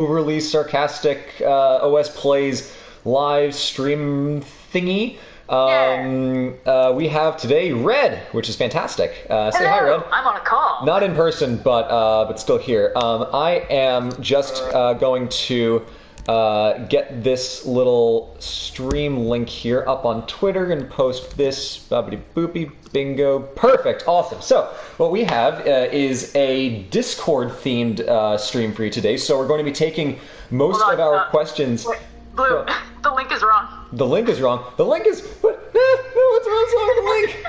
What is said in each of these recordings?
overly sarcastic OSPlays live stream thingy. We have today Red, which is fantastic. Say hi, Red. I'm on a call. Not in person, but still here. I am just going to get this little stream link here up on Twitter and post this. Bobbity boopy, bingo, perfect, awesome. So what we have is a Discord-themed stream for you today. So we're going to be taking most of our questions. Wait, Blue, the link is wrong. The link is wrong. The link is what? No, what's wrong with the link?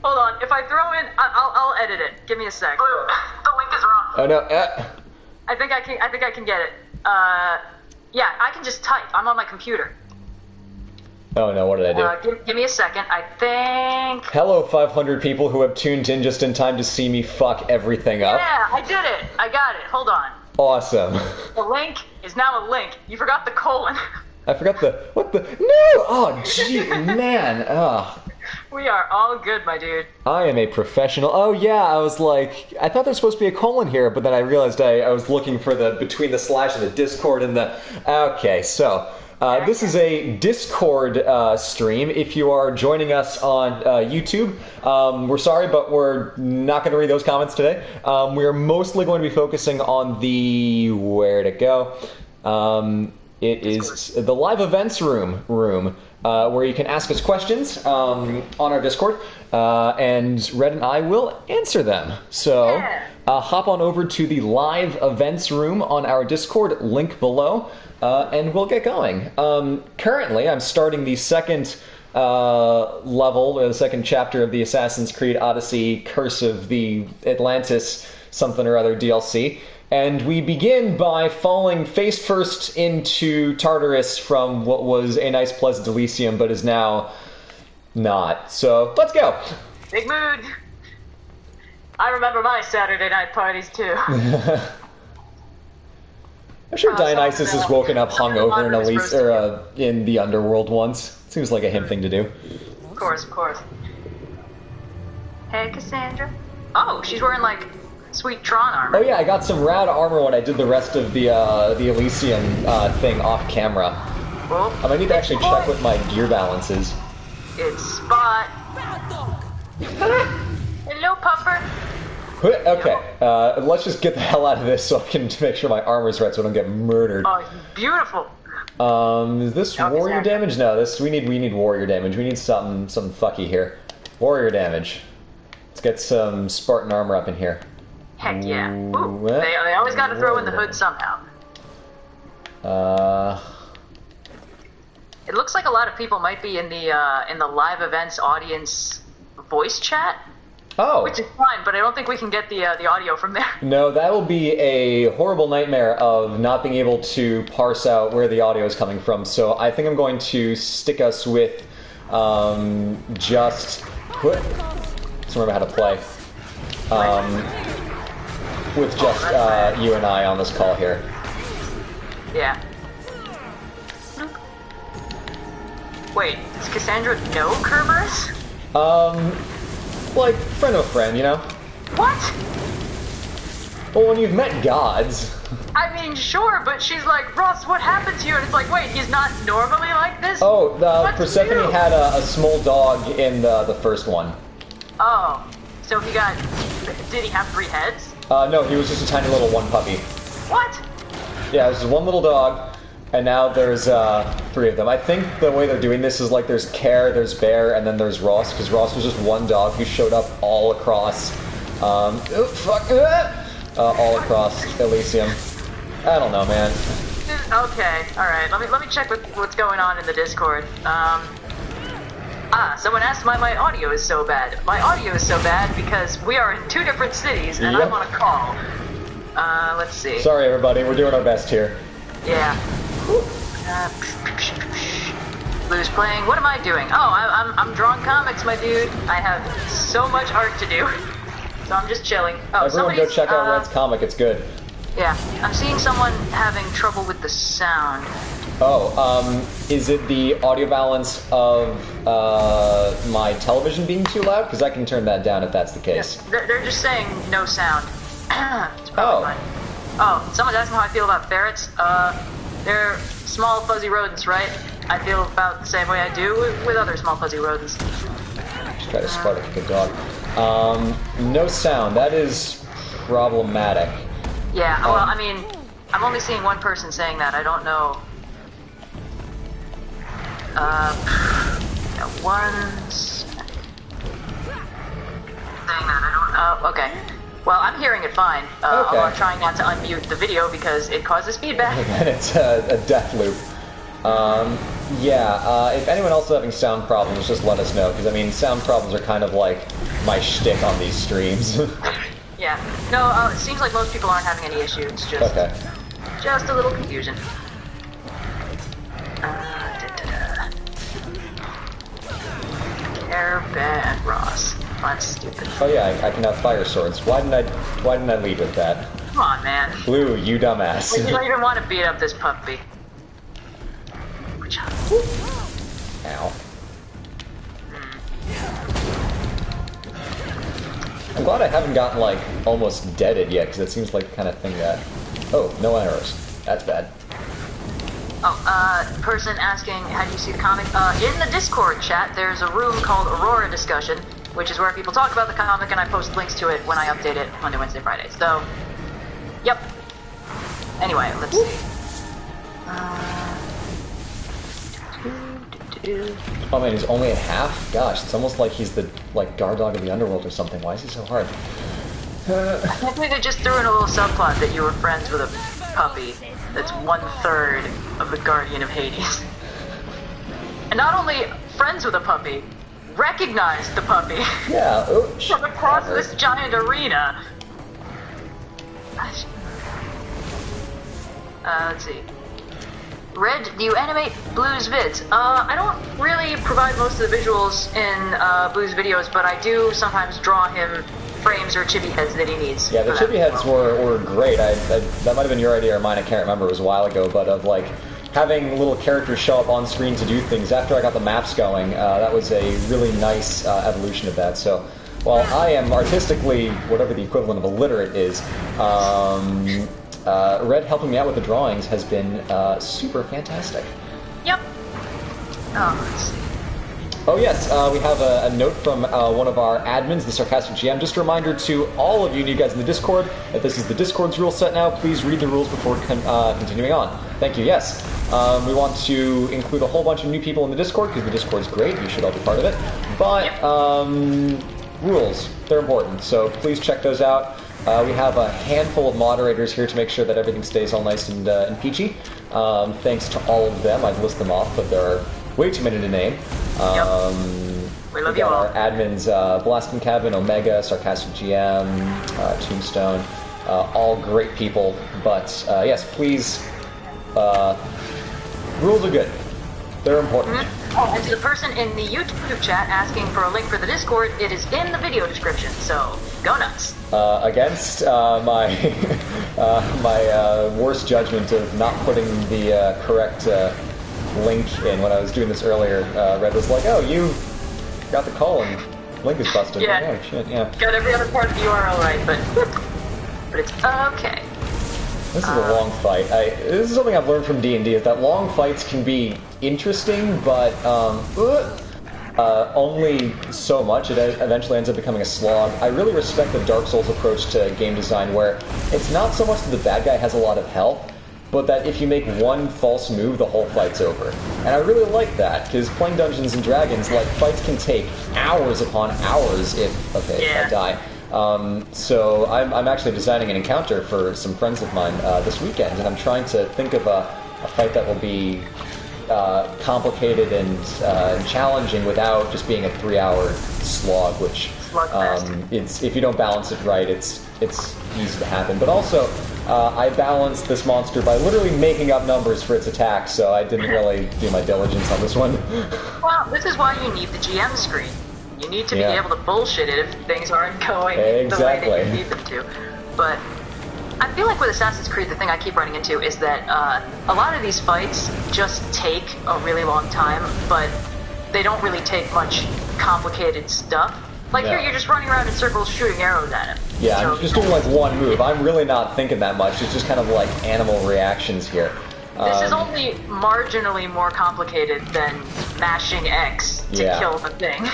Hold on. If I throw in, I'll edit it. Give me a sec. Blue, the link is wrong. Oh no. I think I can get it. Yeah, I can just type. I'm on my computer. Oh no, what did I do? Give me a second. I think... Hello, 500 people who have tuned in just in time to see me fuck everything up. Yeah, I did it. I got it. Hold on. Awesome. The link is now a link. You forgot the colon. I forgot the... What the... No! Oh, gee, man. Oh. We are all good, my dude. I am a professional. Oh, yeah, I was like... I thought there was supposed to be a colon here, but then I realized I was looking for the... Between the slash and the Discord and the... Okay, so... this is a Discord stream. If you are joining us on YouTube, we're sorry, but we're not going to read those comments today. We are mostly going to be focusing on the... Where'd it go? It is the live events room, where you can ask us questions on our Discord, and Red and I will answer them. So hop on over to the live events room on our Discord, link below, and we'll get going. Currently, I'm starting the second level, or the second chapter of the Assassin's Creed Odyssey Curse of the Atlantis something or other DLC. And we begin by falling face first into Tartarus from what was a nice pleasant Elysium, but is now not. So, let's go! Big mood! I remember my Saturday night parties, too. I'm sure Dionysus has woken up hungover in Elysium, or in the underworld once. Seems like a him thing to do. Of course, of course. Hey, Cassandra. Oh, she's wearing, like... sweet Tron armor. Oh yeah, I got some rad armor when I did the rest of the Elysium thing off camera. Well, I might need to actually check what my gear balance is. It's Spot. Hello, Pupper. Okay, let's just get the hell out of this so I can make sure my armor's right so I don't get murdered. Oh, beautiful. Is this warrior damage? No, we need warrior damage. We need something fucky here. Warrior damage. Let's get some Spartan armor up in here. Heck yeah. Ooh, they always got to throw in the hood somehow. It looks like a lot of people might be in the live events audience voice chat. Oh. Which is fine, but I don't think we can get the audio from there. No, that will be a horrible nightmare of not being able to parse out where the audio is coming from. So I think I'm going to stick us with just... Let's remember how to play. With just you and I on this call here. Yeah. Wait, does Cassandra know Kerberos? Like, friend of a friend, you know? What? Well, when you've met gods... I mean, sure, but she's like, Ross, what happened to you? And it's like, wait, he's not normally like this? Oh, Persephone had a small dog in the first one. Oh, so he got... Did he have 3 heads? No, he was just a tiny little one puppy. What? Yeah, it was just one little dog, and now there's 3 of them. I think the way they're doing this is like there's Care, there's Bear, and then there's Ross, because Ross was just one dog who showed up all across, all across Elysium. I don't know, man. Okay, alright, let me check what's going on in the Discord. Someone asked why my audio is so bad. My audio is so bad because we are in 2 different cities and I'm on a call. Let's see. Sorry, everybody. We're doing our best here. Yeah. Blue's playing. What am I doing? Oh, I'm drawing comics, my dude. I have so much art to do. So I'm just chilling. Oh, everyone go check out Red's comic. It's good. Yeah. I'm seeing someone having trouble with the sound. Oh, is it the audio balance of my television being too loud? Because I can turn that down if that's the case. Yeah, they're just saying no sound. It's probably fine. Oh, someone's asking how I feel about ferrets. They're small fuzzy rodents, right? I feel about the same way I do with other small fuzzy rodents. Just try to Sparta kick a dog. No sound. That is problematic. Yeah, well, I mean, I'm only seeing one person saying that. I don't know. Yeah, one sec. Saying that, I don't. Okay. Well, I'm hearing it fine. Although I'm trying not to unmute the video because it causes feedback. And it's a death loop. If anyone else is having sound problems, just let us know, because I mean, sound problems are kind of like my shtick on these streams. Yeah. No, it seems like most people aren't having any issues. Just, just a little confusion. Airbag Ross. That's stupid. Oh yeah, I can have fire swords. Why didn't I lead with that? Come on, man. Blue, you dumbass. You don't even want to beat up this puppy. Good job. Ow. I'm glad I haven't gotten, like, almost deaded yet, because it seems like the kind of thing that... Oh, no arrows. That's bad. Oh, person asking, how do you see the comic? In the Discord chat, there's a room called Aurora Discussion, which is where people talk about the comic, and I post links to it when I update it Monday, Wednesday, Friday. So, yep. Anyway, let's see. Oh man, he's only at half? Gosh, it's almost like he's the, guard dog of the underworld or something. Why is he so hard? I think they just threw in a little subplot that you were friends with a puppy that's 1/3 of the Guardian of Hades. And not only friends with a puppy, recognized the puppy. Yeah, oops. From across this giant arena. Let's see. Red, do you animate Blue's vids? I don't really provide most of the visuals in Blue's videos, but I do sometimes draw him frames or chibi heads that he needs. Yeah, the chibi heads were great. That might have been your idea or mine, I can't remember, it was a while ago, but of like having little characters show up on screen to do things after I got the maps going, that was a really nice evolution of that. So while I am artistically whatever the equivalent of illiterate is, Red helping me out with the drawings has been super fantastic. Yep. Oh, let's see. Oh yes, we have a note from one of our admins, the Sarcastic GM. Just a reminder to all of you guys in the Discord that this is the Discord's rule set now. Please read the rules before continuing on. Thank you, yes. We want to include a whole bunch of new people in the Discord because the Discord's great. You should all be part of it. But rules, they're important, so please check those out. We have a handful of moderators here to make sure that everything stays all nice and peachy. Thanks to all of them. I've listed them off, but there are way too many to name. We love you all. Our admins, Blasting Cabin, Omega, Sarcastic GM, Tombstone, all great people. But yes, please, rules are good. They're important. Oh, and to the person in the YouTube chat asking for a link for the Discord, it is in the video description, so go nuts. Against my my worst judgment of not putting the correct link in when I was doing this earlier, Red was like, "Oh, you got the call and link is busted." Yeah. Like, oh, shit, yeah. Got every other part of the URL right, but it's okay. This is a long fight. This is something I've learned from D&D, is that long fights can be interesting, but only so much. It eventually ends up becoming a slog. I really respect the Dark Souls approach to game design, where it's not so much that the bad guy has a lot of health, but that if you make one false move, the whole fight's over. And I really like that, because playing Dungeons & Dragons, like, fights can take hours upon hours if I die. So I'm actually designing an encounter for some friends of mine this weekend, and I'm trying to think of a fight that will be complicated and challenging without just being a 3-hour slog, which it's, if you don't balance it right, it's easy to happen. But also, I balanced this monster by literally making up numbers for its attack, so I didn't really do my diligence on this one. Well, this is why you need the GM screen. You need to be able to bullshit it if things aren't going the way that you need them to. But I feel like with Assassin's Creed, the thing I keep running into is that a lot of these fights just take a really long time, but they don't really take much complicated stuff. Like No. here, you're just running around in circles shooting arrows at him. Yeah, So- I'm just doing like one move. I'm really not thinking that much. It's just kind of like animal reactions here. This is only marginally more complicated than mashing X to Yeah. kill the thing.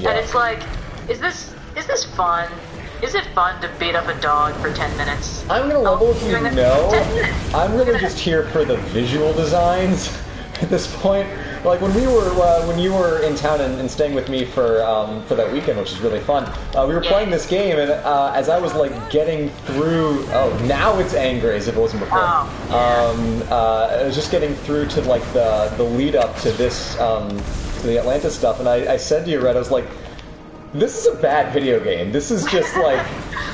Yeah. And it's like, is this fun? Is it fun to beat up a dog for 10 minutes? I'm gonna level with you, doing that- no. 10 minutes. I'm really just here for the visual designs at this point. Like when you were in town and staying with me for that weekend, which was really fun. We were playing this game, and as I was like getting through, now it's angry as if it wasn't before. I was just getting through to like the lead up to this to the Atlantis stuff, and I said to you, Red, I was like, this is a bad video game. This is just like,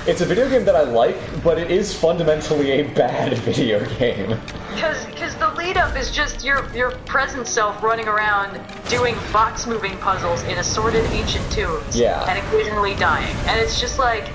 it's a video game that I like, but it is fundamentally a bad video game. Because the lead up is just your present self running around doing box moving puzzles in assorted ancient tombs. Yeah. And occasionally dying. And it's just like,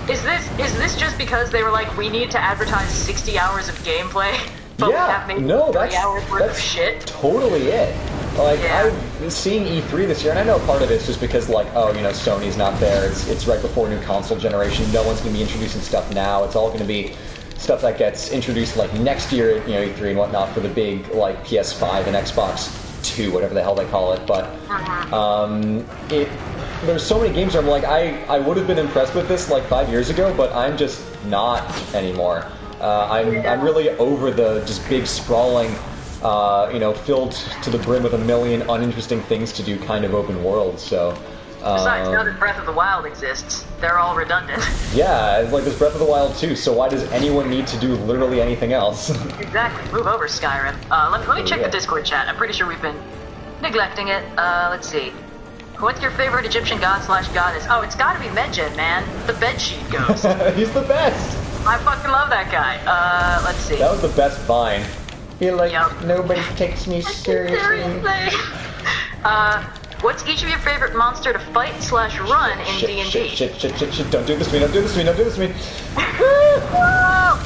is this just because they were like, we need to advertise 60 hours of gameplay, but we have maybe 3 hours worth of shit? Totally it. Like, Yeah. I'm seeing E3 this year, and I know part of it's just because, like, Sony's not there. It's right before new console generation. No one's going to be introducing stuff now. It's all going to be stuff that gets introduced, like, next year at, E3 and whatnot for the big, like, PS5 and Xbox 2, whatever the hell they call it. But, there's so many games where I'm like, I would have been impressed with this, like, 5 years ago, but I'm just not anymore. I'm really over the just big, sprawling, filled to the brim with a million uninteresting things to do kind of open world, so... Besides, now that Breath of the Wild exists, they're all redundant. Yeah, like there's Breath of the Wild too, so why does anyone need to do literally anything else? Exactly. Move over, Skyrim. Let me check the Discord chat. I'm pretty sure we've been neglecting it. Let's see. What's your favorite Egyptian god/goddess? Oh, it's gotta be Medjed, man. The bedsheet ghost. He's the best! I fucking love that guy. Let's see. That was the best vine. Feel like Yup. nobody takes me seriously. What's each of your favorite monster to fight/run in D&D? Shit, don't do this to me, don't do this to me, don't do this to me. Whoa!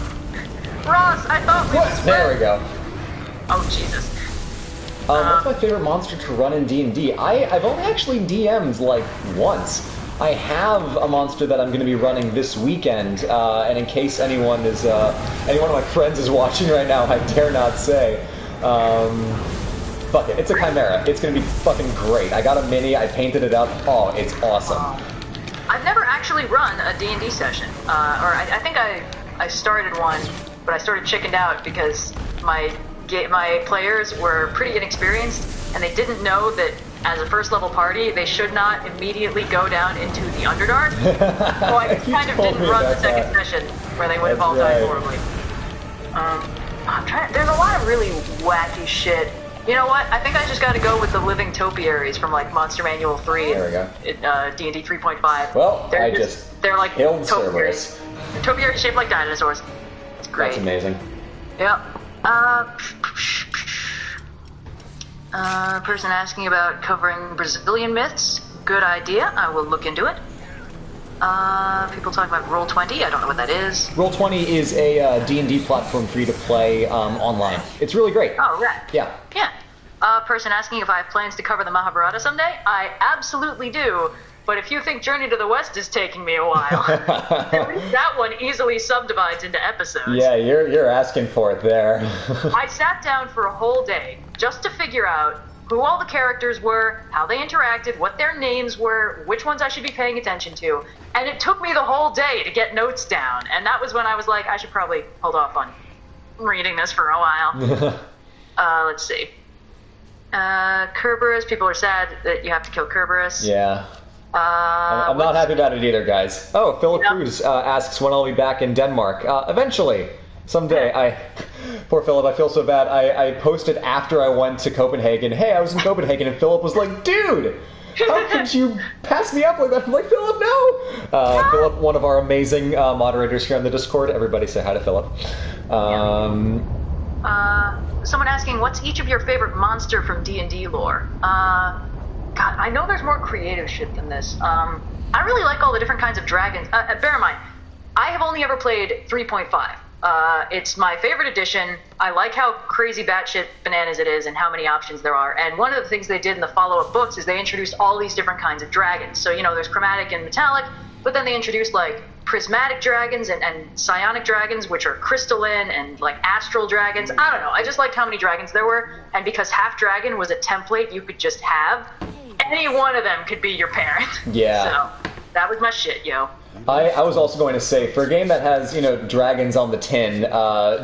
Ross, I thought we was There we go. Oh, Jesus. What's my favorite monster to run in D&D? I've only actually DM'd, like, once. I have a monster that I'm going to be running this weekend, and in case any one of my friends is watching right now, I dare not say. Fuck it, it's a Chimera. It's going to be fucking great. I got a mini, I painted it up. Oh, it's awesome. I've never actually run a D&D session, or I think I started one, but I sort of chickened out because my players were pretty inexperienced, and they didn't know that as a first level party, they should not immediately go down into the Underdark. So I kind of didn't run the second session where they would have all died horribly. I'm trying. There's a lot of really wacky shit. You know what? I think I just got to go with the living topiaries from like Monster Manual 3 There we and D&D 3.5. Well, they're like killed topiaries. Cerberus. Topiaries shaped like dinosaurs. It's great. That's amazing. Yep. Person asking about covering Brazilian myths. Good idea. I will look into it. People talking about Roll20. I don't know what that is. Roll20 is a D&D platform for you to play online. It's really great. Oh, right. Yeah. Yeah. Person asking if I have plans to cover the Mahabharata someday. I absolutely do. But if you think Journey to the West is taking me a while, at least that one easily subdivides into episodes. Yeah, you're asking for it there. I sat down for a whole day just to figure out who all the characters were, how they interacted, what their names were, which ones I should be paying attention to, and it took me the whole day to get notes down, and that was when I was like, I should probably hold off on reading this for a while. Let's see. Kerberos, people are sad that you have to kill Kerberos. Yeah. I'm not happy about it either, guys. Oh, Philip Cruz asks when I'll be back in Denmark. Eventually. Someday. Poor Philip, I feel so bad. I posted after I went to Copenhagen, hey, I was in Copenhagen, and Philip was like, dude, how could you pass me up like that? I'm like, Philip, no! Philip, one of our amazing moderators here on the Discord. Everybody say hi to Philip. Someone asking, what's each of your favorite monster from D&D lore? God, I know there's more creative shit than this. I really like all the different kinds of dragons. Bear in mind, I have only ever played 3.5. It's my favorite edition. I like how crazy batshit bananas it is and how many options there are. And one of the things they did in the follow-up books is they introduced all these different kinds of dragons. So, you know, there's chromatic and metallic, but then they introduced, like, prismatic dragons and psionic dragons, which are crystalline, and, like, astral dragons. I don't know. I just liked how many dragons there were. And because half dragon was a template you could just have, any one of them could be your parent. Yeah. So, that was my shit, yo. I was also going to say, for a game that has, you know, dragons on the tin,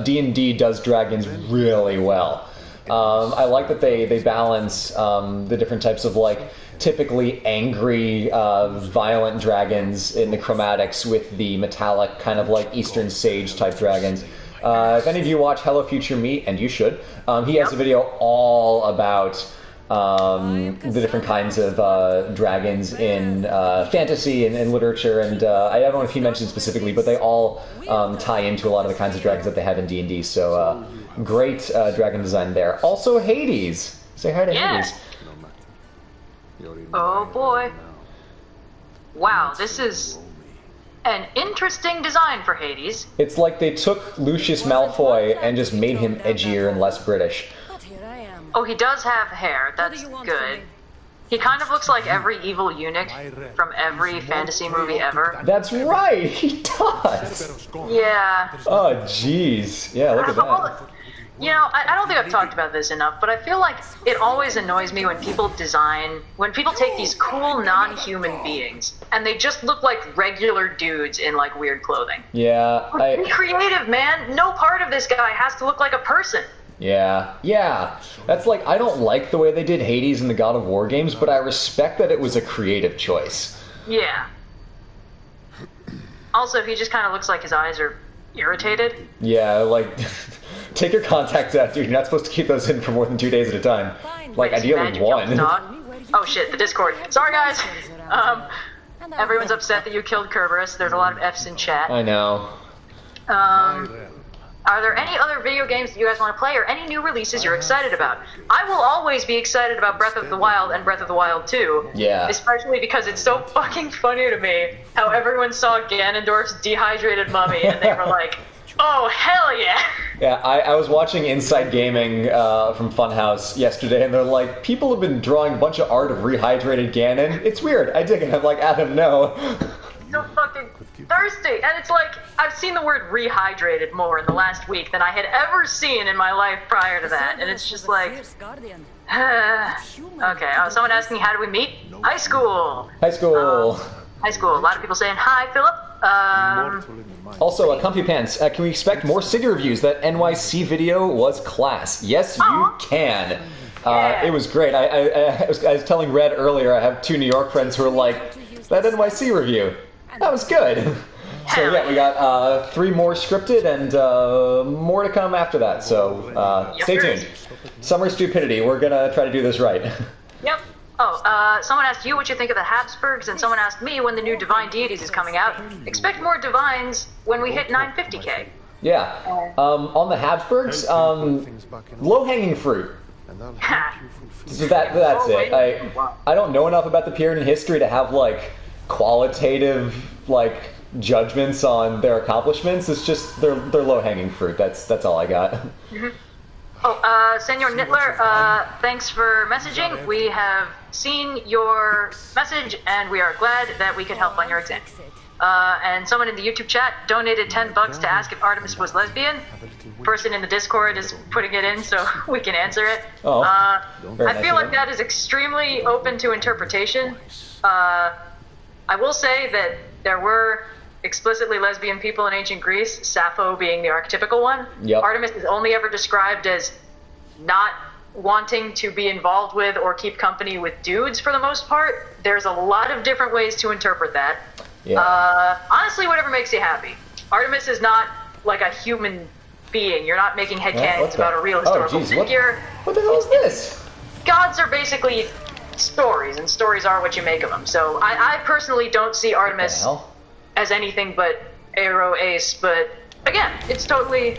D&D does dragons really well. I like that they balance the different types of, like, typically angry, violent dragons in the chromatics with the metallic, kind of like Eastern Sage type dragons. If any of you watch Hello Future Me, and you should, he has a video all about the different kinds of dragons in fantasy and literature, and I don't know if he mentioned specifically, but they all tie into a lot of the kinds of dragons that they have in D&D, so great dragon design there. Also Hades! Say hi to Hades. Oh boy. Wow, this is an interesting design for Hades. It's like they took Lucius Malfoy and just made him edgier and less British. Oh, he does have hair. That's good. He kind of looks like every evil eunuch from every fantasy movie ever. That's right, he does! Yeah. Oh, jeez. Yeah, look at that. You know, I don't think I've talked about this enough, but I feel like it always annoys me when people take these cool non-human beings, and they just look like regular dudes in, like, weird clothing. Yeah, Be creative, man! No part of this guy has to look like a person. Yeah. That's like, I don't like the way they did Hades in the God of War games, but I respect that it was a creative choice. Yeah. Also, he just kind of looks like his eyes are irritated. Yeah, like, take your contacts out, dude. You're not supposed to keep those in for more than 2 days at a time. Like, ideally one. Oh shit, the Discord. Sorry guys! Everyone's upset that you killed Kerberos. There's a lot of F's in chat. I know. Are there any other video games that you guys want to play, or any new releases you're excited about? I will always be excited about Breath of the Wild and Breath of the Wild 2. Yeah. Especially because it's so fucking funny to me how everyone saw Ganondorf's dehydrated mummy and they were like, oh, hell yeah! Yeah, I was watching Inside Gaming from Funhouse yesterday, and they're like, people have been drawing a bunch of art of rehydrated Ganon. It's weird. I dig it. I'm like, Adam, no. So fucking thirsty, and it's like I've seen the word rehydrated more in the last week than I had ever seen in my life prior to that, and it's just like, okay. Someone asking how do we meet? High school. High school. High school. A lot of people saying hi, Philip. Also, Comfy Pants, can we expect more SIG reviews? That NYC video was class. Yes, you can. It was great. I was telling Red earlier, I have 2 New York friends who are like, that NYC review. That was good. So yeah, we got 3 more scripted and more to come after that. So stay tuned. Summer Stupidity. We're gonna try to do this right. Yep. Oh, someone asked you what you think of the Habsburgs, and someone asked me when the new Divine Deities is coming out. Expect more Divines when we hit 950k. Yeah. On the Habsburgs, low-hanging fruit. So that's it. I don't know enough about the period in history to have, like, qualitative, like, judgments on their accomplishments. It's just they're low-hanging fruit. That's all I got. Mm-hmm. Oh, Senor Nittler, thanks for messaging. We have seen your message, and we are glad that we could help on your exam. And someone in the YouTube chat donated $10 to ask if Artemis was lesbian. Person in the Discord is putting it in so we can answer it. Oh, I feel like that is extremely open to interpretation. I will say that there were explicitly lesbian people in ancient Greece, Sappho being the archetypical one. Yep. Artemis is only ever described as not wanting to be involved with or keep company with dudes for the most part. There's a lot of different ways to interpret that. Yeah. Honestly, whatever makes you happy. Artemis is not like a human being. You're not making headcanons about a real historical figure. What the hell is this? Gods are basically stories, and stories are what you make of them. So I personally don't see Artemis as anything but Aero Ace, but again, it's totally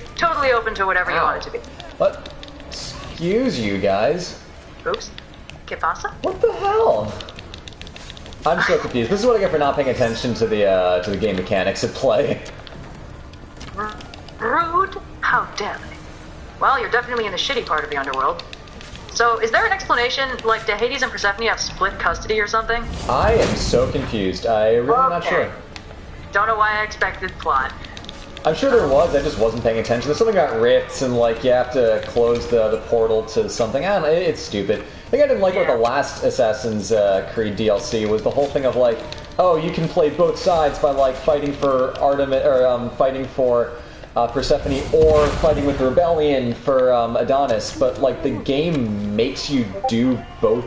open to whatever you want it to be. What? Excuse you guys. Oops. ¿Qué pasa? What the hell? I'm so confused. This is what I get for not paying attention to the game mechanics at play. Rude. damn. Well, you're definitely in the shitty part of the underworld. So, is there an explanation, like, do Hades and Persephone have split custody or something? I am so confused. I'm really not sure. Don't know why I expected plot. I'm sure there was, I just wasn't paying attention. There's something about rifts and, like, you have to close the portal to something. I don't know, it's stupid. I think I didn't like what the last Assassin's Creed DLC was, the whole thing of, like, oh, you can play both sides by, like, fighting for Artemis, or, fighting for Persephone, or fighting with the Rebellion for Adonis, but, like, the game makes you do both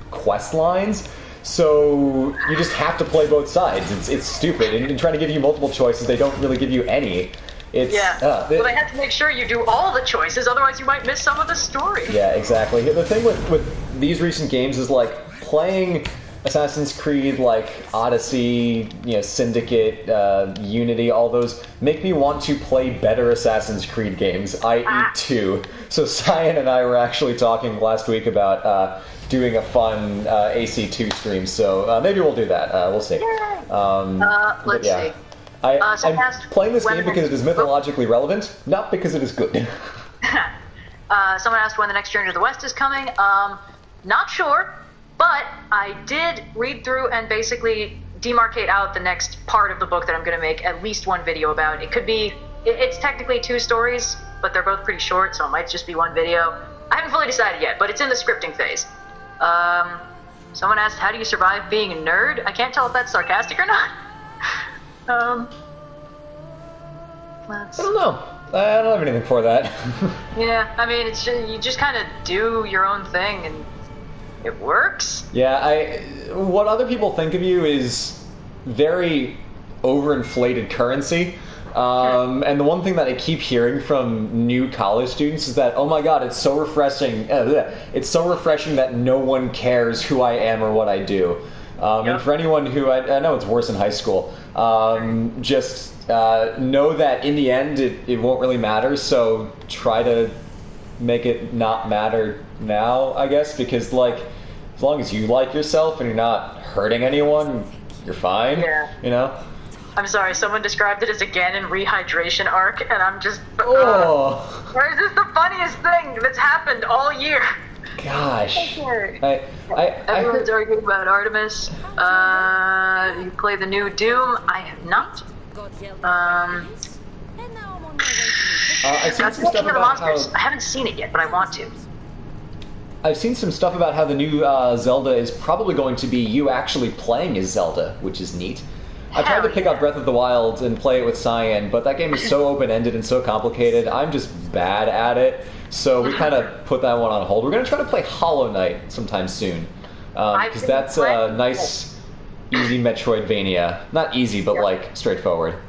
quest lines. So you just have to play both sides. It's stupid. And trying to give you multiple choices, they don't really give you any. It's well, they have to make sure you do all the choices, otherwise you might miss some of the story. Yeah, exactly. The thing with these recent games is like playing Assassin's Creed, like Odyssey, you know, Syndicate, Unity, all those make me want to play better Assassin's Creed games, i.e. 2. So Cyan and I were actually talking last week about doing a fun AC2 stream, so maybe we'll do that. We'll see. Let's see. I'm playing this game because it is mythologically relevant, not because it is good. Someone asked when the next Journey to the West is coming. Not sure, but I did read through and basically demarcate out the next part of the book that I'm going to make at least one video about. It could be, it's technically 2 stories, but they're both pretty short, so it might just be 1 video. I haven't fully decided yet, but it's in the scripting phase. Someone asked, how do you survive being a nerd? I can't tell if that's sarcastic or not. I don't know. I don't have anything for that. Yeah, I mean, it's just, you just kind of do your own thing, and it works. Yeah, what other people think of you is very overinflated currency. And the one thing that I keep hearing from new college students is that, oh my god, it's so refreshing. It's so refreshing that no one cares who I am or what I do. And for anyone who, I know it's worse in high school, just know that in the end it won't really matter, so try to make it not matter now, I guess, because, like, as long as you like yourself and you're not hurting anyone, you're fine, you know? I'm sorry, someone described it as a Ganon rehydration arc, and I'm just... Where is this the funniest thing that's happened all year? Gosh. Everyone's arguing about Artemis. You play the new Doom. I have not. I've seen some stuff about how... I haven't seen it yet, but I want to. I've seen some stuff about how the new Zelda is probably going to be you actually playing as Zelda, which is neat. I tried to pick up Breath of the Wild and play it with Cyan, but that game is so open-ended and so complicated. I'm just bad at it, so we kind of put that one on hold. We're going to try to play Hollow Knight sometime soon, because that's a nice, easy Metroidvania. Not easy, but, like, straightforward.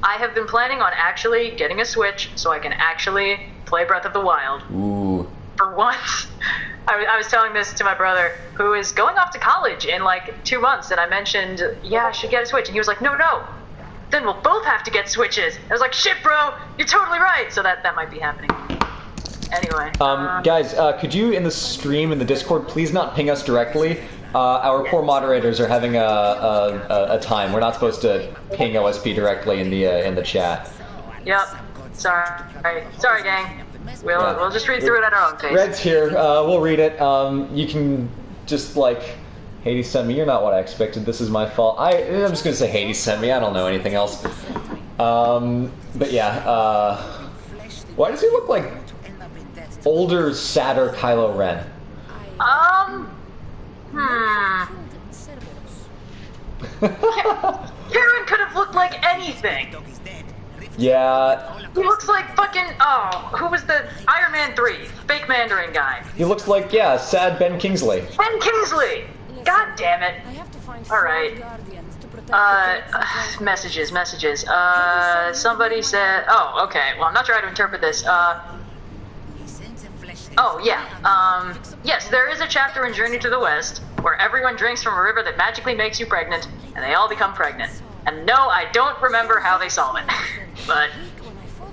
I have been planning on actually getting a Switch so I can actually play Breath of the Wild. Ooh. For once. I was telling this to my brother, who is going off to college in like 2 months, and I mentioned, yeah, I should get a Switch, and he was like, no, then we'll both have to get Switches. I was like, shit, bro, you're totally right. So that might be happening. Anyway. Guys, could you in the stream in the Discord please not ping us directly? Our poor moderators are having a time. We're not supposed to ping OSP directly in the chat. Yep. Sorry, gang. We'll just read through it at our own pace. Red's here. We'll read it. You can just, like, Hades sent me. You're not what I expected. This is my fault. I'm just going to say Hades sent me. I don't know anything else. But yeah. Why does he look like older, sadder Kylo Ren? Karen could have looked like anything. Yeah. He looks like fucking, who was the Iron Man 3? Fake Mandarin guy. He looks like, yeah, sad Ben Kingsley. Ben Kingsley! God damn it. Alright. Messages. Somebody said, oh, okay. Well, I'm not sure how to interpret this. Yes, there is a chapter in Journey to the West where everyone drinks from a river that magically makes you pregnant, and they all become pregnant. And no, I don't remember how they solve it. But,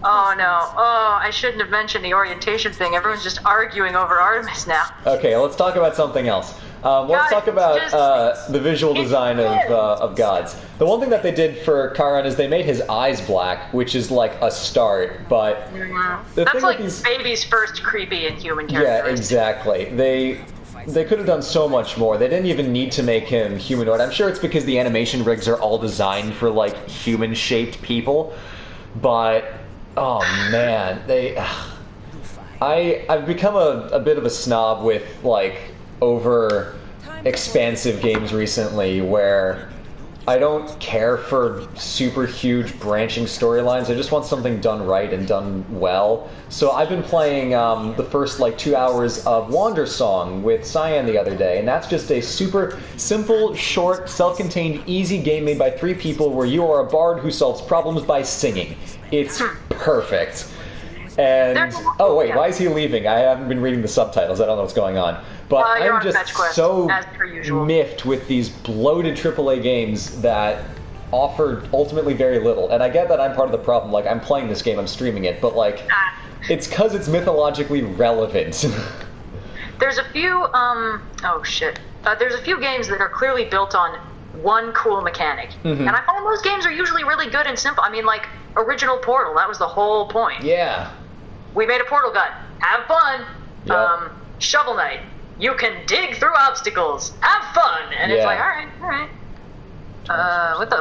oh no. Oh, I shouldn't have mentioned the orientation thing. Everyone's just arguing over Artemis now. Okay, let's talk about something else. Let's Guys, talk about the visual it's design of gods. The one thing that they did for Chiron is they made his eyes black, which is like a start, but the That's thing like with these, baby's first creepy and human yeah, characteristic. exactly. They could have done so much more. They didn't even need to make him humanoid. I'm sure it's because the animation rigs are all designed for like human-shaped people, but oh man, I've become a bit of a snob with like over expansive games recently where I don't care for super huge branching storylines. I just want something done right and done well. So I've been playing the first like 2 hours of Wander Song with Cyan the other day, and that's just a super simple, short, self-contained, easy game made by 3 people where you are a bard who solves problems by singing. It's perfect. And oh wait, why is he leaving? I haven't been reading the subtitles. I don't know what's going on. But I'm just so miffed with these bloated AAA games that offer ultimately very little. And I get that I'm part of the problem. Like, I'm playing this game, I'm streaming it, but like, it's because it's mythologically relevant. There's a few, oh shit. There's a few games that are clearly built on one cool mechanic. And I find those games are usually really good and simple. I mean, like, original Portal, that was the whole point. Yeah. We made a portal gun. Have fun. Yep. Shovel Knight. You can dig through obstacles. Have fun. And it's like, alright.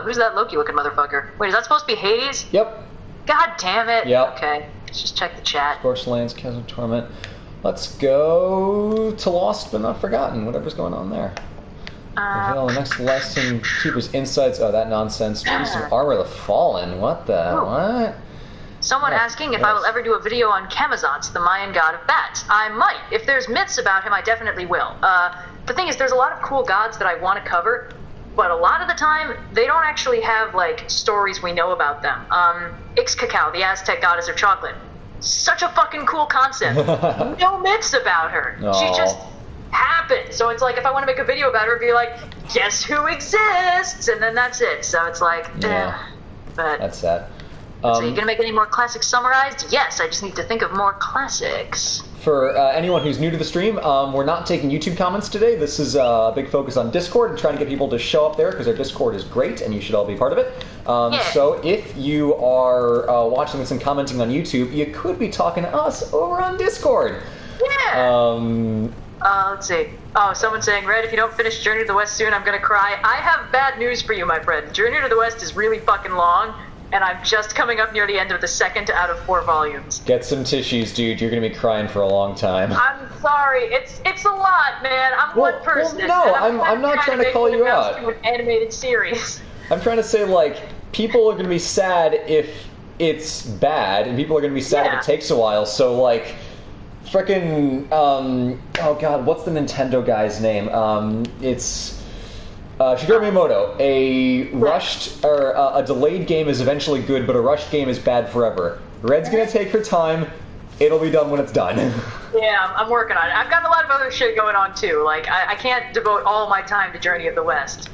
Who's that Loki-looking motherfucker? Wait, is that supposed to be Hades? Yep. God damn it. Yep. Okay, let's just check the chat. Scorched Lands, Chasm Torment. Let's go to Lost but Not Forgotten, whatever's going on there. Reveal the next lesson, Keeper's Insights. Oh, that nonsense. Some Armor of the Fallen. What the? What? Someone asking if I will ever do a video on Camazotz, the Mayan god of bats. I might. If there's myths about him, I definitely will. The thing is, there's a lot of cool gods that I want to cover, but a lot of the time, they don't actually have, like, stories we know about them. Ixcacau, the Aztec goddess of chocolate. Such a fucking cool concept. No myths about her. Aww. She just happened. So it's like, if I want to make a video about her, it'd be like, guess who exists? And then that's it. So it's like, but that's sad. So you gonna make any more classics summarized? Yes, I just need to think of more classics. For anyone who's new to the stream, we're not taking YouTube comments today. This is a big focus on Discord and trying to get people to show up there because our Discord is great and you should all be part of it. So if you are watching this and commenting on YouTube, you could be talking to us over on Discord. Yeah. Let's see. Oh, someone's saying, Red, if you don't finish Journey to the West soon, I'm gonna cry. I have bad news for you, my friend. Journey to the West is really fucking long, and I'm just coming up near the end of the second out of 4 volumes. Get some tissues, dude. You're gonna be crying for a long time. I'm sorry. It's a lot, man. I'm one person. Well, no, I'm not trying to call you out. To an animated series. I'm trying to say, like, people are gonna be sad if it's bad, and people are gonna be sad if it takes a while. So, like, frickin' oh god, what's the Nintendo guy's name? It's Shigeru Miyamoto. A rushed or a delayed game is eventually good, but a rushed game is bad forever. Red's gonna take her time. It'll be done when it's done. Yeah, I'm working on it. I've got a lot of other shit going on too. Like I can't devote all my time to Journey to the West,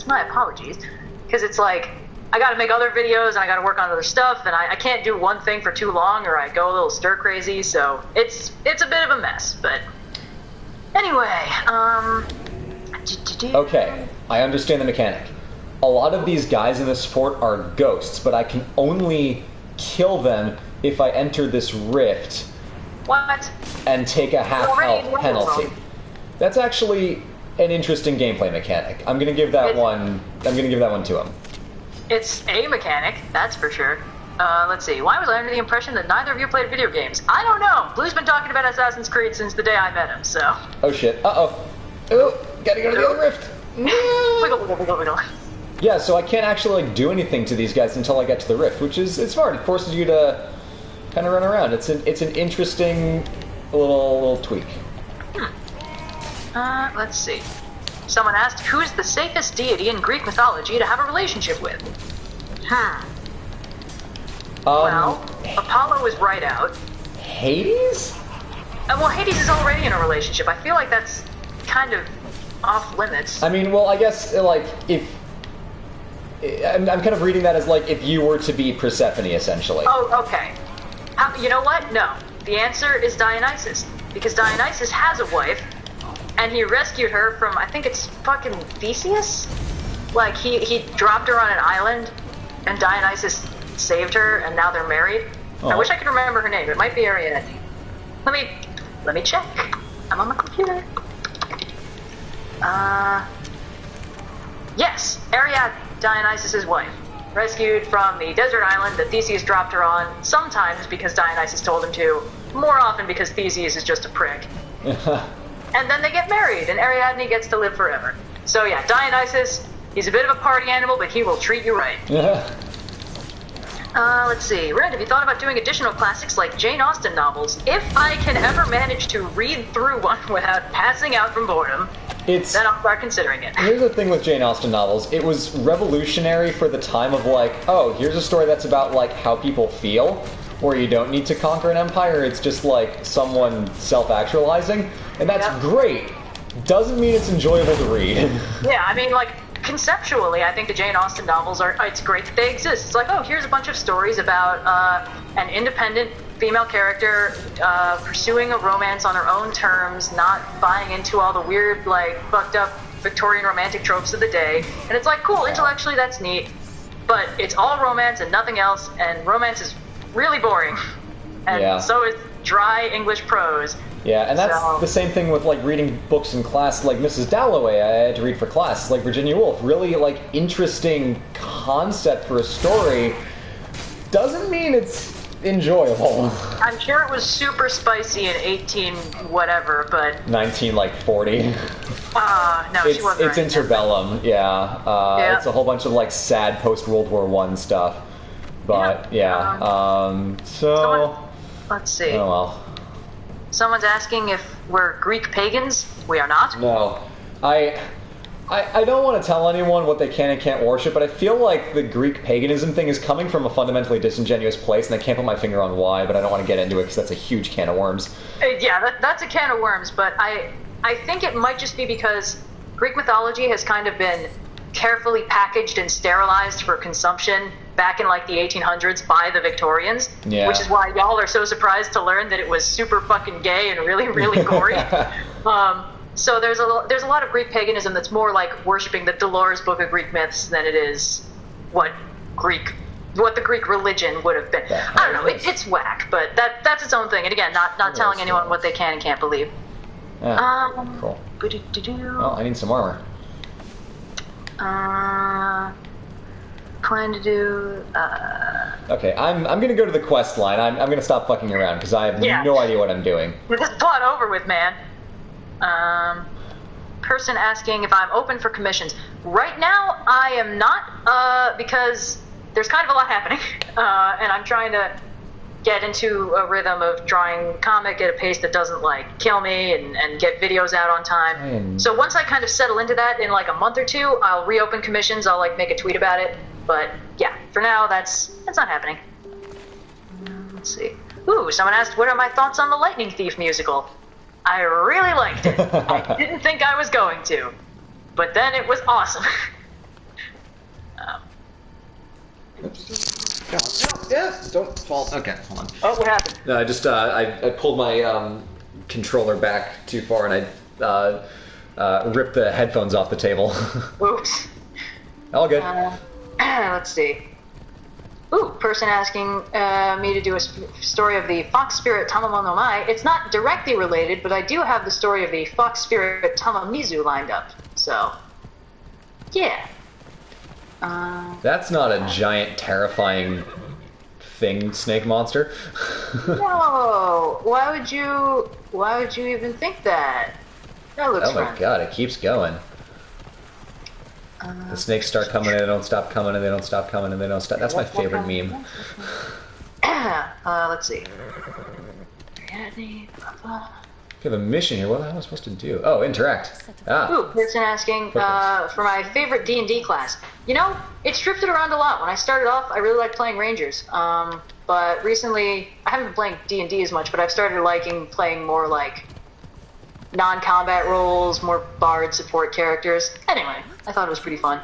my apologies, because it's like I gotta make other videos and I gotta work on other stuff, and I can't do one thing for too long or I go a little stir crazy. So it's a bit of a mess. But anyway, Okay, I understand the mechanic. A lot of these guys in this fort are ghosts, but I can only kill them if I enter this rift. What? And take a half health penalty. That's actually an interesting gameplay mechanic. I'm gonna give that one to him. It's a mechanic, that's for sure. Let's see. Why was I under the impression that neither of you played video games? I don't know. Blue's been talking about Assassin's Creed since the day I met him, so. Oh shit. Oh, gotta go to the other rift. Wiggle. Yeah, so I can't actually like do anything to these guys until I get to the rift, which is it's hard. It forces you to kind of run around. It's an interesting little tweak. Let's see. Someone asked, who's the safest deity in Greek mythology to have a relationship with? Well, Apollo is right out. Hades? Well, Hades is already in a relationship. I feel like that's kind of off limits. I mean, well, I guess, like, if... I'm kind of reading that as, like, if you were to be Persephone, essentially. Oh, okay. You know what? No. The answer is Dionysus. Because Dionysus has a wife, and he rescued her from, I think it's fucking Theseus? Like, he dropped her on an island, and Dionysus saved her, and now they're married. Oh. I wish I could remember her name. It might be Ariadne. Let me check. I'm on my computer. Yes, Ariadne, Dionysus' wife. Rescued from the desert island that Theseus dropped her on, sometimes because Dionysus told him to, more often because Theseus is just a prick. And then they get married, and Ariadne gets to live forever. So yeah, Dionysus, he's a bit of a party animal, but he will treat you right. Let's see. Red, have you thought about doing additional classics like Jane Austen novels? If I can ever manage to read through one without passing out from boredom, then I'll start considering it. Here's the thing with Jane Austen novels. It was revolutionary for the time of like, oh, here's a story that's about like how people feel, where you don't need to conquer an empire. It's just like someone self-actualizing, and that's great. Doesn't mean it's enjoyable to read. Yeah, I mean, like, conceptually, I think the Jane Austen novels it's great that they exist. It's like, oh, here's a bunch of stories about an independent female character pursuing a romance on her own terms, not buying into all the weird, like, fucked up Victorian romantic tropes of the day. And it's like, cool, intellectually that's neat, but it's all romance and nothing else, and romance is really boring. And so is dry English prose. Yeah, and that's the same thing with, like, reading books in class, like Mrs. Dalloway I had to read for class, like Virginia Woolf. Really, like, interesting concept for a story. Doesn't mean it's enjoyable. I'm sure it was super spicy in 18 whatever, but... 19, like, 40. No, she wasn't. It's interbellum, It's a whole bunch of, like, sad post-World War I stuff. But, let's see. Oh, well. Someone's asking if we're Greek pagans. We are not. No. I don't want to tell anyone what they can and can't worship, but I feel like the Greek paganism thing is coming from a fundamentally disingenuous place, and I can't put my finger on why, but I don't want to get into it because that's a huge can of worms. Yeah, that's a can of worms, but I think it might just be because Greek mythology has kind of been carefully packaged and sterilized for consumption back in like the 1800s by the Victorians, which is why y'all are so surprised to learn that it was super fucking gay and really, really gory. So there's a lot of Greek paganism that's more like worshiping the Dolores Book of Greek Myths than it is what the Greek religion would have been. I don't know, it's whack, but that's its own thing. And again, not telling anyone what they can and can't believe. Cool. Oh, I need some armor. Plan to do. Okay, I'm gonna go to the quest line. I'm gonna stop fucking around because I have no idea what I'm doing. This plot over with, man. Person asking if I'm open for commissions. Right now, I am not, because there's kind of a lot happening, and I'm trying to get into a rhythm of drawing comic at a pace that doesn't, like, kill me and get videos out on time. So once I kind of settle into that in, like, a month or two, I'll reopen commissions. I'll, like, make a tweet about it. But, yeah, for now, that's not happening. Let's see. Ooh, someone asked, what are my thoughts on the Lightning Thief musical? I really liked it. I didn't think I was going to. But then it was awesome. Don't fall. Okay, hold on. Oh, what happened? No, I just I pulled my controller back too far and I ripped the headphones off the table. Oops. All good. Let's see. Ooh, person asking me to do a story of the fox spirit Tamamo no Mai. It's not directly related, but I do have the story of the fox spirit Tamamizu lined up. So, yeah. That's not a giant, terrifying thing, snake monster. No, why would you even think that? That looks fun. Oh my god, it keeps going. The snakes start coming and they don't stop coming and they don't stop coming and they don't stop. That's my favorite meme. Let's see. We have a mission here. What the hell am I supposed to do? Oh, interact. Ooh, person asking for my favorite D&D class. You know, it's drifted around a lot. When I started off, I really liked playing Rangers. But recently, I haven't been playing D&D as much, but I've started liking playing more like non-combat roles, more bard support characters. Anyway, I thought it was pretty fun.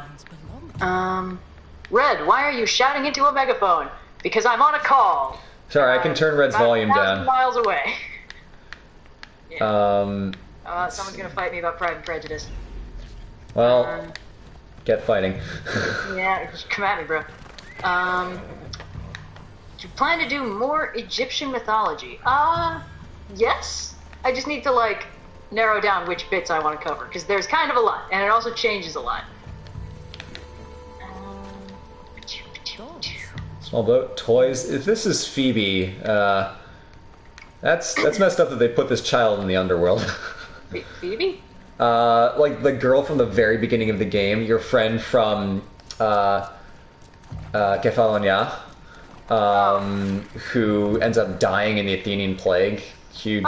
Red, why are you shouting into a megaphone? Because I'm on a call. Sorry, I can turn Red's volume down. Miles away. Yeah. Someone's gonna fight me about Pride and Prejudice. Well, get fighting. Yeah, just come at me, bro. Do you plan to do more Egyptian mythology? Yes. I just need to, like, narrow down which bits I want to cover, because there's kind of a lot, and it also changes a lot. Small boat, toys. If this is Phoebe, that's messed up that they put this child in the underworld. Phoebe? Like the girl from the very beginning of the game, your friend from Kefalonia, who ends up dying in the Athenian plague. Huge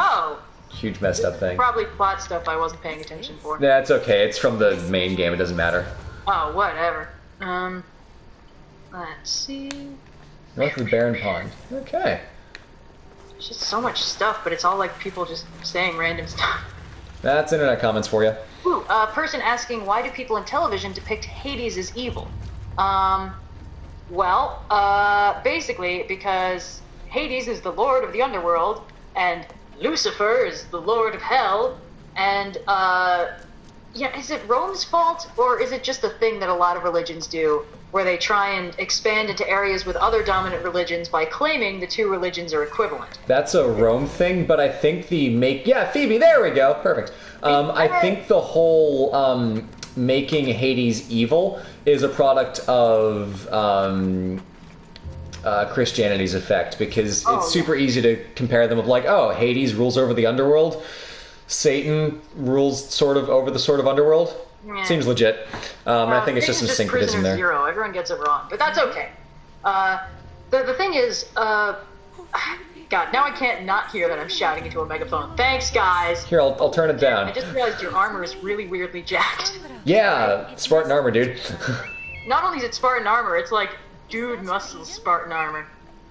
messed up thing. Probably plot stuff I wasn't paying attention for. Yeah, it's okay. It's from the main game. It doesn't matter. Oh, whatever. Let's see. North of the Barren Pond. Okay. There's just so much stuff, but it's all like people just saying random stuff. That's internet comments for you. Ooh, person asking, why do people in television depict Hades as evil? Well, basically because Hades is the lord of the underworld, and Lucifer is the lord of hell, and, yeah, is it Rome's fault, or is it just a thing that a lot of religions do, where they try and expand into areas with other dominant religions by claiming the two religions are equivalent? That's a Rome thing, but I think yeah, Phoebe, there we go, perfect. I think the whole, making Hades evil is a product of, Christianity's effect, because it's super easy to compare them with, like, oh, Hades rules over the underworld, Satan rules sort of over the sort of underworld. Yeah. Seems legit. I think it's just some syncretism there. Zero. Everyone gets it wrong, but that's okay. The thing is, God, now I can't not hear that I'm shouting into a megaphone. Thanks, guys. Here, I'll turn it down. I just realized your armor is really weirdly jacked. Yeah, Spartan armor, dude. Not only is it Spartan armor, it's like dude muscle Spartan armor.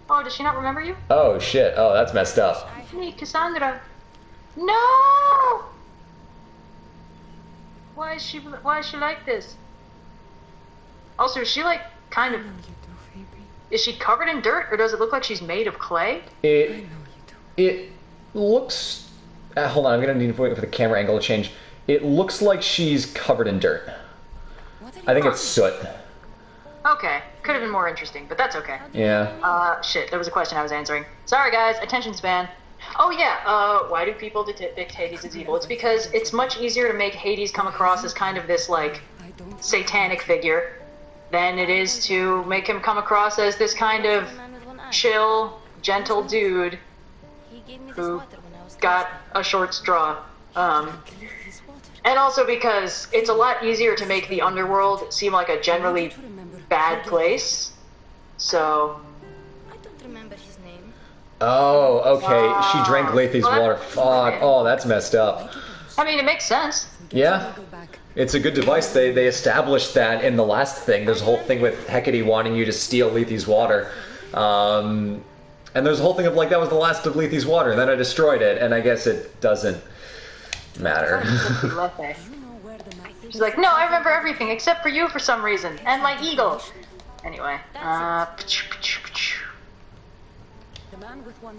Oh, does she not remember you? Oh shit. Oh, that's messed up. Hey, Cassandra. No! Why is she like this? Also, is she like kind of... Is she covered in dirt, or does it look like she's made of clay? It looks... hold on, I'm gonna need to wait for the camera angle to change. It looks like she's covered in dirt. I think it's soot. Okay, could have been more interesting, but that's okay. Yeah. Shit, there was a question I was answering. Sorry guys, attention span. Oh yeah, why do people depict Hades as evil? It's because it's much easier to make Hades come across as kind of this, like, satanic figure than it is to make him come across as this kind of chill, gentle dude who got a short straw. And also because it's a lot easier to make the underworld seem like a generally bad place, so... Oh, okay. She drank Lethe's water. Fuck. Oh, that's messed up. I mean, it makes sense. Yeah. It's a good device. They established that in the last thing. There's a whole thing with Hecate wanting you to steal Lethe's water. And there's a whole thing of, like, that was the last of Lethe's water, and then I destroyed it, and I guess it doesn't matter. She's like, no, I remember everything except for you for some reason, and my eagle. Anyway,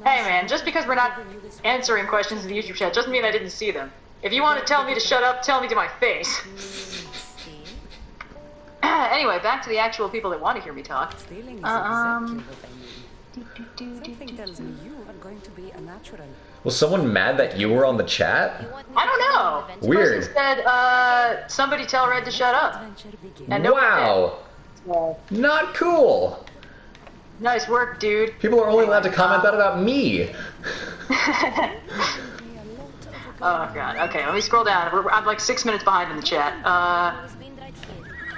hey man, just because we're not answering questions in the YouTube chat doesn't mean I didn't see them. If you want to tell me to shut up, tell me to my face. Anyway, back to the actual people that want to hear me talk. Was someone mad that you were on the chat? I don't know. Weird. This person said, somebody tell Red to shut up. And wow. Not cool. Nice work, dude. People are only allowed to comment that about me. Oh god. Okay, let me scroll down. I'm like 6 minutes behind in the chat.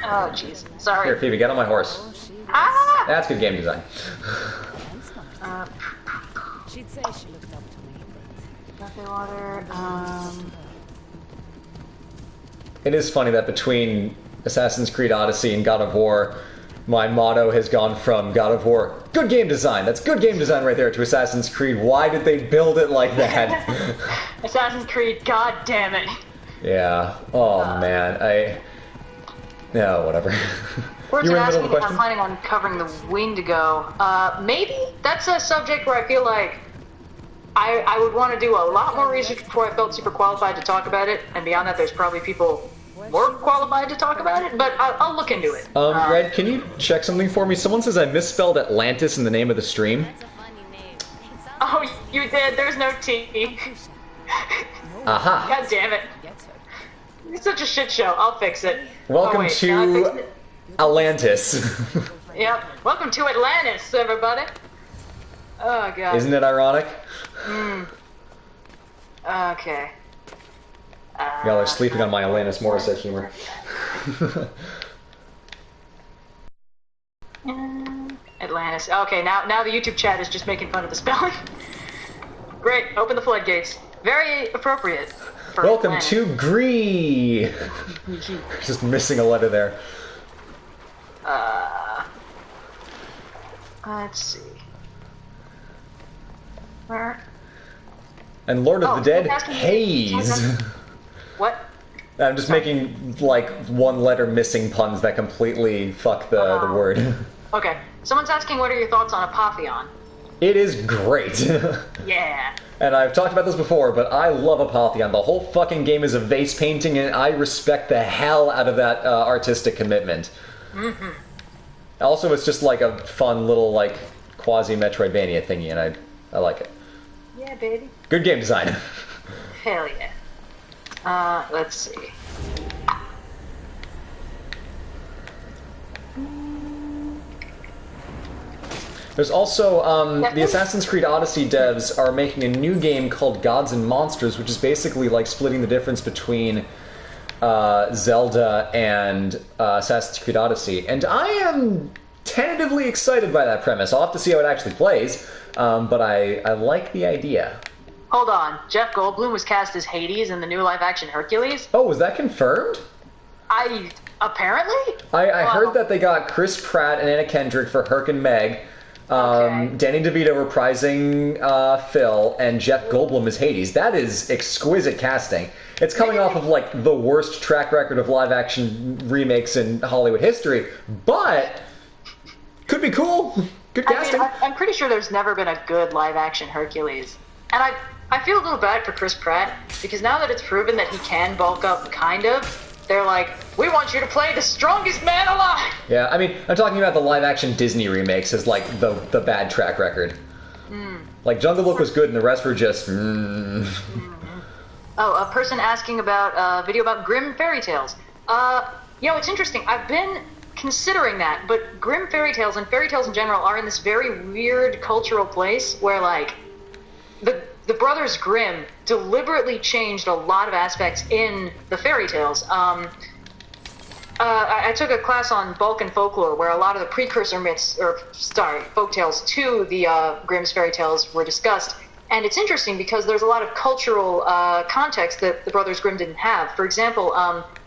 Oh jeez. Sorry. Here, Phoebe, get on my horse. Ah! That's good game design. She'd say she looked up to me, Cafe water. It is funny that between Assassin's Creed Odyssey and God of War, my motto has gone from God of War, good game design, that's good game design right there, to Assassin's Creed, why did they build it like that? Assassin's Creed, god damn it. Yeah, oh man, no, whatever. Person asking if I'm planning on covering the Wendigo. Maybe? That's a subject where I feel like I would want to do a lot more research before I felt super qualified to talk about it, and beyond that, there's probably people more qualified to talk about it, but I'll look into it. Red, can you check something for me? Someone says I misspelled Atlantis in the name of the stream. Oh, you did. There's no T. Aha. God damn it. It's such a shit show. I'll fix it. Welcome Can I fix to it? Atlantis. Yep. Welcome to Atlantis, everybody. Oh, God. Isn't it ironic? Okay. Y'all are sleeping on my Alanis Morissette humor. Atlantis. Okay, now the YouTube chat is just making fun of the spelling. Great. Open the floodgates. Very appropriate. For Welcome Atlantis. to Gree. Just missing a letter there. Let's see. Where? And Lord of the Dead, asking- Haze. What? I'm just making, like, one-letter missing puns that completely fuck the word. Okay. Someone's asking, what are your thoughts on Apotheon? It is great. Yeah. And I've talked about this before, but I love Apotheon. The whole fucking game is a vase painting, and I respect the hell out of that artistic commitment. Mm-hmm. Also, it's just like a fun little, like, quasi-Metroidvania thingy, and I like it. Yeah, baby. Good game design. Hell yeah. Let's see. There's also, the Assassin's Creed Odyssey devs are making a new game called Gods and Monsters, which is basically like splitting the difference between Zelda and Assassin's Creed Odyssey. And I am tentatively excited by that premise. I'll have to see how it actually plays, but I like the idea. Hold on. Jeff Goldblum was cast as Hades in the new live-action Hercules? Oh, was that confirmed? Apparently? I heard that they got Chris Pratt and Anna Kendrick for Herc and Meg, Okay. Danny DeVito reprising Phil, and Jeff Goldblum as Hades. That is exquisite casting. It's coming off of, like, the worst track record of live-action remakes in Hollywood history, but could be cool. Good casting. I'm pretty sure there's never been a good live-action Hercules. And I feel a little bad for Chris Pratt, because now that it's proven that he can bulk up, kind of, they're like, we want you to play the strongest man alive! Yeah, I mean, I'm talking about the live-action Disney remakes as, like, the bad track record. Like, Jungle Book was good, and the rest were just... Oh, a person asking about a video about Grimm fairy tales. It's interesting. I've been considering that, but Grimm fairy tales and fairy tales in general are in this very weird cultural place where, like, the brothers Grimm deliberately changed a lot of aspects in the fairy tales. I took a class on Balkan folklore where a lot of the precursor folktales to the Grimm's fairy tales were discussed. And it's interesting because there's a lot of cultural context that the brothers Grimm didn't have. For example,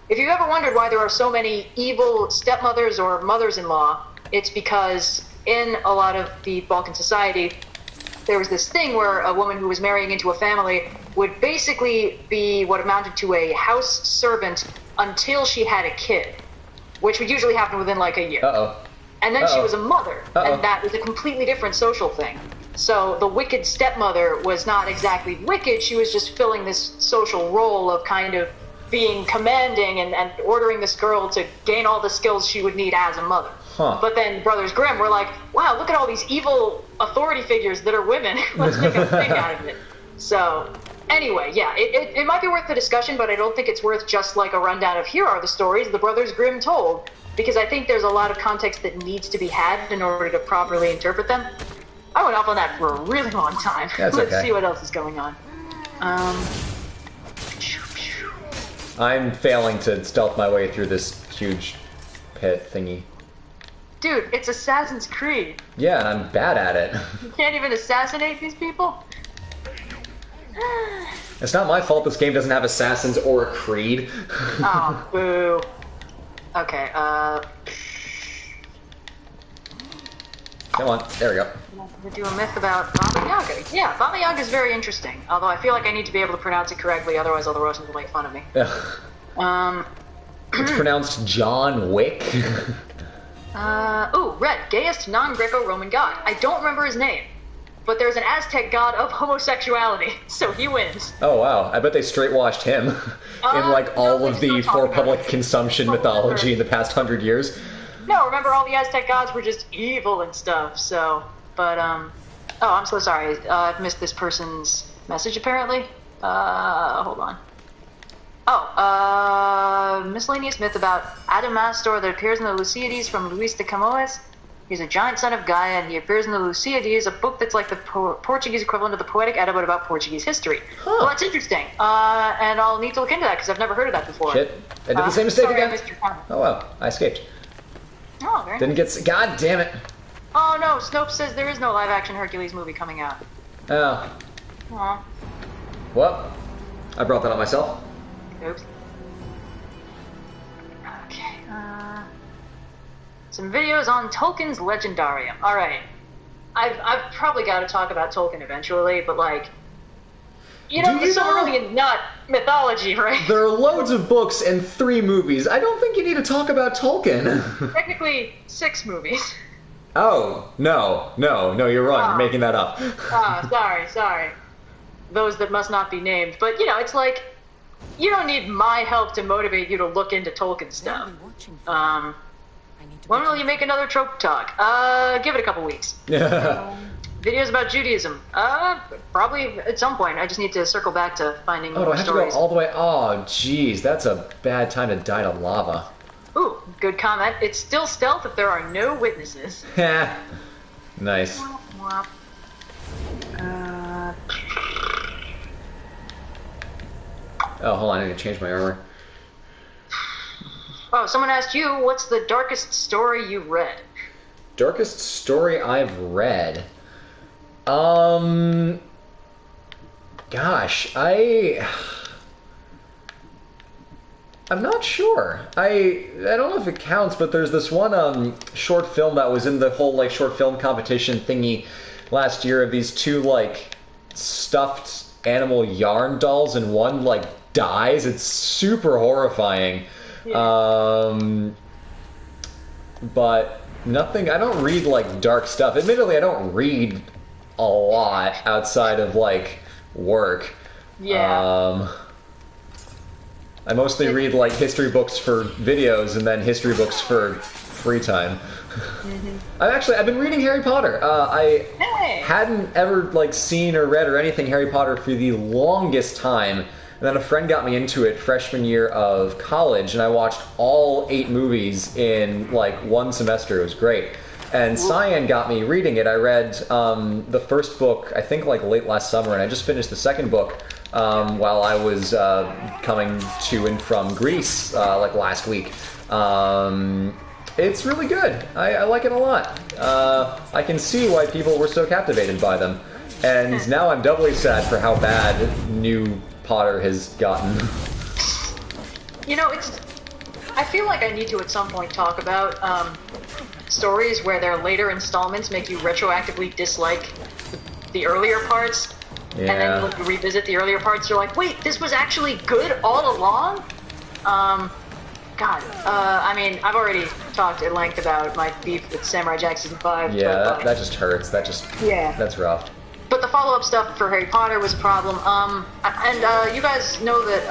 if you've ever wondered why there are so many evil stepmothers or mothers-in-law, it's because in a lot of the Balkan society, there was this thing where a woman who was marrying into a family would basically be what amounted to a house servant until she had a kid, which would usually happen within like a year. Uh-oh. And then she Uh-oh. was a mother, Uh-oh. and that was a completely different social thing. So the wicked stepmother was not exactly wicked, she was just filling this social role of kind of being commanding and ordering this girl to gain all the skills she would need as a mother. Huh. But then Brothers Grimm were like, wow, look at all these evil authority figures that are women. Let's make a thing out of it. So, anyway, yeah, it might be worth the discussion, but I don't think it's worth just like a rundown of here are the stories the Brothers Grimm told, because I think there's a lot of context that needs to be had in order to properly interpret them. I went off on that for a really long time. That's Let's okay. see what else is going on. I'm failing to stealth my way through this huge pit thingy. Dude, it's Assassin's Creed. Yeah, and I'm bad at it. You can't even assassinate these people? It's not my fault this game doesn't have assassins or a creed. Oh, boo. Okay, Come on, there we go. we'll do a myth about Baba Yaga. Yeah, Baba Yaga is very interesting, although I feel like I need to be able to pronounce it correctly, otherwise all the Russians will make fun of me. Ugh. It's pronounced John Wick. Red, gayest non-Greco-Roman god. I don't remember his name. but there's an Aztec god of homosexuality, so he wins. Oh wow, I bet they straight washed him in like all of the for public consumption mythology in the past 100 years. No, remember all the Aztec gods were just evil and stuff, so, but, oh, I'm so sorry, I've missed this person's message apparently. Hold on. Oh, miscellaneous myth about Adamastor that appears in the Luciades from Luis de Camões. He's a giant son of Gaia, and he appears in the Luciades, a book that's like the Portuguese equivalent of the Poetic Edda, but about Portuguese history. Huh. Well, that's interesting, and I'll need to look into that, because I've never heard of that before. Shit, I did the same mistake sorry, again. Oh wow, I escaped. Oh, very Didn't nice. get... God damn it. Oh no, Snopes says there is no live-action Hercules movie coming out. Oh. Aw. Well, I brought that on myself. Oops. Okay, some videos on Tolkien's Legendarium. Alright. I've probably got to talk about Tolkien eventually, but like... You know, this is really not mythology, right? There are loads of books and 3 movies. I don't think you need to talk about Tolkien. Technically, 6 movies. Oh, no, you're wrong. You're making that up. Sorry. Those that must not be named. But, you know, it's like, you don't need my help to motivate you to look into Tolkien stuff. When will you make another trope talk? Give it a couple weeks. Videos about Judaism. Probably at some point. I just need to circle back to finding more stories. Oh, do I have to go all the way? Oh, jeez, that's a bad time to die to lava. Ooh, good comment. It's still stealth if there are no witnesses. Nice. Oh, hold on, I need to change my armor. Oh, someone asked you, what's the darkest story you read? Darkest story I've read? Gosh, I'm not sure. I don't know if it counts, but there's this one short film that was in the whole like short film competition thingy last year of these 2 like stuffed animal yarn dolls, and one like dies. It's super horrifying. Yeah. But nothing. I don't read like dark stuff. Admittedly, I don't read a lot outside of like work. Yeah. I mostly read like history books for videos and then history books for free time. Mm-hmm. I've been reading Harry Potter. I hadn't ever like seen or read or anything Harry Potter for the longest time, and then a friend got me into it freshman year of college, and I watched all 8 movies in like one semester. It was great. And Cyan got me reading it. I read the first book, I think, like late last summer, and I just finished the second book while I was coming to and from Greece, like last week. It's really good. I like it a lot. I can see why people were so captivated by them. And now I'm doubly sad for how bad new Potter has gotten. You know, I feel like I need to at some point talk about stories where their later installments make you retroactively dislike the earlier parts. Yeah. And then when you revisit the earlier parts, you're like, wait, this was actually good all along? I mean, I've already talked at length about my beef with Samurai Jack Season 5. Yeah, but, that just hurts. That's rough. But the follow-up stuff for Harry Potter was a problem. You guys know that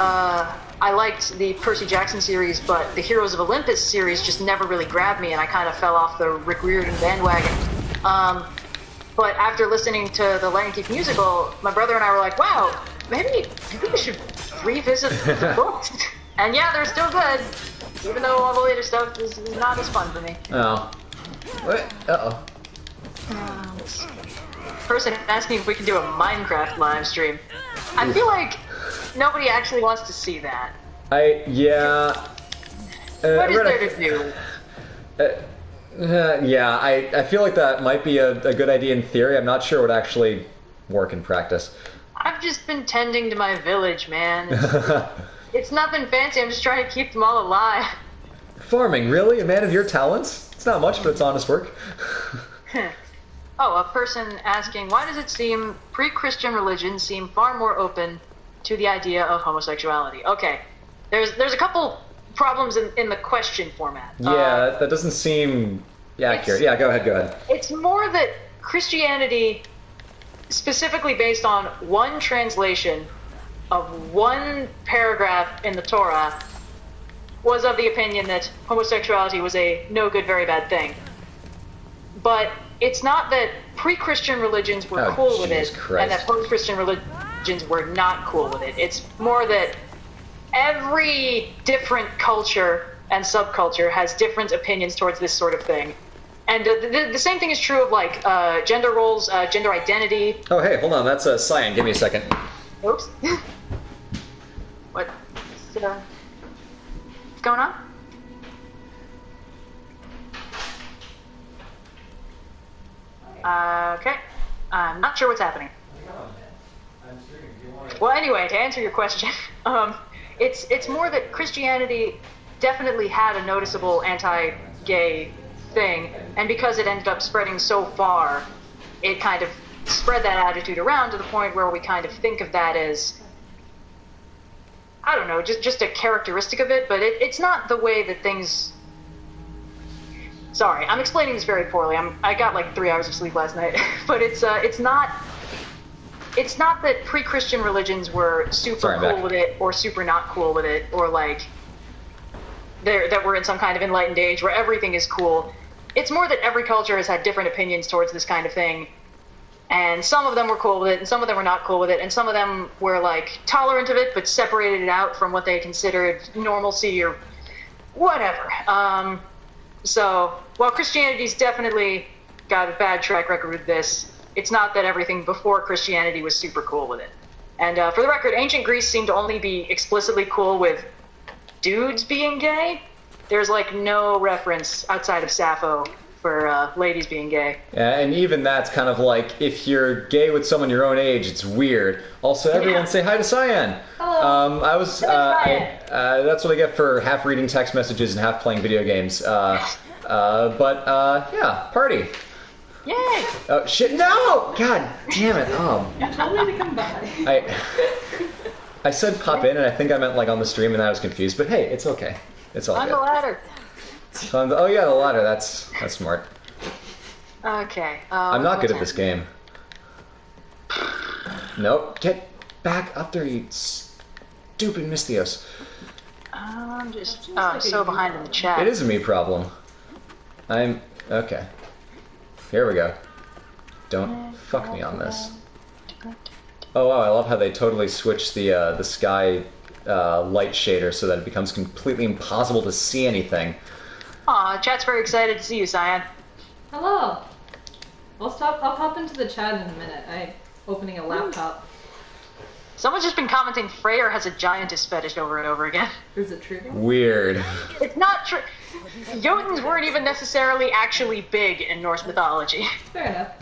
I liked the Percy Jackson series, but the Heroes of Olympus series just never really grabbed me, and I kind of fell off the Rick Riordan bandwagon. But after listening to the Lion King musical, my brother and I were like, wow, maybe we should revisit the books. And yeah, they're still good, even though all the later stuff is not as fun for me. Oh. What? Uh-oh. Person asking if we can do a Minecraft live stream. I feel like nobody actually wants to see that. Yeah. What is there to do? Yeah, I feel like that might be a good idea in theory. I'm not sure it would actually work in practice. I've just been tending to my village, man. It's nothing fancy. I'm just trying to keep them all alive. Farming, really? A man of your talents? It's not much, but it's honest work. Oh, a person asking, why does it seem pre-Christian religions seem far more open to the idea of homosexuality? Okay, there's a couple problems in the question format. Yeah, that doesn't seem accurate. Yeah, go ahead. It's more that Christianity specifically based on one translation of one paragraph in the Torah, was of the opinion that homosexuality was a no good, very bad thing. But it's not that pre-Christian religions were cool with it, and that post-Christian religions were not cool with it. It's more that every different culture and subculture has different opinions towards this sort of thing. And the same thing is true of, like, gender roles, gender identity. Oh, hey, hold on, that's Cyan. Give me a second. Oops. What's going on? Okay. I'm not sure what's happening. Well, anyway, to answer your question, it's more that Christianity definitely had a noticeable anti-gay thing, and because it ended up spreading so far, it kind of spread that attitude around to the point where we kind of think of that as, I don't know, just a characteristic of it, but it's not the way that things... Sorry, I'm explaining this very poorly. I got like 3 hours of sleep last night, but it's not that pre-Christian religions were super cool with it or super not cool with it, or like that we're in some kind of enlightened age where everything is cool. It's more that every culture has had different opinions towards this kind of thing, and some of them were cool with it, and some of them were not cool with it, and some of them were like tolerant of it, but separated it out from what they considered normalcy or whatever. So, while Christianity's definitely got a bad track record with this, it's not that everything before Christianity was super cool with it. And for the record, ancient Greece seemed to only be explicitly cool with dudes being gay. There's like no reference outside of Sappho for ladies being gay. Yeah, and even that's kind of like, if you're gay with someone your own age, it's weird. Also, everyone say hi to Cyan. Hello. That's what I get for half reading text messages and half playing video games. Yeah, party. Yay! Oh, shit, no! God damn it. You told me to come by. I said pop in, and I think I meant like on the stream, and I was confused, but hey, it's okay. It's all On good. the ladder. Oh yeah, the ladder, that's smart. Okay. I'm not good at this game. Nope, get back up there, you stupid Mystios. I'm just so behind in the chat. It is a me problem. Okay. Here we go. Don't fuck me on this. Oh wow, I love how they totally switched the sky light shader so that it becomes completely impossible to see anything. Aw, chat's very excited to see you, Cyan. Hello. I'll pop into the chat in a minute. I'm opening a laptop. Someone's just been commenting Freyr has a giantess fetish over and over again. Is it true? Weird. It's not true. Jotuns weren't even necessarily actually big in Norse mythology. Fair enough.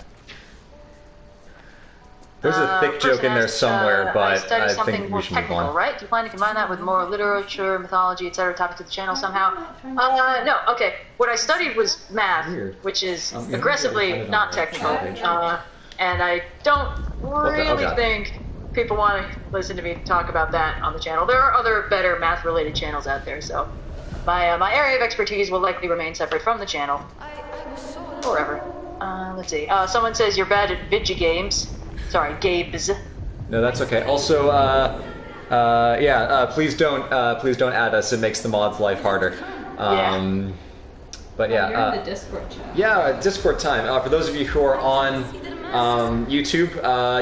There's a thick joke in there somewhere, but I I something think more we should move technical, on. right? Do you plan to combine that with more literature, mythology, etc. topics of the channel somehow? No. Okay. What I studied was math, which is aggressively not technical, and I don't really think people want to listen to me talk about that on the channel. There are other better math-related channels out there, so my area of expertise will likely remain separate from the channel forever. Let's see. Someone says you're bad at video games. Sorry, Gabes. No, that's okay. Also, please don't add us. It makes the mod's life harder. But yeah. You're in the Discord chat. Yeah, Discord time. For those of you who are on YouTube,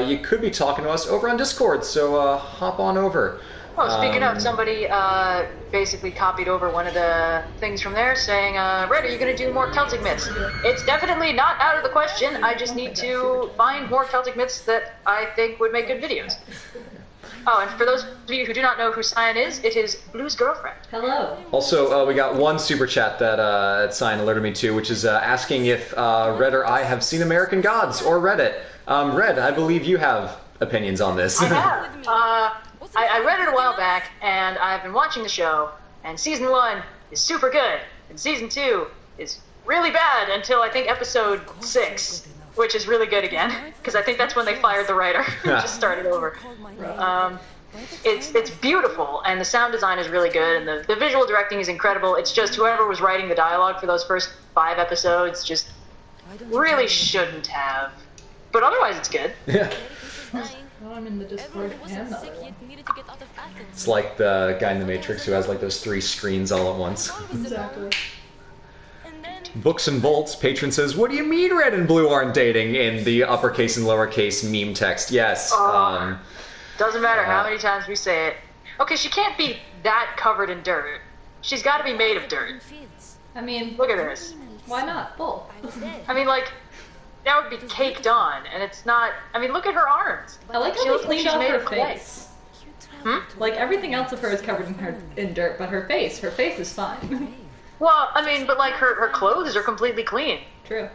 you could be talking to us over on Discord. So hop on over. Oh, speaking of, somebody basically copied over one of the things from there saying, Red, are you going to do more Celtic myths? It's definitely not out of the question. I just need to find more Celtic myths that I think would make good videos. Oh, and for those of you who do not know who Cyan is, it is Blue's girlfriend. Hello. Also, we got one super chat that Cyan alerted me to, which is asking if Red or I have seen American Gods or read it. Red, I believe you have opinions on this. I have. I read it a while back, and I've been watching the show, and Season 1 is super good, and Season 2 is really bad until I think Episode 6, which is really good again, because I think that's when they fired the writer and just started over. It's beautiful, and the sound design is really good, and the visual directing is incredible. It's just whoever was writing the dialogue for those first 5 episodes just really shouldn't have but otherwise it's good. Yeah. Now I'm in the Discord and the other one. It's like the guy in the Matrix who has like those 3 screens all at once. Exactly. Books and Bolts, patron says, "What do you mean red and blue aren't dating?" in the uppercase and lowercase meme text. Yes. Doesn't matter how many times we say it. Okay, she can't be that covered in dirt. She's got to be made of dirt. I mean, Look at this. why not? Both. I mean, like, that would be caked on, and it's not. I mean, look at her arms. I like how She they looks like cleaned she's off made her of clay. face. Hmm? Like everything else of her is covered in dirt, but her face is fine. Well, I mean, but like her clothes are completely clean. True.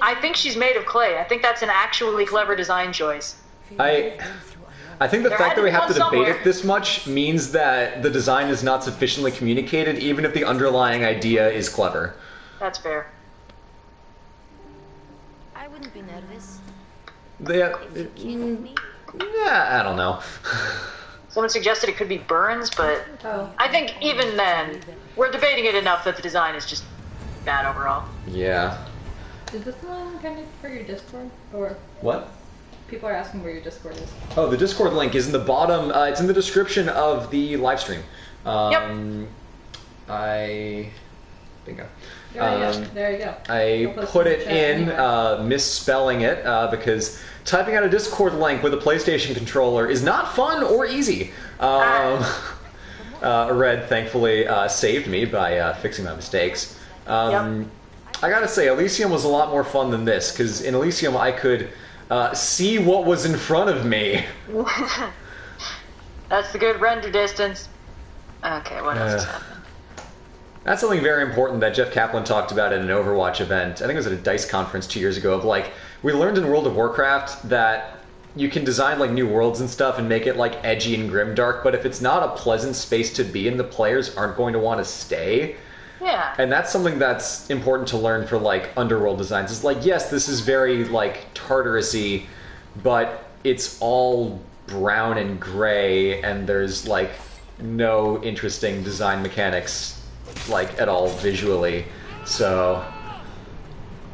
I think she's made of clay. I think that's an actually clever design choice. I think the There fact that we had have to to be debate one it this much means that the design is not sufficiently communicated, even if the underlying idea is clever. That's fair. I wouldn't be nervous. Yeah, I don't know. Someone suggested it could be Burns, but Oh. I think even then, we're debating it enough that the design is just bad overall. Yeah. Is this the one kind of for your Discord? Or What? people are asking where your Discord is. Oh, the Discord link is in the bottom. It's in the description of the live stream. I bingo. There you go. I I'll post put in it the chat in, anyway. misspelling it, because typing out a Discord link with a PlayStation controller is not fun or easy. Red thankfully saved me by fixing my mistakes. I gotta say, Elysium was a lot more fun than this, because in Elysium I could see what was in front of me. That's the good render distance. Okay, what else is happening? That's something very important that Jeff Kaplan talked about at an Overwatch event. I think it was at a DICE conference 2 years ago. Of like, we learned in World of Warcraft that you can design like new worlds and stuff and make it like edgy and grimdark, but if it's not a pleasant space to be in, the players aren't going to want to stay. Yeah. And that's something that's important to learn for like underworld designs. It's like, yes, this is very like Tartarus-y, but it's all brown and gray, and there's like no interesting design mechanics like at all visually. So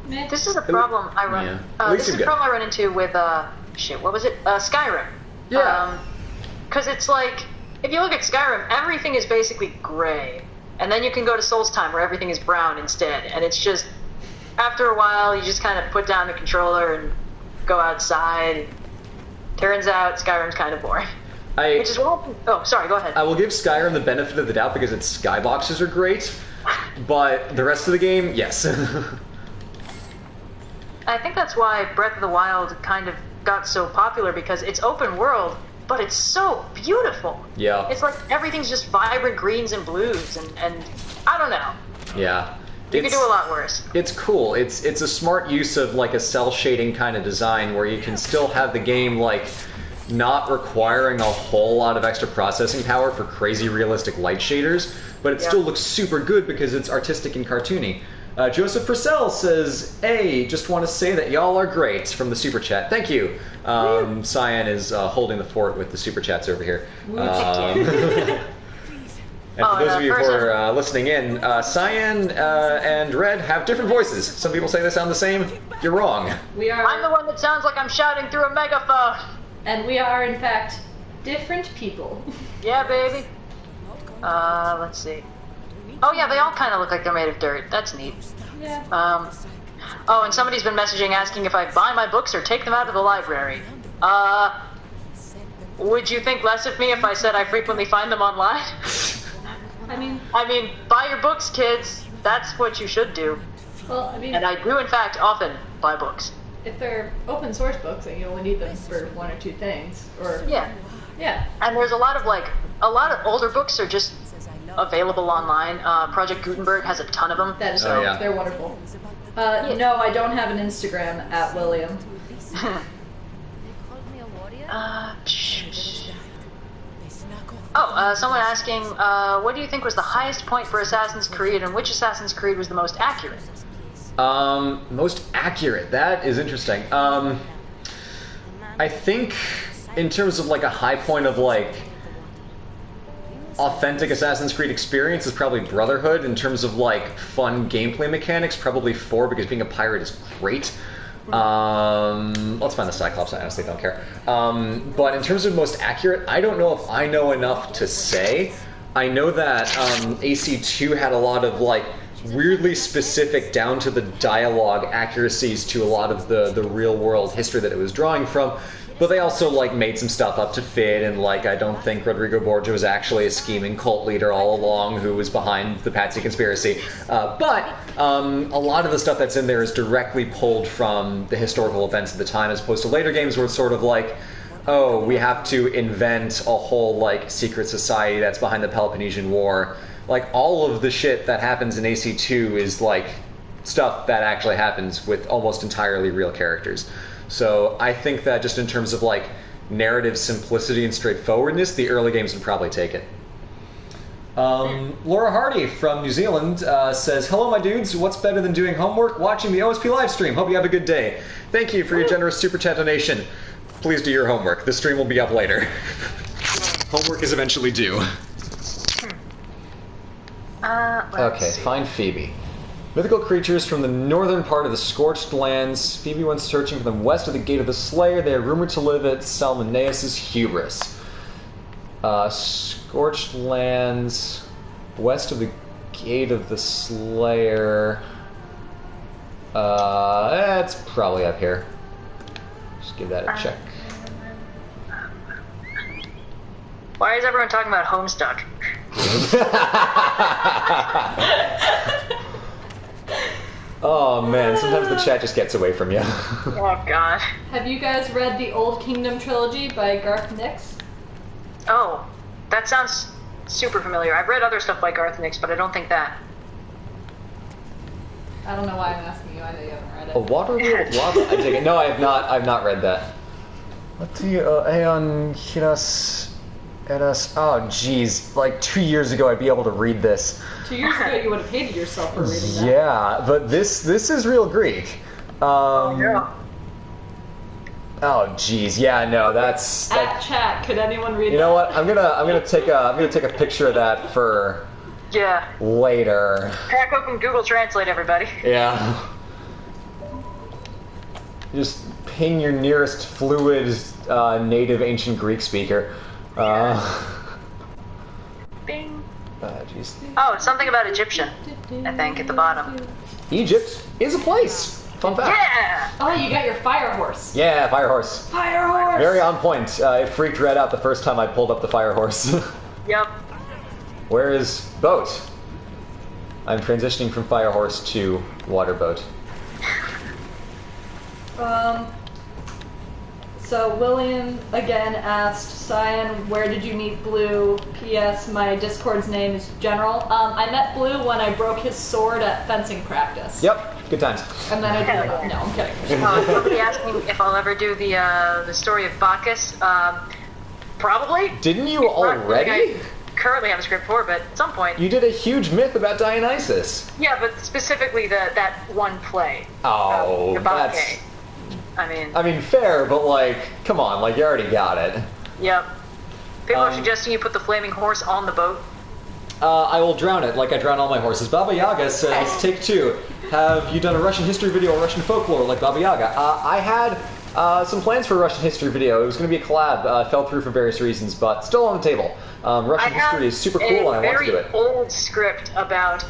This is a problem I run. Yeah. This is a problem I run into with shit. What was it? Skyrim. Yeah. Because it's like, if you look at Skyrim, everything is basically gray, and then you can go to Soulstime where everything is brown instead, and it's just after a while you just kind of put down the controller and go outside. Turns out Skyrim's kind of boring. Which is oh, sorry, go ahead. I will give Skyrim the benefit of the doubt because its skyboxes are great, but the rest of the game, yes. I think that's why Breath of the Wild kind of got so popular, because it's open world, but it's so beautiful. Yeah. It's like everything's just vibrant greens and blues, and I don't know. Yeah. You could do a lot worse. It's cool. It's a smart use of like a cell shading kind of design where you can still have the game like not requiring a whole lot of extra processing power for crazy realistic light shaders, but it still looks super good because it's artistic and cartoony. Joseph Purcell says, "Hey, just want to say that y'all are great," from the super chat. Thank you. Cyan is holding the fort with the super chats over here. And for those of you who are listening in, Cyan and Red have different voices. Some people say they sound the same. You're wrong. I'm the one that sounds like I'm shouting through a megaphone. And we are, in fact, different people. Yeah, baby. Let's see. Oh yeah, they all kind of look like they're made of dirt. That's neat. Yeah. Oh, and somebody's been messaging asking if I buy my books or take them out of the library. Would you think less of me if I said I frequently find them online? I mean, buy your books, kids. That's what you should do. Well, I mean, and I do, in fact, often buy books. If they're open source books and you only need them for one or two things, or yeah. And there's a lot of older books are just available online. Project Gutenberg has a ton of them. That is they're wonderful. No, I don't have an Instagram at William. Someone asking, what do you think was the highest point for Assassin's Creed, and which Assassin's Creed was the most accurate? Most accurate. That is interesting. I think in terms of like a high point of like authentic Assassin's Creed experience is probably Brotherhood. In terms of like fun gameplay mechanics, probably 4, because being a pirate is great. Let's find the Cyclops. I honestly don't care. But in terms of most accurate, I don't know if I know enough to say. I know that AC2 had a lot of like weirdly specific, down to the dialogue accuracies to a lot of the real world history that it was drawing from. But they also like made some stuff up to fit, and like I don't think Rodrigo Borgia was actually a scheming cult leader all along who was behind the Patsy conspiracy. But a lot of the stuff that's in there is directly pulled from the historical events of the time, as opposed to later games where it's sort of like, oh, we have to invent a whole like secret society that's behind the Peloponnesian War. Like all of the shit that happens in AC2 is like stuff that actually happens with almost entirely real characters. So I think that just in terms of like narrative simplicity and straightforwardness, the early games would probably take it. Laura Hardy from New Zealand says, hello my dudes, what's better than doing homework? Watching the OSP live stream. Hope you have a good day. Thank you for your generous super chat donation. Please do your homework. The stream will be up later. Homework is eventually due. Okay, find Phoebe. Mythical creatures from the northern part of the Scorched Lands. Phoebe went searching for them west of the Gate of the Slayer. They are rumored to live at Salmoneus' hubris. Scorched Lands, west of the Gate of the Slayer. It's probably up here. Just give that a check. Why is everyone talking about Homestuck? Oh man, sometimes the chat just gets away from you. Oh god. Have you guys read the Old Kingdom trilogy by Garth Nix? Oh, that sounds super familiar. I've read other stuff by Garth Nix, but I don't think that. I don't know why I'm asking you. I know you haven't read it. A water wheel with lava? I take it. No, I have not. I've not read that. What do you? Aeon Hiras Eras. Oh, jeez. Like 2 years ago, I'd be able to read this. 2 years ago, you would have hated yourself for reading that. Yeah, but this is real Greek. Yeah. Oh, jeez. Yeah, no, that's. At chat, could anyone read that? You know what? I'm gonna take a picture of that for. Yeah. Later. Crack open Google Translate, everybody. Yeah. Just ping your nearest fluid native ancient Greek speaker. Bing. Geez. Oh, something about Egyptian, I think, at the bottom. Egypt is a place. Fun fact. Yeah! Oh, you got your fire horse. Yeah, fire horse. Fire horse! Very on point. It freaked Red out the first time I pulled up the fire horse. Yep. Where is boat? I'm transitioning from fire horse to water boat. So William again asked, Cyan, where did you meet Blue? P.S. My Discord's name is General. I met Blue when I broke his sword at fencing practice. Yep, good times. And then I did it. No, I'm kidding. Somebody asked me if I'll ever do the story of Bacchus. Probably. Didn't you already? I currently have a script for, but at some point. You did a huge myth about Dionysus. Yeah, but specifically that one play. Oh, the that's. Bacchae. I mean, fair, but like, come on, like you already got it. Yep. People are suggesting you put the flaming horse on the boat. I will drown it, like I drown all my horses. Baba Yaga says, take two. Have you done a Russian history video or Russian folklore like Baba Yaga? I had some plans for a Russian history video. It was going to be a collab. Fell through for various reasons, but still on the table. Russian history is super cool, and I want to do it. I have a very old script about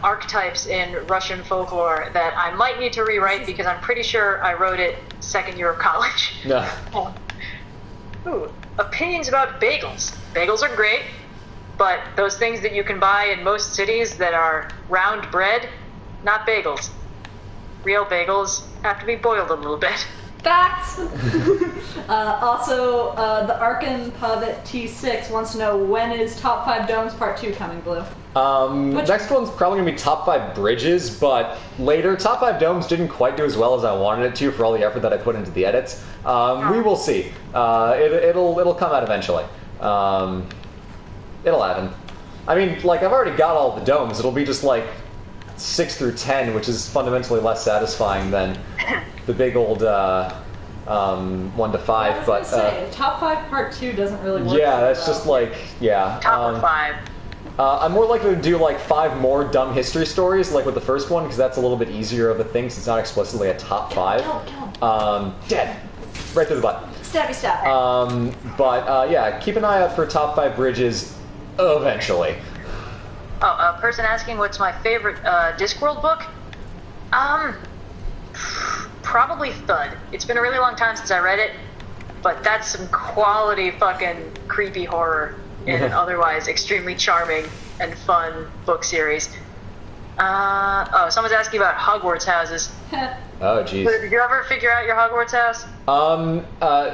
archetypes in Russian folklore that I might need to rewrite because I'm pretty sure I wrote it second year of college. No. Ooh, opinions about bagels. Bagels are great, but those things that you can buy in most cities that are round bread, not bagels. Real bagels have to be boiled a little bit. Facts! Also, the Arkan Pavet T6 wants to know, when is Top 5 Domes Part 2 coming, Blue? Next one's probably going to be Top 5 Bridges, but later, Top 5 Domes didn't quite do as well as I wanted it to for all the effort that I put into the edits. We will see. It'll come out eventually. It'll happen. I mean, like, I've already got all the domes. It'll be just like 6 through 10, which is fundamentally less satisfying than the big old 1 to 5. I was but gonna say, Top 5 Part 2 doesn't really work. yeah, that's just like Top of 5. I'm more likely to do like 5 more dumb history stories, like with the first one, because that's a little bit easier of a thing, since it's not explicitly a top 5. Kill him. Dead. Right through the butt. Stabby stab. But yeah, keep an eye out for top 5 bridges eventually. Oh, a person asking what's my favorite Discworld book? Probably Thud. It's been a really long time since I read it, but that's some quality fucking creepy horror in an otherwise extremely charming and fun book series. Someone's asking about Hogwarts houses. Oh, jeez. Did you ever figure out your Hogwarts house?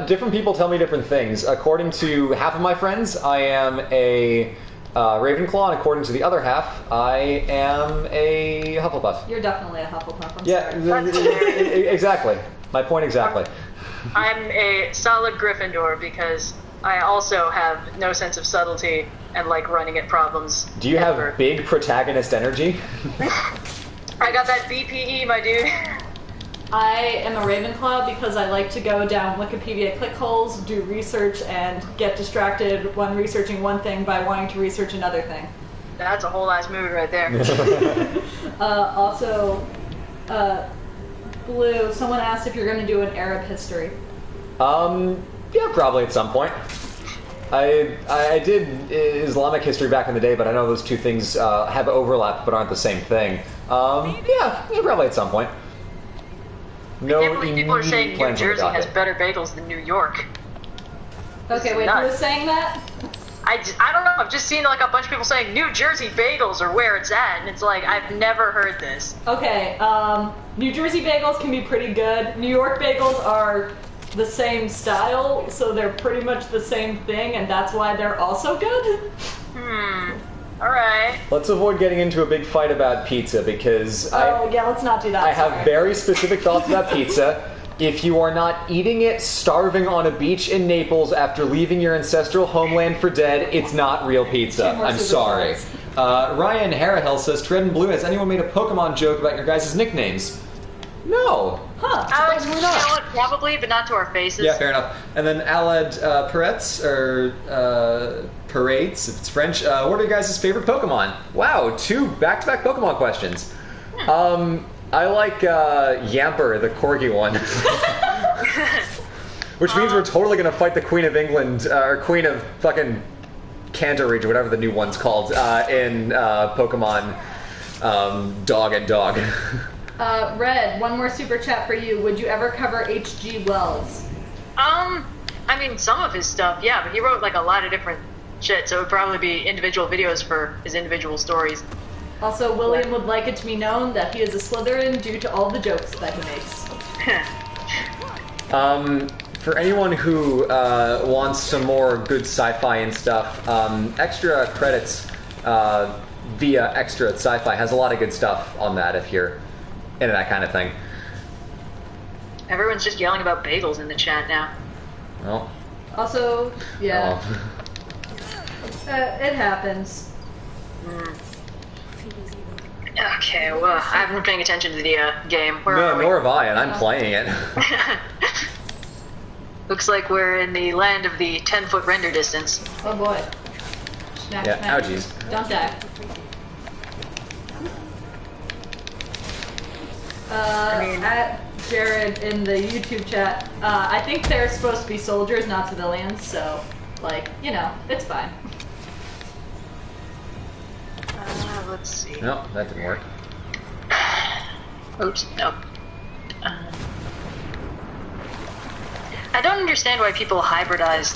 Different people tell me different things. According to half of my friends, I am a Ravenclaw, and according to the other half, I am a Hufflepuff. You're definitely a Hufflepuff. Exactly. My point exactly. I'm a solid Gryffindor because I also have no sense of subtlety and like running at problems. Do you have big protagonist energy? I got that BPE, my dude. I am a Ravenclaw because I like to go down Wikipedia click holes, do research, and get distracted when researching one thing by wanting to research another thing. That's a whole ass movie right there. Blue, someone asked if you're going to do an Arab history. Yeah, probably at some point. I did Islamic history back in the day, but I know those two things have overlap but aren't the same thing. Yeah, probably at some point. No, I can't believe people are saying New Jersey has better bagels than New York. Okay, wait, who was saying that? I don't know, I've just seen like a bunch of people saying New Jersey bagels are where it's at, and it's like, I've never heard this. Okay, New Jersey bagels can be pretty good. New York bagels are the same style, so they're pretty much the same thing, and that's why they're also good. Alright. Let's avoid getting into a big fight about pizza, because yeah, let's not do that. I have very specific thoughts about pizza. If you are not eating it starving on a beach in Naples after leaving your ancestral homeland for dead, it's not real pizza. I'm sorry. Ryan Harahel says, Tread and Blue, has anyone made a Pokemon joke about your guys' nicknames? No. You know what? Probably, but not to our faces. Yeah, fair enough. And then Alad Peretz, or Parades, if it's French, what are your guys' favorite Pokemon? Wow, 2 back-to-back Pokemon questions. I like Yamper, the Corgi one. Which means we're totally going to fight the Queen of England, or Queen of fucking Kanto Ridge, or whatever the new one's called, in Pokemon Dog and Dog. Red, one more super chat for you. Would you ever cover H.G. Wells? I mean, some of his stuff, yeah, but he wrote like a lot of different shit, so it would probably be individual videos for his individual stories. Also, William would like it to be known that he is a Slytherin due to all the jokes that he makes. For anyone who wants some more good sci-fi and stuff, Extra Credits via Extra Sci-Fi has a lot of good stuff on that if you're into that kind of thing. Everyone's just yelling about bagels in the chat now. Well. Also, yeah. It happens. Okay, well, I haven't been paying attention to the game. No, nor have I, and I'm playing it. Looks like we're in the land of the 10-foot render distance. Oh boy. Smack, yeah, smack. ouchies. Don't die. At Jared in the YouTube chat, I think they're supposed to be soldiers, not civilians, so, like, you know, it's fine. Let's see. No, that didn't work. Oops, no. I don't understand why people hybridize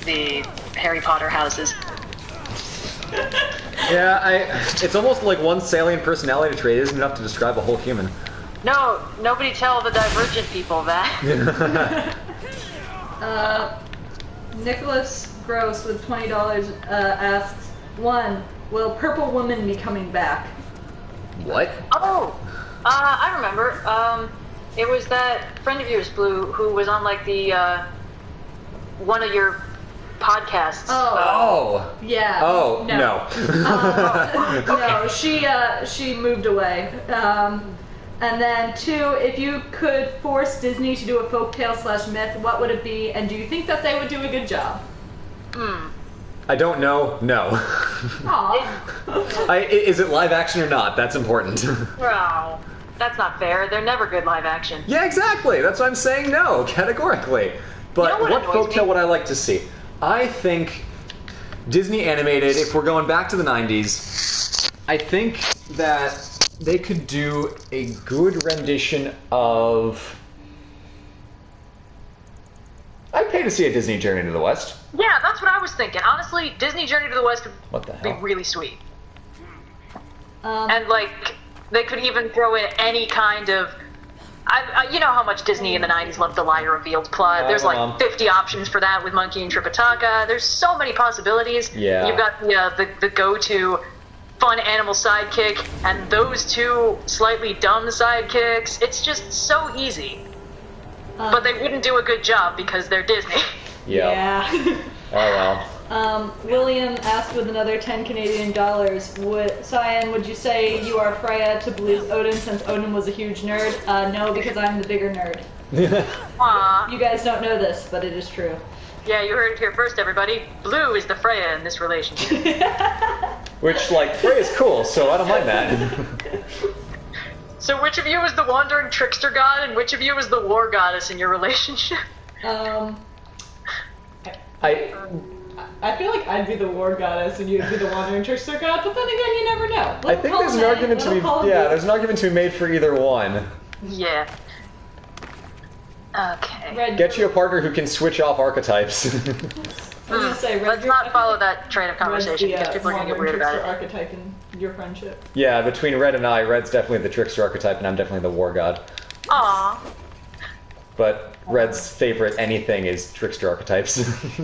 the Harry Potter houses. Yeah, it's almost like one salient personality trait isn't enough to describe a whole human. No, nobody tell the Divergent people that. Nicholas Gross with $20 asks, 1, will Purple Woman be coming back? What? Oh! I remember. It was that friend of yours, Blue, who was on, like, the, one of your podcasts. Oh. Yeah. Oh, no. No, she moved away. And then 2, if you could force Disney to do a folktale/myth, what would it be? And do you think that they would do a good job? I don't know. No. Aw. Is it live action or not? That's important. Oh, that's not fair. They're never good live action. Yeah, exactly. That's why I'm saying no, categorically. But You know what what annoys folktale me? would I like to see? I think Disney animated, if we're going back to the 90s, I think that they could do a good rendition of... I'd pay to see a Disney Journey to the West. Yeah, that's what I was thinking. Honestly, Disney Journey to the West What the would be hell? really sweet. Um, And, like, they could even throw in any kind of... you know how much Disney in the 90s loved the Liar Revealed plot. There's like 50 options for that with Monkey and Tripitaka. There's so many possibilities. Yeah. You've got the go-to fun animal sidekick and those two slightly dumb sidekicks. It's just so easy. But they wouldn't do a good job because they're Disney. Yeah. yeah. Oh well. William asked with another 10 Canadian dollars, Cyan, would you say you are Freya to Blue's Odin since Odin was a huge nerd? No, because I'm the bigger nerd. Aw. You guys don't know this, but it is true. Yeah, you heard it here first, everybody. Blue is the Freya in this relationship. Which, like, Freya's cool, so I don't mind that. So which of you is the wandering trickster god and which of you is the war goddess in your relationship? I feel like I'd be the war goddess and you'd be the wandering trickster god, but then again, you never know. I think there's an argument to be... Yeah, there's an argument to be made for either one. Yeah. Okay. Red, Get you a partner who can switch off archetypes. I was gonna say, Red, Let's not follow that train of conversation because people are gonna get weird about it. archetype in your friendship. Yeah, between Red and I, Red's definitely the trickster archetype, and I'm definitely the war god. Aww. But Red's favorite anything is trickster archetypes.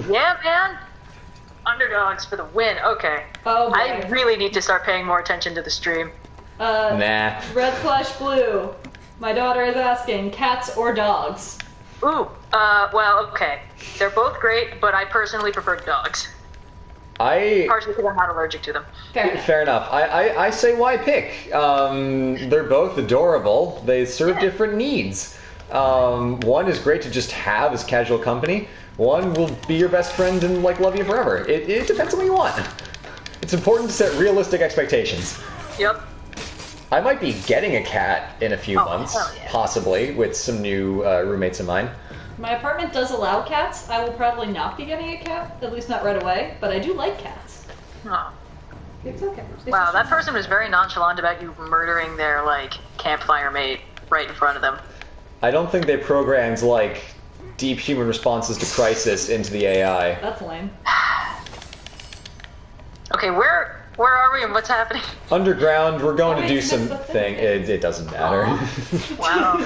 Yeah, man. Underdogs for the win. Okay. Oh, boy. I really need to start paying more attention to the stream. Nah. Red slash blue. My daughter is asking, cats or dogs? Ooh. Well, okay. They're both great, but I personally prefer dogs. Partially because I'm not allergic to them. Fair enough. I say why pick? They're both adorable. They serve different needs. One is great to just have as casual company. One will be your best friend and like love you forever. It depends on what you want. It's important to set realistic expectations. Yep. I might be getting a cat in a few months, hell yeah. possibly, with some new roommates of mine. My apartment does allow cats. I will probably not be getting a cat, at least not right away, but I do like cats. Oh. It's okay. Wow, that person was very nonchalant about you murdering their, like, campfire mate right in front of them. I don't think they programmed, like, deep human responses to crisis into the AI. That's lame. Okay, where are we and what's happening? Underground, we're going to Oh, do it's some just a thing. thing. It doesn't matter. Wow.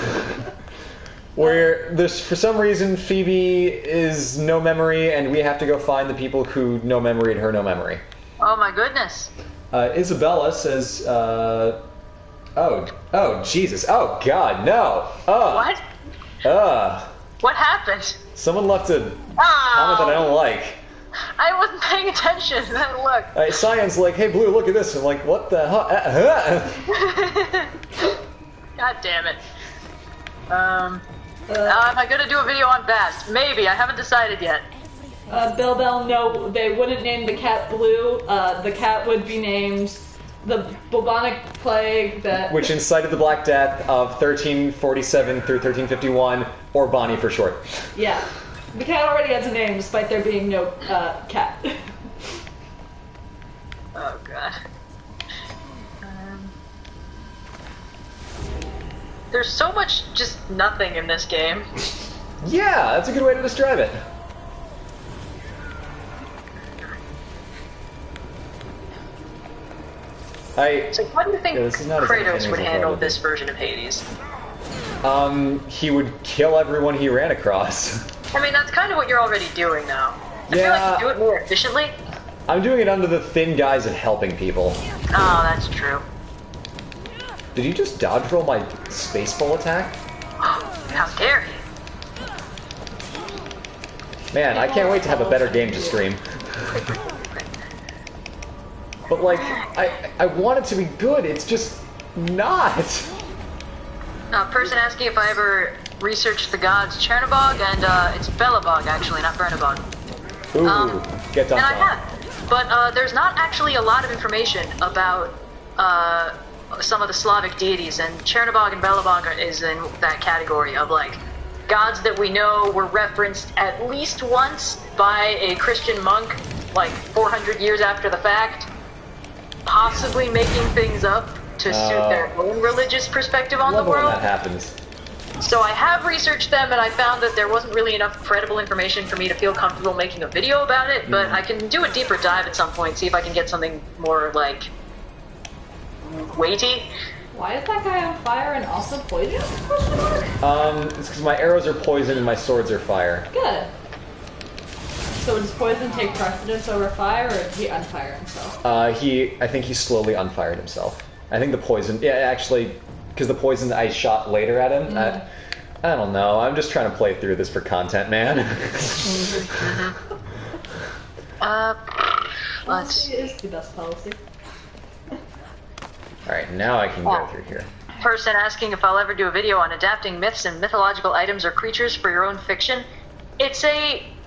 Where there's, for some reason, Phoebe is no memory, and we have to go find the people who no memory and her no memory. Oh my goodness. Isabella says, oh, Jesus, oh God, no. What? Uh, What happened? someone left a Oh, comment that I don't like. I wasn't paying attention. Look. Cyan's like, hey, Blue, look at this. I'm like, what the hell? God damn it. Am I gonna do a video on Bast? Maybe. I haven't decided yet. Bill Bell, no, they wouldn't name the cat Blue. The cat would be named the bubonic plague that... Which incited the Black Death of 1347 through 1351, or Bonnie for short. Yeah. The cat already has a name, despite there being no cat. Oh god. There's so much just nothing in this game. Yeah, that's a good way to describe it. So how do you think this is not as Kratos entertaining would as I handle thought. this version of Hades? He would kill everyone he ran across. I mean, that's kind of what you're already doing now. I feel Yeah. like you do it more efficiently. I'm doing it under the thin guise of helping people. Oh, that's true. Did you just dodge roll my spaceball attack? How dare you? Man, I can't wait to have a better game to stream. But like, I want it to be good, it's just not. Person asking if I ever researched the gods Chernobog, and it's Belobog actually, not Bernabog. Ooh, get And I dunked on. have. But there's not actually a lot of information about some of the Slavic deities, and Chernobog and Belobog is in that category of like gods that we know were referenced at least once by a Christian monk like 400 years after the fact, possibly making things up to suit their own religious perspective on the world. When that happens. So I have researched them, and I found that there wasn't really enough credible information for me to feel comfortable making a video about it, but I can do a deeper dive at some point, see if I can get something more, like, weighty. Why is that guy on fire and also poisoned? It's because my arrows are poison and my swords are fire. Good. So does poison take precedence over fire, or did he unfire himself? I think he slowly unfired himself. I think the poison, yeah, actually, because the poison I shot later at him, I don't know, I'm just trying to play through this for content, man. Honesty is the best policy. Alright, now I can go through here. Person asking if I'll ever do a video on adapting myths and mythological items or creatures for your own fiction.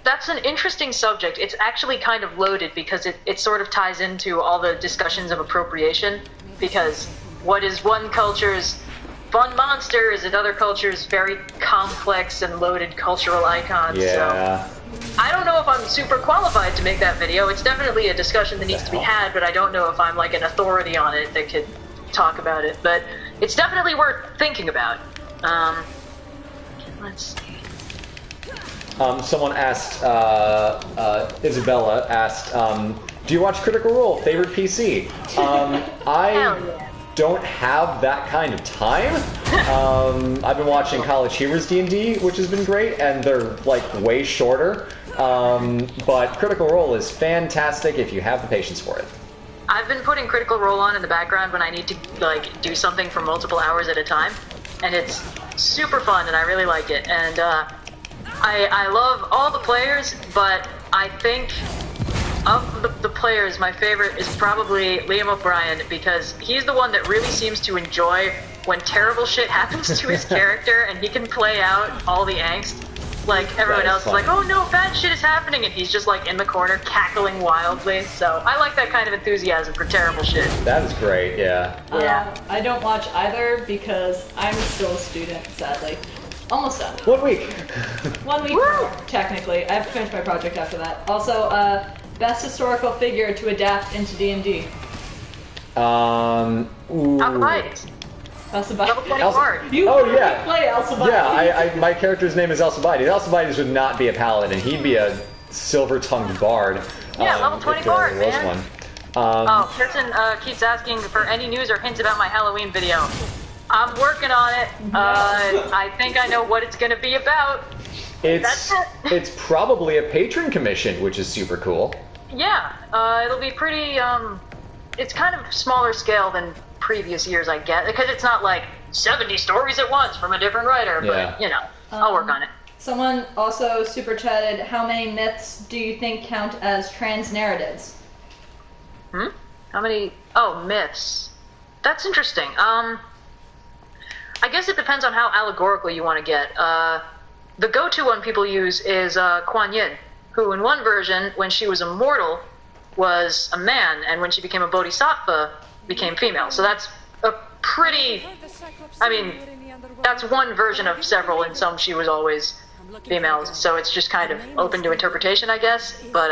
That's an interesting subject. It's actually kind of loaded because it sort of ties into all the discussions of appropriation, because what is one culture's fun monster is another culture's very complex and loaded cultural icon. Yeah. So I don't know if I'm super qualified to make that video. It's definitely a discussion that needs to be had, but I don't know if I'm like an authority on it that could talk about it. But it's definitely worth thinking about. Let's see. Someone asked, Isabella asked, do you watch Critical Role? Favorite PC? I don't have that kind of time. I've been watching College Humor's D&D, which has been great, and they're like way shorter. But Critical Role is fantastic if you have the patience for it. I've been putting Critical Role on in the background when I need to like do something for multiple hours at a time, and it's super fun, and I really like it. And I love all the players, but I think of the players, my favorite is probably Liam O'Brien, because he's the one that really seems to enjoy when terrible shit happens to his character, and he can play out all the angst. Like, everyone else is like, oh no, bad shit is happening, and he's just like in the corner cackling wildly. So I like that kind of enthusiasm for terrible shit. That is great, yeah. I don't watch either because I'm still a student, sadly. Almost done. 1 week. 1 week more, technically. I have to finish my project after that. Also, best historical figure to adapt into D&D. Alcibiades. Alcibiades. You yeah. play Alcibiades. Yeah, my character's name is Alcibiades. Alcibiades would not be a paladin. He'd be a silver-tongued bard. Yeah, level 20 bard, man. One. Person keeps asking for any news or hints about my Halloween video. I'm working on it. I think I know what it's going to be about. It's probably a patron commission, which is super cool. Yeah, it'll be pretty, it's kind of smaller scale than previous years, I guess, because it's not like 70 stories at once from a different writer, but, you know, I'll work on it. Someone also super chatted, how many myths do you think count as trans narratives? How many? Oh, myths. That's interesting. I guess it depends on how allegorical you want to get. The go-to one people use is Kuan Yin, who in one version, when she was immortal, was a man, and when she became a bodhisattva, became female. So that's a pretty... I mean, that's one version of several. In some, she was always female, so it's just kind of open to interpretation, I guess. But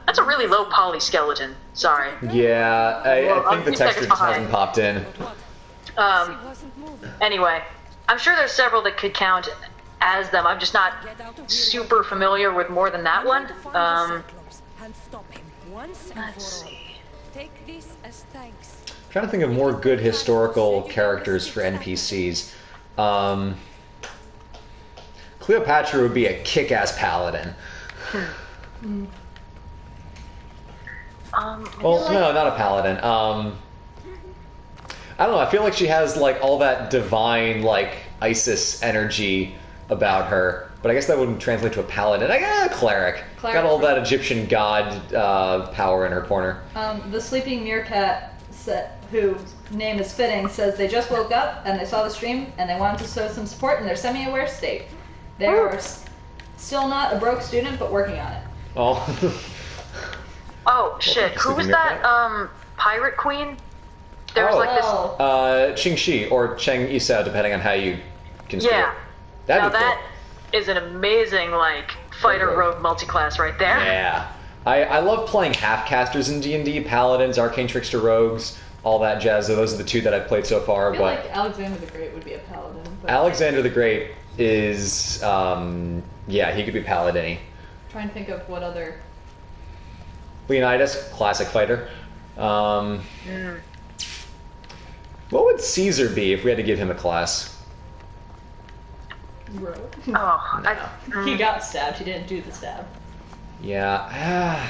that's a really low poly skeleton. Sorry. Yeah, I think the texture just hasn't popped in. Anyway, I'm sure there's several that could count as them. I'm just not super familiar with more than that one. Let's see. I'm trying to think of more good historical characters for NPCs. Cleopatra would be a kick-ass paladin. Well, no, not a paladin. I don't know, I feel like she has, like, all that divine, like, Isis energy about her, but I guess that wouldn't translate to a paladin. I got a cleric. Got all that Egyptian god power in her corner. The sleeping meerkat, whose name is fitting, says they just woke up and they saw the stream and they wanted to show some support in their semi-aware state. They're still not a broke student, but working on it. Oh. Oh shit! Who was that? Pirate Queen. There was like this. Ching Shi or Cheng Isa, depending on how you construe it. Yeah. That'd Now be cool. that is an amazing like fighter rogue multi-class right there. Yeah. I love playing half-casters in D&D, Paladins, Arcane Trickster Rogues, all that jazz. Those are the two that I've played so far. I feel But like Alexander the Great would be a paladin. But Alexander the Great is, yeah, he could be Paladin-y. trying to think of what other. Leonidas, classic fighter. What would Caesar be if we had to give him a class? Rogue. Oh, He got stabbed. He didn't do the stab. Yeah.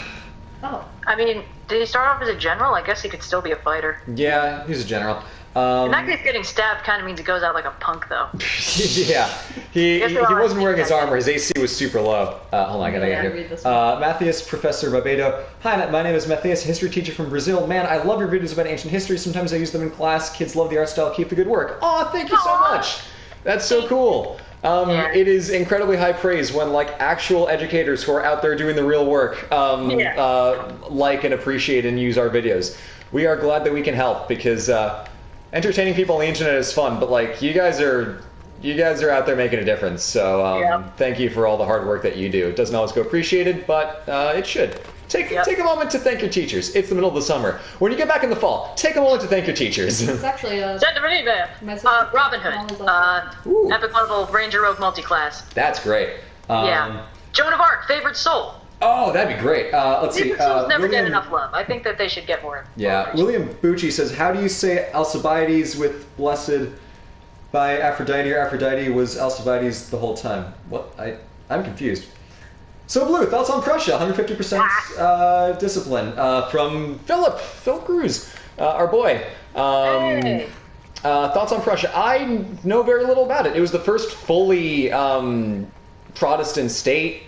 Oh. I mean, did he start off as a general? I guess he could still be a fighter. Yeah, he's a general. In that case, getting stabbed kind of means he goes out like a punk, though. Yeah, he Guess they're wasn't all wearing his like- armor. His AC was super low. Hold on, I gotta Yeah, get read here. this one. Matthias, Professor Barbato. Hi, my name is Matthias, history teacher from Brazil. Man, I love your videos about ancient history. Sometimes I use them in class. Kids love the art style. Keep the good work. Aw, thank you so Aw. much. That's so cool. Yeah. It is incredibly high praise when like actual educators who are out there doing the real work like and appreciate and use our videos. We are glad that we can help because entertaining people on the internet is fun, but like you guys are out there making a difference. So thank you for all the hard work that you do. It doesn't always go appreciated, but it should. Take a moment to thank your teachers. It's the middle of the summer. When you get back in the fall, take a moment to thank your teachers. It's actually a. Robin Hood. Epic level Ranger Rogue multi-class. That's great. Yeah. Joan of Arc, favorite soul. Oh, that'd be great. Let's see. Favorite souls never get William- enough love. I think that they should get more. Yeah, William Bucci says, how do you say Alcibiades with blessed by Aphrodite, or Aphrodite was Alcibiades the whole time? What? I'm confused. So Blue, thoughts on Prussia, 150% discipline from Phil Cruz, our boy. Hey. Thoughts on Prussia? I know very little about it. It was the first fully Protestant state,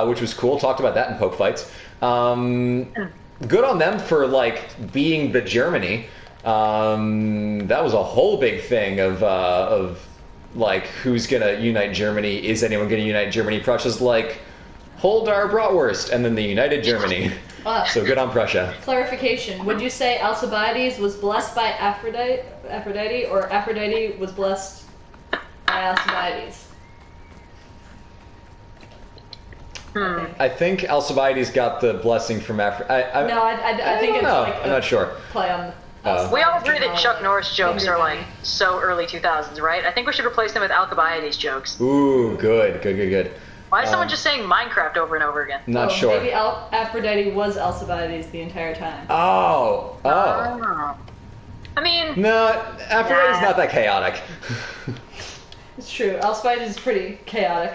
which was cool. Talked about that in Pope Fights. Good on them for like being the Germany. That was a whole big thing of like who's gonna unite Germany? Is anyone gonna unite Germany? Prussia's like hold our bratwurst, and then they united Germany. So good on Prussia. Clarification: would you say Alcibiades was blessed by Aphrodite, or Aphrodite was blessed by Alcibiades? I think Alcibiades got the blessing from Aphrodite. No, I think it's like I'm not sure. play on. We all agree that Chuck Norris jokes are like so early 2000s, right? I think we should replace them with Alcibiades jokes. Ooh, good. Why is someone just saying Minecraft over and over again? Not sure. Maybe Aphrodite was Alcibiades the entire time. Oh. I mean, No, Aphrodite's not that chaotic. It's true. Alcibiades is pretty chaotic.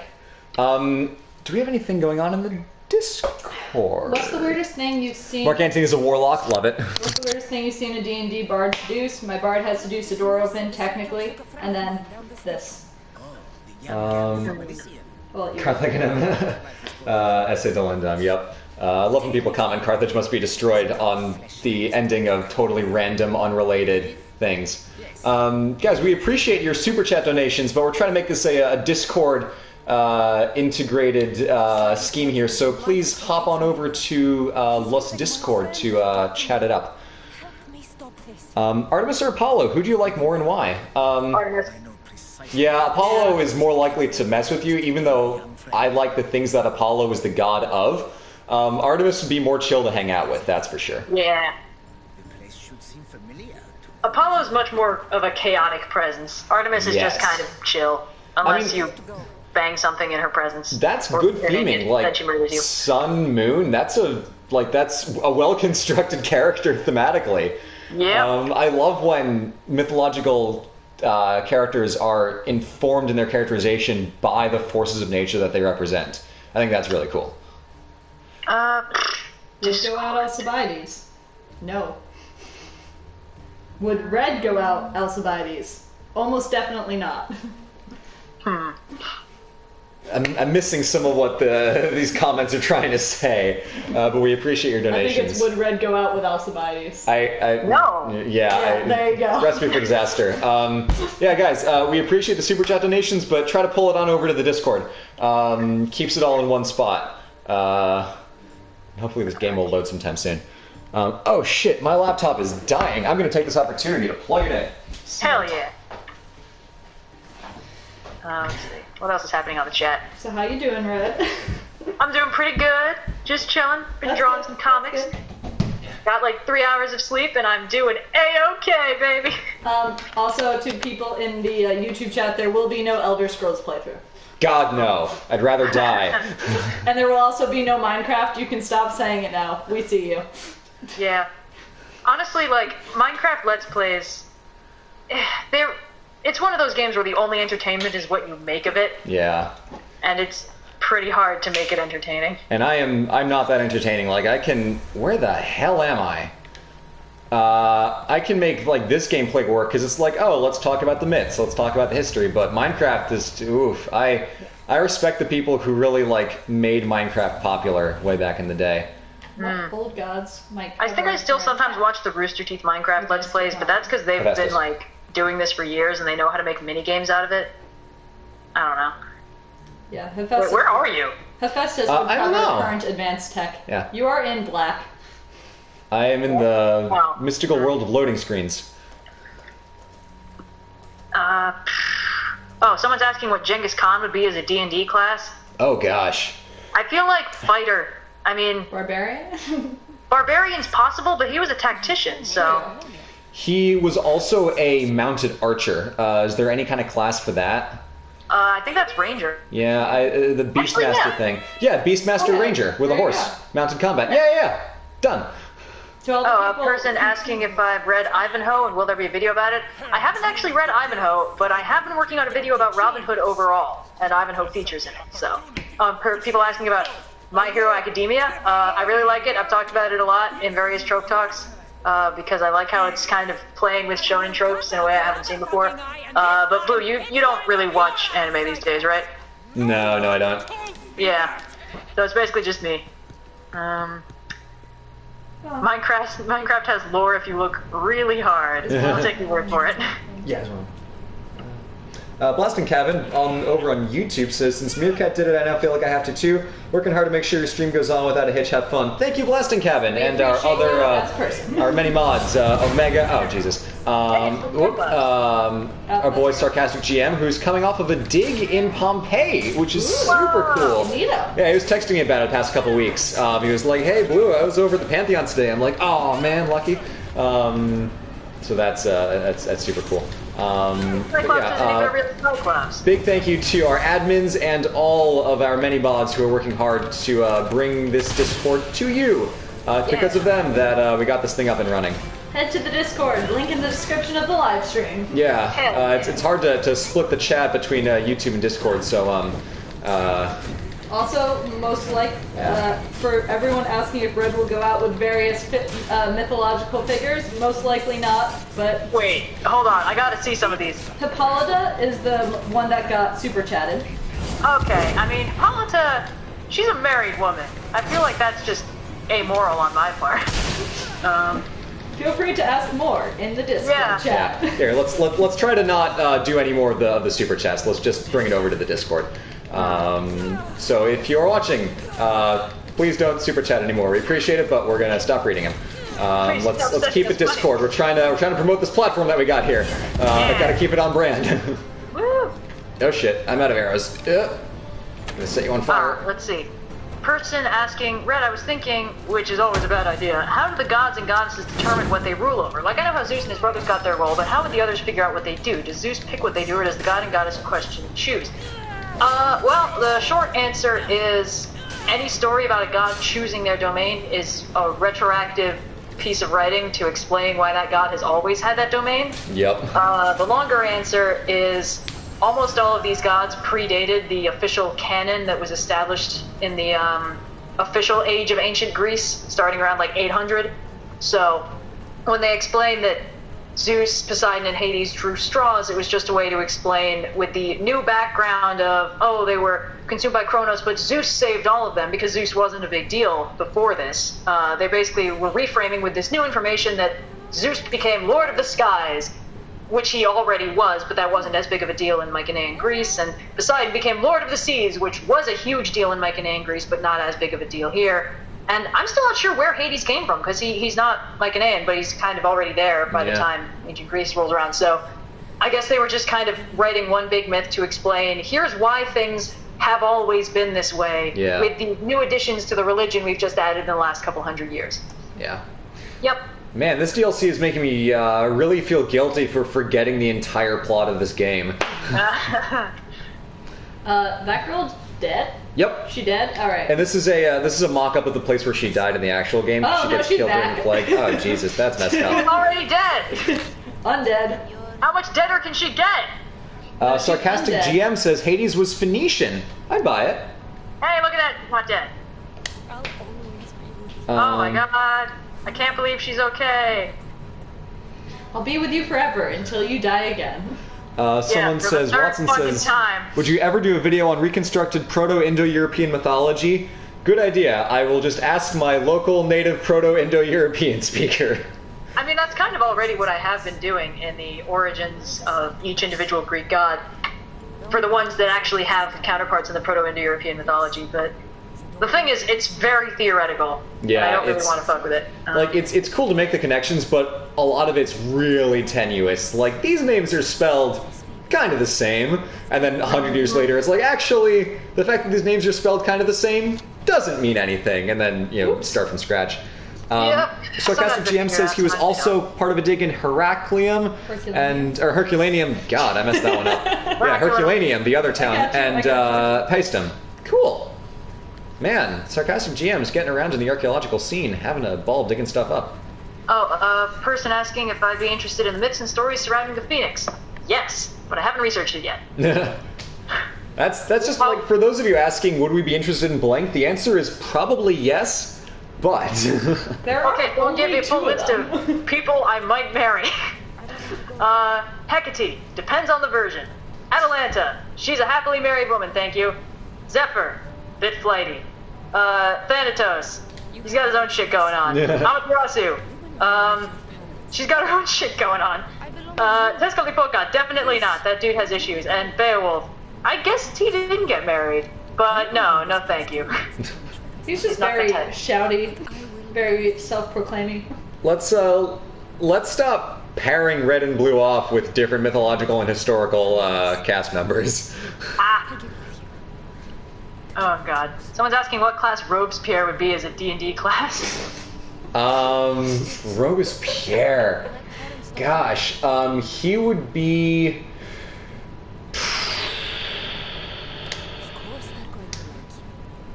Do we have anything going on in the Discord? What's the weirdest thing you've seen? Mark Antony's a warlock, love it. What's the weirdest thing you've seen a D&D bard seduce? My bard has seduced a door open, technically, and then this. Well, you Carthage essay to Lindum, yep. I love when people comment Carthage must be destroyed on the ending of totally random, unrelated things. Guys, we appreciate your super chat donations, but we're trying to make this a Discord integrated scheme here, so please hop on over to Los Discord to chat it up. Artemis or Apollo, who do you like more and why? Artemis. Yeah, Apollo is more likely to mess with you, even though I like the things that Apollo is the god of. Artemis would be more chill to hang out with, that's for sure. Yeah. Apollo's much more of a chaotic presence. Artemis is just Yes. kind of chill, unless you bang something in her presence. That's Or good hitting theming, it, like that she murders you. Sun, Moon, that's a well-constructed character thematically. Yeah. I love when mythological characters are informed in their characterization by the forces of nature that they represent. I think that's really cool. Would go out Alcibiades? No. Would red go out Alcibiades? Almost definitely not. I'm missing some of what these comments are trying to say, but we appreciate your I donations. think it's would red go out with Alcibiades. No. Yeah, there you go. Recipe for disaster. Yeah, guys, we appreciate the super chat donations, but try to pull it on over to the Discord. Keeps it all in one spot. Hopefully this game will load sometime soon. Oh shit, my laptop is dying. I'm gonna take this opportunity to plug it in. Hell yeah. Let's see. What else is happening on the chat? So how you doing, Red? I'm doing pretty good. Just chilling. Been drawing some comics. Got like 3 hours of sleep, and I'm doing A-okay, baby. Also, to people in the YouTube chat, there will be no Elder Scrolls playthrough. God, no. I'd rather die. And there will also be no Minecraft. You can stop saying it now. We see you. Yeah. Honestly, like, Minecraft Let's Plays, it's one of those games where the only entertainment is what you make of it. Yeah. And it's pretty hard to make it entertaining. And I'm not that entertaining. Like, I can... Where the hell am I? I can make, like, this gameplay work, because it's like, oh, let's talk about the myths, let's talk about the history, but Minecraft is... Oof. I respect the people who really, like, made Minecraft popular way back in the day. Old gods might... I think I still sometimes watch the Rooster Teeth Minecraft Let's Plays, but that's because they've been, like, doing this for years, and they know how to make mini-games out of it. I don't know. Yeah, Hephaestus... Where are you? Hephaestus would I don't cover know. current advanced tech. Yeah. You are in black. I am in the mystical world of loading screens. Oh, someone's asking what Genghis Khan would be as a D&D class. Oh gosh. I feel like fighter. I mean... Barbarian? Barbarian's possible, but he was a tactician, so... He was also a mounted archer. Is there any kind of class for that? I think that's Ranger. Yeah, the Beastmaster thing. Yeah, Beastmaster Ranger with a horse. Mounted combat. Yeah. Done. A person asking if I've read Ivanhoe and will there be a video about it. I haven't actually read Ivanhoe, but I have been working on a video about Robin Hood overall, and Ivanhoe features in it. So, people asking about My Hero Academia, I really like it. I've talked about it a lot in various trope talks, because I like how it's kind of playing with shonen tropes in a way I haven't seen before. But Blue, you don't really watch anime these days, right? No, I don't. Yeah. So it's basically just me. Minecraft has lore if you look really hard. I'll take your word for it. Yeah, as well. Blasting Cabin over on YouTube says, since Meerkat did it, I now feel like I have to too. Working hard to make sure your stream goes on without a hitch. Have fun. Thank you, Blasting Cabin, and our other, our many mods, Omega. Oh Jesus. Our boy Sarcastic GM, who's coming off of a dig in Pompeii, which is super cool. Yeah, he was texting me about it the past couple weeks. He was like, "Hey, Blue, I was over at the Pantheon today." I'm like, "Oh man, lucky." So that's super cool. Big thank you to our admins and all of our many mods who are working hard to bring this Discord to you. Because of them that we got this thing up and running. Head to the Discord, link in the description of the live stream. Yeah, it's hard to split the chat between YouTube and Discord, so Also, most like, for everyone asking if Red will go out with various mythological figures, most likely not, but... Wait, hold on, I gotta see some of these. Hippolyta is the one that got super chatted. Okay, I mean, Hippolyta, she's a married woman. I feel like that's just amoral on my part. Feel free to ask more in the Discord chat. Here, let's try to not do any more of the super chats. Let's just bring it over to the Discord. So if you're watching, please don't super chat anymore. We appreciate it, but we're gonna stop reading them. Let's keep it Discord. We're trying to promote this platform that we got here. Gotta keep it on brand. Woo! Oh shit! I'm out of arrows. I'm gonna set you on fire. Let's see. Person asking, Red, I was thinking, which is always a bad idea, how do the gods and goddesses determine what they rule over? Like, I know how Zeus and his brothers got their role, but how would the others figure out what they do? Does Zeus pick what they do, or does the god and goddess in question choose? Well, the short answer is any story about a god choosing their domain is a retroactive piece of writing to explain why that god has always had that domain. Yep. The longer answer is almost all of these gods predated the official canon that was established in the official age of ancient Greece, starting around like 800. So when they explained that Zeus, Poseidon, and Hades drew straws, it was just a way to explain with the new background of, oh, they were consumed by Kronos, but Zeus saved all of them because Zeus wasn't a big deal before this. They basically were reframing with this new information that Zeus became Lord of the Skies, which he already was, but that wasn't as big of a deal in Mycenaean Greece, and Poseidon became Lord of the Seas, which was a huge deal in Mycenaean Greece, but not as big of a deal here. And I'm still not sure where Hades came from, because he's not like an Aeon, but he's kind of already there by the time ancient Greece rolls around. So I guess they were just kind of writing one big myth to explain, here's why things have always been this way, with the new additions to the religion we've just added in the last couple hundred years. Yeah. Yep. Man, this DLC is making me really feel guilty for forgetting the entire plot of this game. That girl's dead? Yep. She dead? Alright. And this is a mock-up of the place where she died in the actual game. Oh, she no, gets she's killed during back. the plague. Oh, Jesus, that's messed She's up. already dead! Undead. How much deader can she get? Sarcastic undead. GM says Hades was Phoenician. I'd buy it. Hey, look at that, not dead. Oh my god, I can't believe she's okay. I'll be with you forever until you die again. Someone for says, the third Watson fucking says, time. would you ever do a video on reconstructed Proto-Indo-European mythology? Good idea. I will just ask my local native Proto-Indo-European speaker. I mean, that's kind of already what I have been doing in the origins of each individual Greek god, for the ones that actually have counterparts in the Proto-Indo-European mythology, but the thing is, it's very theoretical. Yeah, and I don't really it's- want to fuck with it. Like, it's cool to make the connections, but a lot of it's really tenuous. Like, these names are spelled kind of the same, and then 100 years later it's like, actually, the fact that these names are spelled kind of the same doesn't mean anything, and then, start from scratch. Yep. Sarcastic GM says he was also part of a dig in Heracleum, or Herculaneum, God, I messed that one up. Yeah, Herculaneum, the other town, and Paestum. Cool. Man, Sarcastic GM's getting around in the archaeological scene, having a ball digging stuff up. Oh, a person asking if I'd be interested in the myths and stories surrounding the Phoenix. Yes, but I haven't researched it yet. That's just like, for those of you asking, would we be interested in blank? The answer is probably yes, but... There are Okay, we'll give you a full only list two of them. of people I might marry. Hecate, depends on the version. Atalanta, she's a happily married woman, thank you. Zephyr, bit flighty. Thanatos, he's got his own shit going on. Amaterasu, she's got her own shit going on. Tezcatlipoca, definitely not. That dude has issues. And Beowulf, I guess he didn't get married, but no thank you. He's just not very content. shouty, very self-proclaiming. Let's stop pairing red and blue off with different mythological and historical cast members. Oh god. Someone's asking what class Robespierre would be as a D&D class. Robespierre. Gosh, he would be...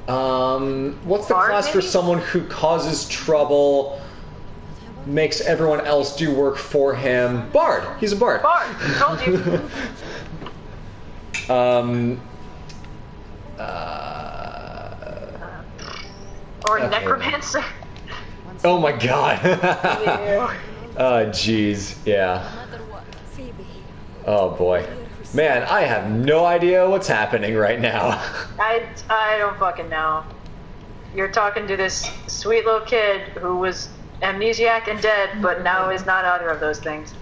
what's the Bard, class for maybe? someone who causes trouble, makes everyone else do work for him? Bard. He's a bard. Bard, told you. Or Okay. necromancer. Oh my god. Ew. Oh jeez, yeah. Oh boy. Man, I have no idea what's happening right now. I don't fucking know. You're talking to this sweet little kid who was amnesiac and dead, but now is not either of those things.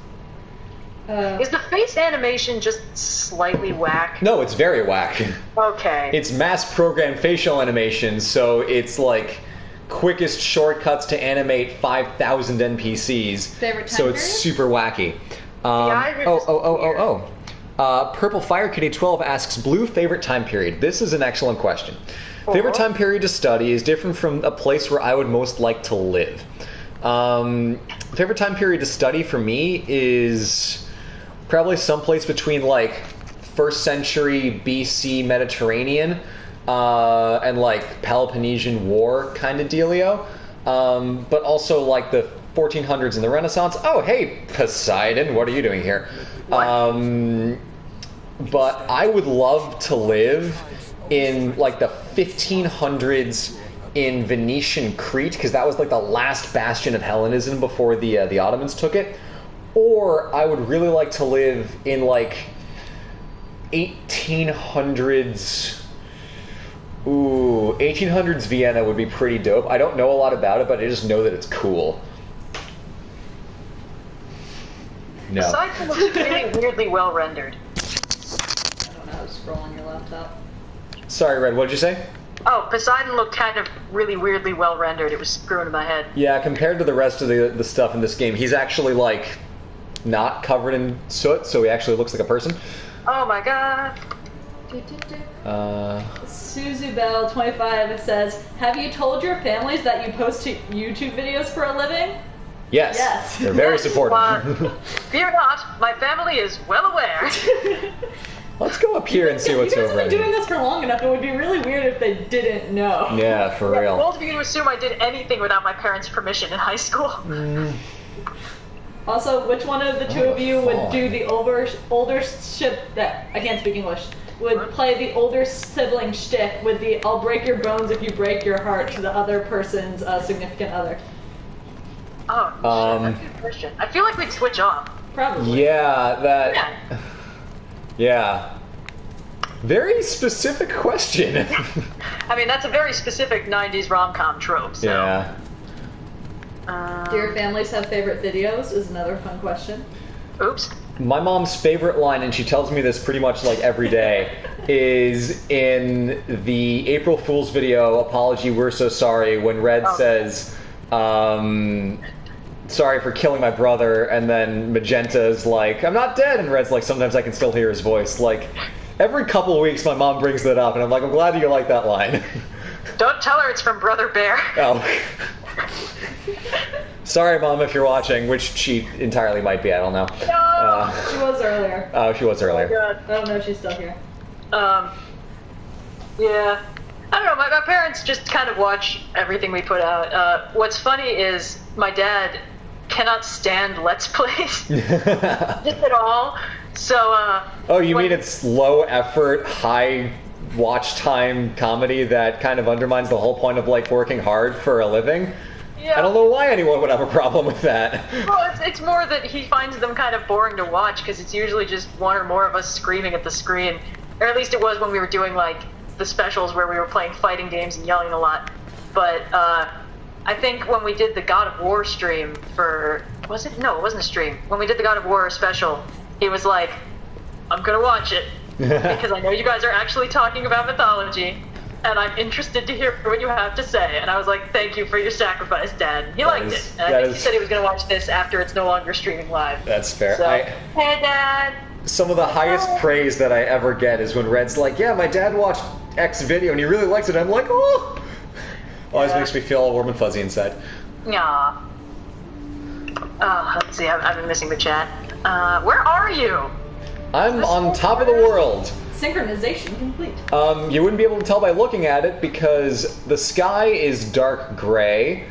Is the face animation just slightly whack? No, it's very whack. Okay. It's mass-programmed facial animation, so it's like quickest shortcuts to animate 5,000 NPCs. Favorite time so it's period? super wacky. eyes are just Purple Fire Kitty 12 asks, Blue, favorite time period? This is an excellent question. Favorite time period to study is different from a place where I would most like to live. Favorite time period to study for me is probably someplace between like 1st century BC Mediterranean and like Peloponnesian War kind of dealio, but also like the 1400s and the Renaissance. Oh, hey, Poseidon, what are you doing here? But I would love to live in like the 1500s in Venetian Crete, because that was like the last bastion of Hellenism before the Ottomans took it. Or I would really like to live in like 1800s. Ooh, 1800s Vienna would be pretty dope. I don't know a lot about it, but I just know that it's cool. No. Poseidon looks really weirdly well rendered. I don't know, scroll on your laptop. Sorry, Red, what'd you say? Oh, Poseidon looked kind of really weirdly well rendered. It was screwing in my head. Yeah, compared to the rest of the stuff in this game, he's actually, like, not covered in soot, so he actually looks like a person. Oh my god. Suzu Bell 25 says, "Have you told your families that you post to YouTube videos for a living?" Yes. Yes. They're very supportive. Fear not, my family is well aware. Let's go up here and see what's You guys over have been here. doing this for long enough. It would be really weird if they didn't know. Yeah, for real. Bold of you to assume I did anything without my parents' permission in high school. Also, which one of the two of you would do the older ship that I can't speak English? Would play the older sibling shtick with the "I'll break your bones if you break your heart" to the other person's significant other? Oh, shit, that's a good question. I feel like we'd switch off. Probably. Yeah, that... Yeah. Very specific question. I mean, that's a very specific 90s rom-com trope, so... Yeah. Do your families have favorite videos? Is another fun question. Oops. My mom's favorite line, and she tells me this pretty much like every day, is in the April Fool's video, "Apology, we're so sorry," when Red says, "Sorry for killing my brother," and then Magenta's like, "I'm not dead," and Red's like, "Sometimes I can still hear his voice." Like, every couple weeks my mom brings that up, and I'm like, I'm glad you like that line. Don't tell her it's from Brother Bear. Oh. Sorry, Mom, if you're watching, which she entirely might be, I don't know. No! She was earlier. Oh, she was earlier. God. I don't know if she's still here. Yeah. I don't know, my parents just kind of watch everything we put out. What's funny is my dad cannot stand Let's Plays. Just at all. So, Oh, you mean it's low effort, high watch time comedy that kind of undermines the whole point of, like, working hard for a living? yeah. I don't know why anyone would have a problem with that. Well, it's more that he finds them kind of boring to watch because it's usually just one or more of us screaming at the screen. Or at least it was when we were doing, like, the specials where we were playing fighting games and yelling a lot. But I think when we did the God of War stream for... Was it? No, it wasn't a stream. When we did the God of War special, he was like, I'm gonna watch it. Because I know you guys are actually talking about mythology. And I'm interested to hear what you have to say. And I was like, thank you for your sacrifice, Dad. He liked it. And I think he said he was going to watch this after it's no longer streaming live. That's fair. So, hey, Dad. Some of the highest praise that I ever get is when Red's like, yeah, my dad watched X video and he really likes it. I'm like, oh! Always makes me feel all warm and fuzzy inside. Yeah. Let's see, I've been missing the chat. Where are you? I'm on top of the world. Synchronization complete. You wouldn't be able to tell by looking at it because the sky is dark gray.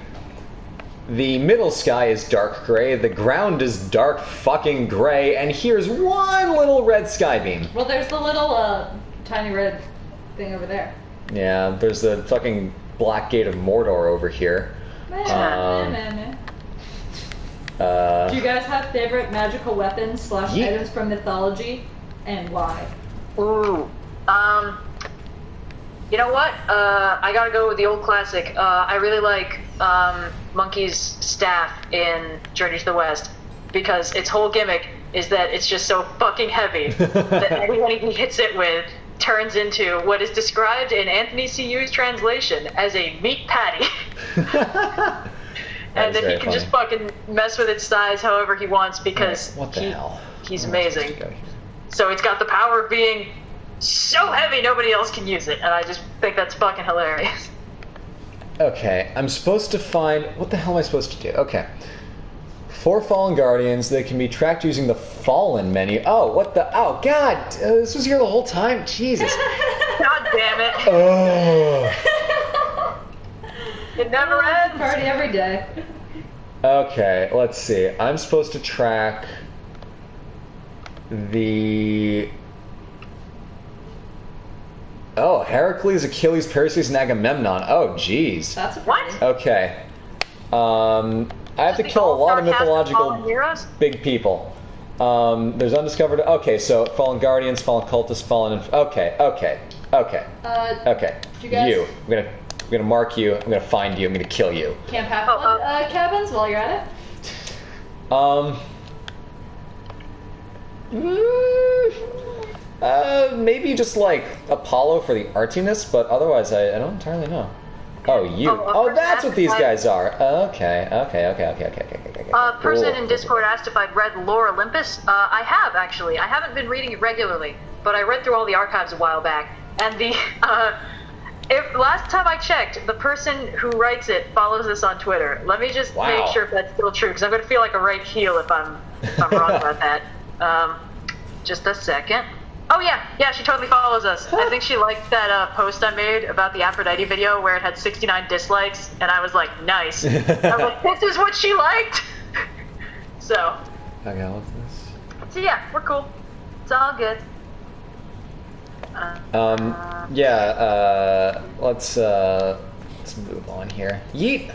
The middle sky is dark gray. The ground is dark fucking gray. And here's one little red sky beam. Well, there's the little tiny red thing over there. Yeah, there's the fucking Black Gate of Mordor over here. Do you guys have favorite magical weapons / items from mythology, and why? Ooh. You know what? I gotta go with the old classic. I really like Monkey's staff in Journey to the West because its whole gimmick is that it's just so fucking heavy that everything he hits it with turns into what is described in Anthony C.U.'s translation as a meat patty. And then he can just fucking mess with its size however he wants because what the hell? He's amazing. So it's got the power of being so heavy nobody else can use it, and I just think that's fucking hilarious. Okay, I'm supposed to find... What the hell am I supposed to do? Okay. 4 Fallen Guardians. They can be tracked using the Fallen menu. Oh, what the... Oh, God! This was here the whole time? Jesus. God damn it. Oh. It never ends. Party every day. Okay, let's see. I'm supposed to track the... Oh, Heracles, Achilles, Perseus, and Agamemnon. Oh, jeez. That's a What? Okay. I have to kill a lot of mythological heroes? big people. There's undiscovered... Okay, so Fallen Guardians, Fallen Cultists, Fallen... Okay. You guys... You. I'm gonna mark you. I'm gonna find you. I'm gonna kill you. Camp Half-Blood cabins while you're at it? Maybe just like Apollo for the artiness, but otherwise I don't entirely know. Oh, you. Oh, that's what these guys are. Okay. Person in Discord asked if I'd read Lore Olympus. I have, actually. I haven't been reading it regularly, but I read through all the archives a while back. And the, if last time I checked, the person who writes it follows us on Twitter. Let me just make sure if that's still true, because I'm going to feel like a right heel if I'm wrong about that. Just a second. Oh yeah, she totally follows us. I think she liked that post I made about the Aphrodite video where it had 69 dislikes, and I was like, nice. I was like, this is what she liked! So. Okay, what's this? So yeah, we're cool. It's all good. Let's move on here. Yeet!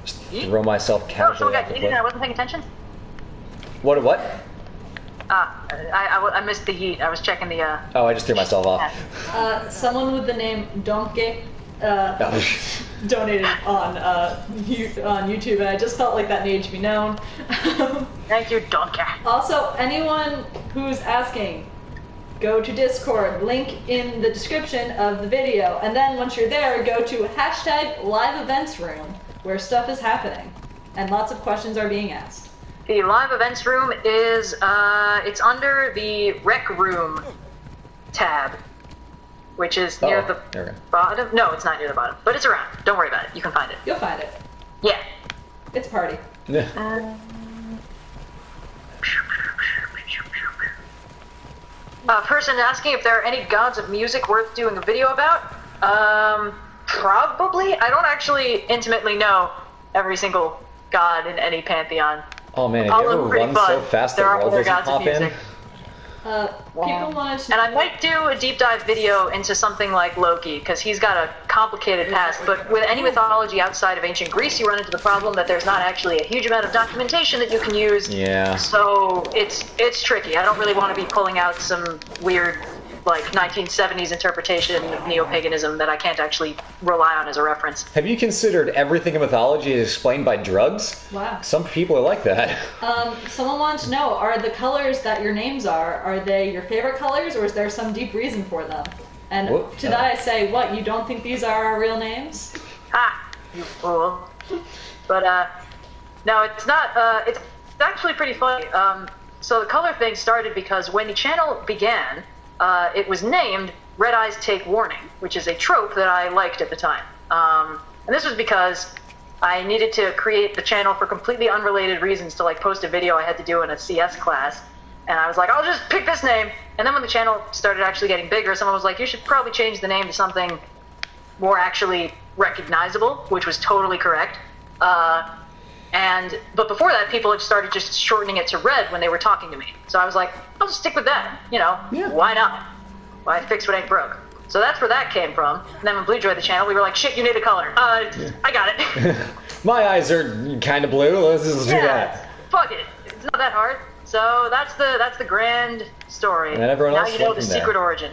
Just Yeet? throw myself casually off the yeeted cliff. and I wasn't paying attention? What? I missed the yeet. I was checking the, Oh, I just threw myself off. Someone with the name Donkey donated on YouTube, and I just felt like that needed to be known. Thank you, Donkey. Also, anyone who's asking, go to Discord, link in the description of the video, and then once you're there, go to #live-events-room, where stuff is happening, and lots of questions are being asked. The live events room is, it's under the rec room tab, which is near the bottom. No, it's not near the bottom, but it's around. Don't worry about it. You can find it. You'll find it. Yeah. It's a party. Yeah. Person asking if there are any gods of music worth doing a video about. Probably. I don't actually intimately know every single god in any pantheon. Oh man, have you ever run so fast the world doesn't pop in? People wanted to and I might do a deep dive video into something like Loki, because he's got a complicated past, but with any mythology outside of ancient Greece, you run into the problem that there's not actually a huge amount of documentation that you can use. Yeah. So it's tricky. I don't really want to be pulling out some weird, like, 1970s interpretation of neo-paganism that I can't actually rely on as a reference. Have you considered everything in mythology is explained by drugs? Wow. Some people are like that. Someone wants to know, are the colors that your names are they your favorite colors, or is there some deep reason for them? And to that I say, what, you don't think these are our real names? Ha! You fool. But, no, it's not, it's actually pretty funny. So the color thing started because when the channel began, it was named Red Eyes Take Warning, which is a trope that I liked at the time. And this was because I needed to create the channel for completely unrelated reasons to, like, post a video I had to do in a CS class. And I was like, I'll just pick this name. And then when the channel started actually getting bigger, someone was like, you should probably change the name to something more actually recognizable, which was totally correct. But before that, people had started just shortening it to Red when they were talking to me. So I was like, I'll just stick with that. You know, Why not? Why fix what ain't broke? So that's where that came from. And then when Blue joined the channel, we were like, shit, you need a color. I got it. My eyes are kind of blue. Let's just do that. Fuck it. It's not that hard. So that's the grand story. And then everyone else now you know went the from there. secret origin.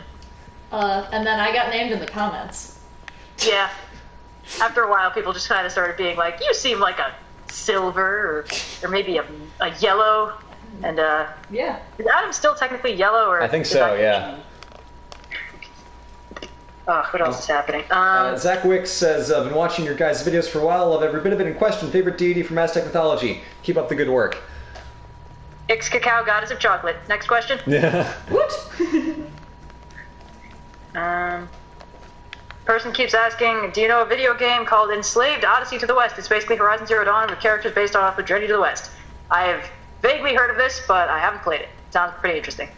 And then I got named in the comments. Yeah. After a while, people just kind of started being like, you seem like a silver or maybe a yellow. And yeah. Is Adam still technically yellow? Or I think so, yeah. What else is happening? Zach Wicks says, I've been watching your guys' videos for a while, love every bit of it in question. Favorite deity from Aztec mythology. Keep up the good work. Ix Cacao, goddess of chocolate. Next question. Yeah. What? Person keeps asking, do you know a video game called Enslaved Odyssey to the West? It's basically Horizon Zero Dawn with characters based off of Journey to the West. I have vaguely heard of this, but I haven't played it. Sounds pretty interesting.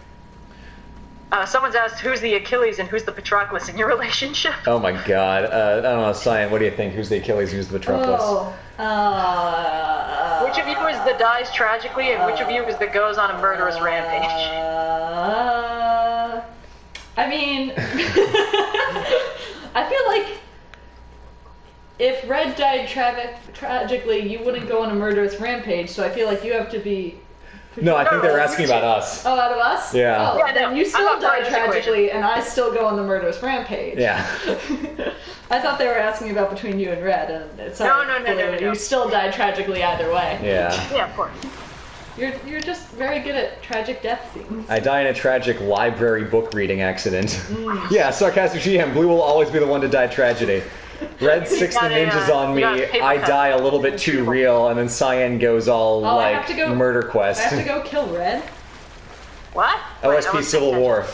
Someone's asked, who's the Achilles and who's the Patroclus in your relationship? Oh my god. I don't know, Cyan, what do you think? Who's the Achilles, who's the Patroclus? Which of you is the dies tragically, and which of you is the goes on a murderous rampage? I mean, I feel like if Red died tragically, you wouldn't go on a murderous rampage, so I feel like you have to be... No, I think they were asking about us. Oh, out of us? Yeah. Oh, Yeah, then no, you I'm still not died part of this tragically, and I still go on the murderous rampage. Yeah. I thought they were asking about between you and Red, and it's No. You still died tragically either way. Yeah. Yeah, of course. You're just very good at tragic death scenes. I die in a tragic library book reading accident. Yeah, sarcastic GM. Blue will always be the one to die tragedy. Red sticks the ninjas on me. I die a little bit too real, and then Cyan goes all murder quest. I have to go kill Red. What? OSP Civil War.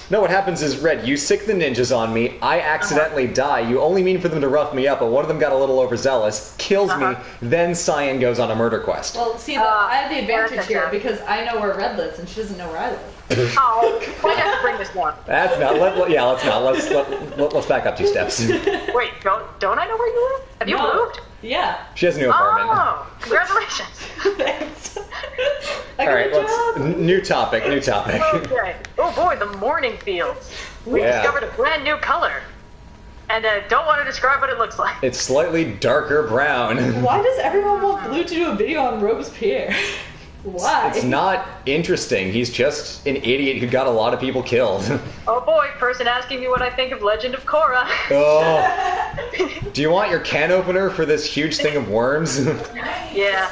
No, what happens is, Red, you sick the ninjas on me, I accidentally die, you only mean for them to rough me up, but one of them got a little overzealous, kills me, then Cyan goes on a murder quest. Well, see, I have the advantage here, because I know where Red lives, and she doesn't know where I live. Oh, why do you have to bring this one? That's not, let's not, let's back up 2 steps. Wait, don't I know where you live? Have you moved? Yeah. She has a new apartment. Oh, congratulations. Thanks. Alright, new topic. Okay. Oh boy, the morning fields. We discovered a brand new color. And don't want to describe what it looks like. It's slightly darker brown. Why does everyone want Blue to do a video on Robespierre? Why? It's not interesting. He's just an idiot who got a lot of people killed. Oh boy, person asking me what I think of Legend of Korra. Oh. Do you want your can opener for this huge thing of worms? Yeah.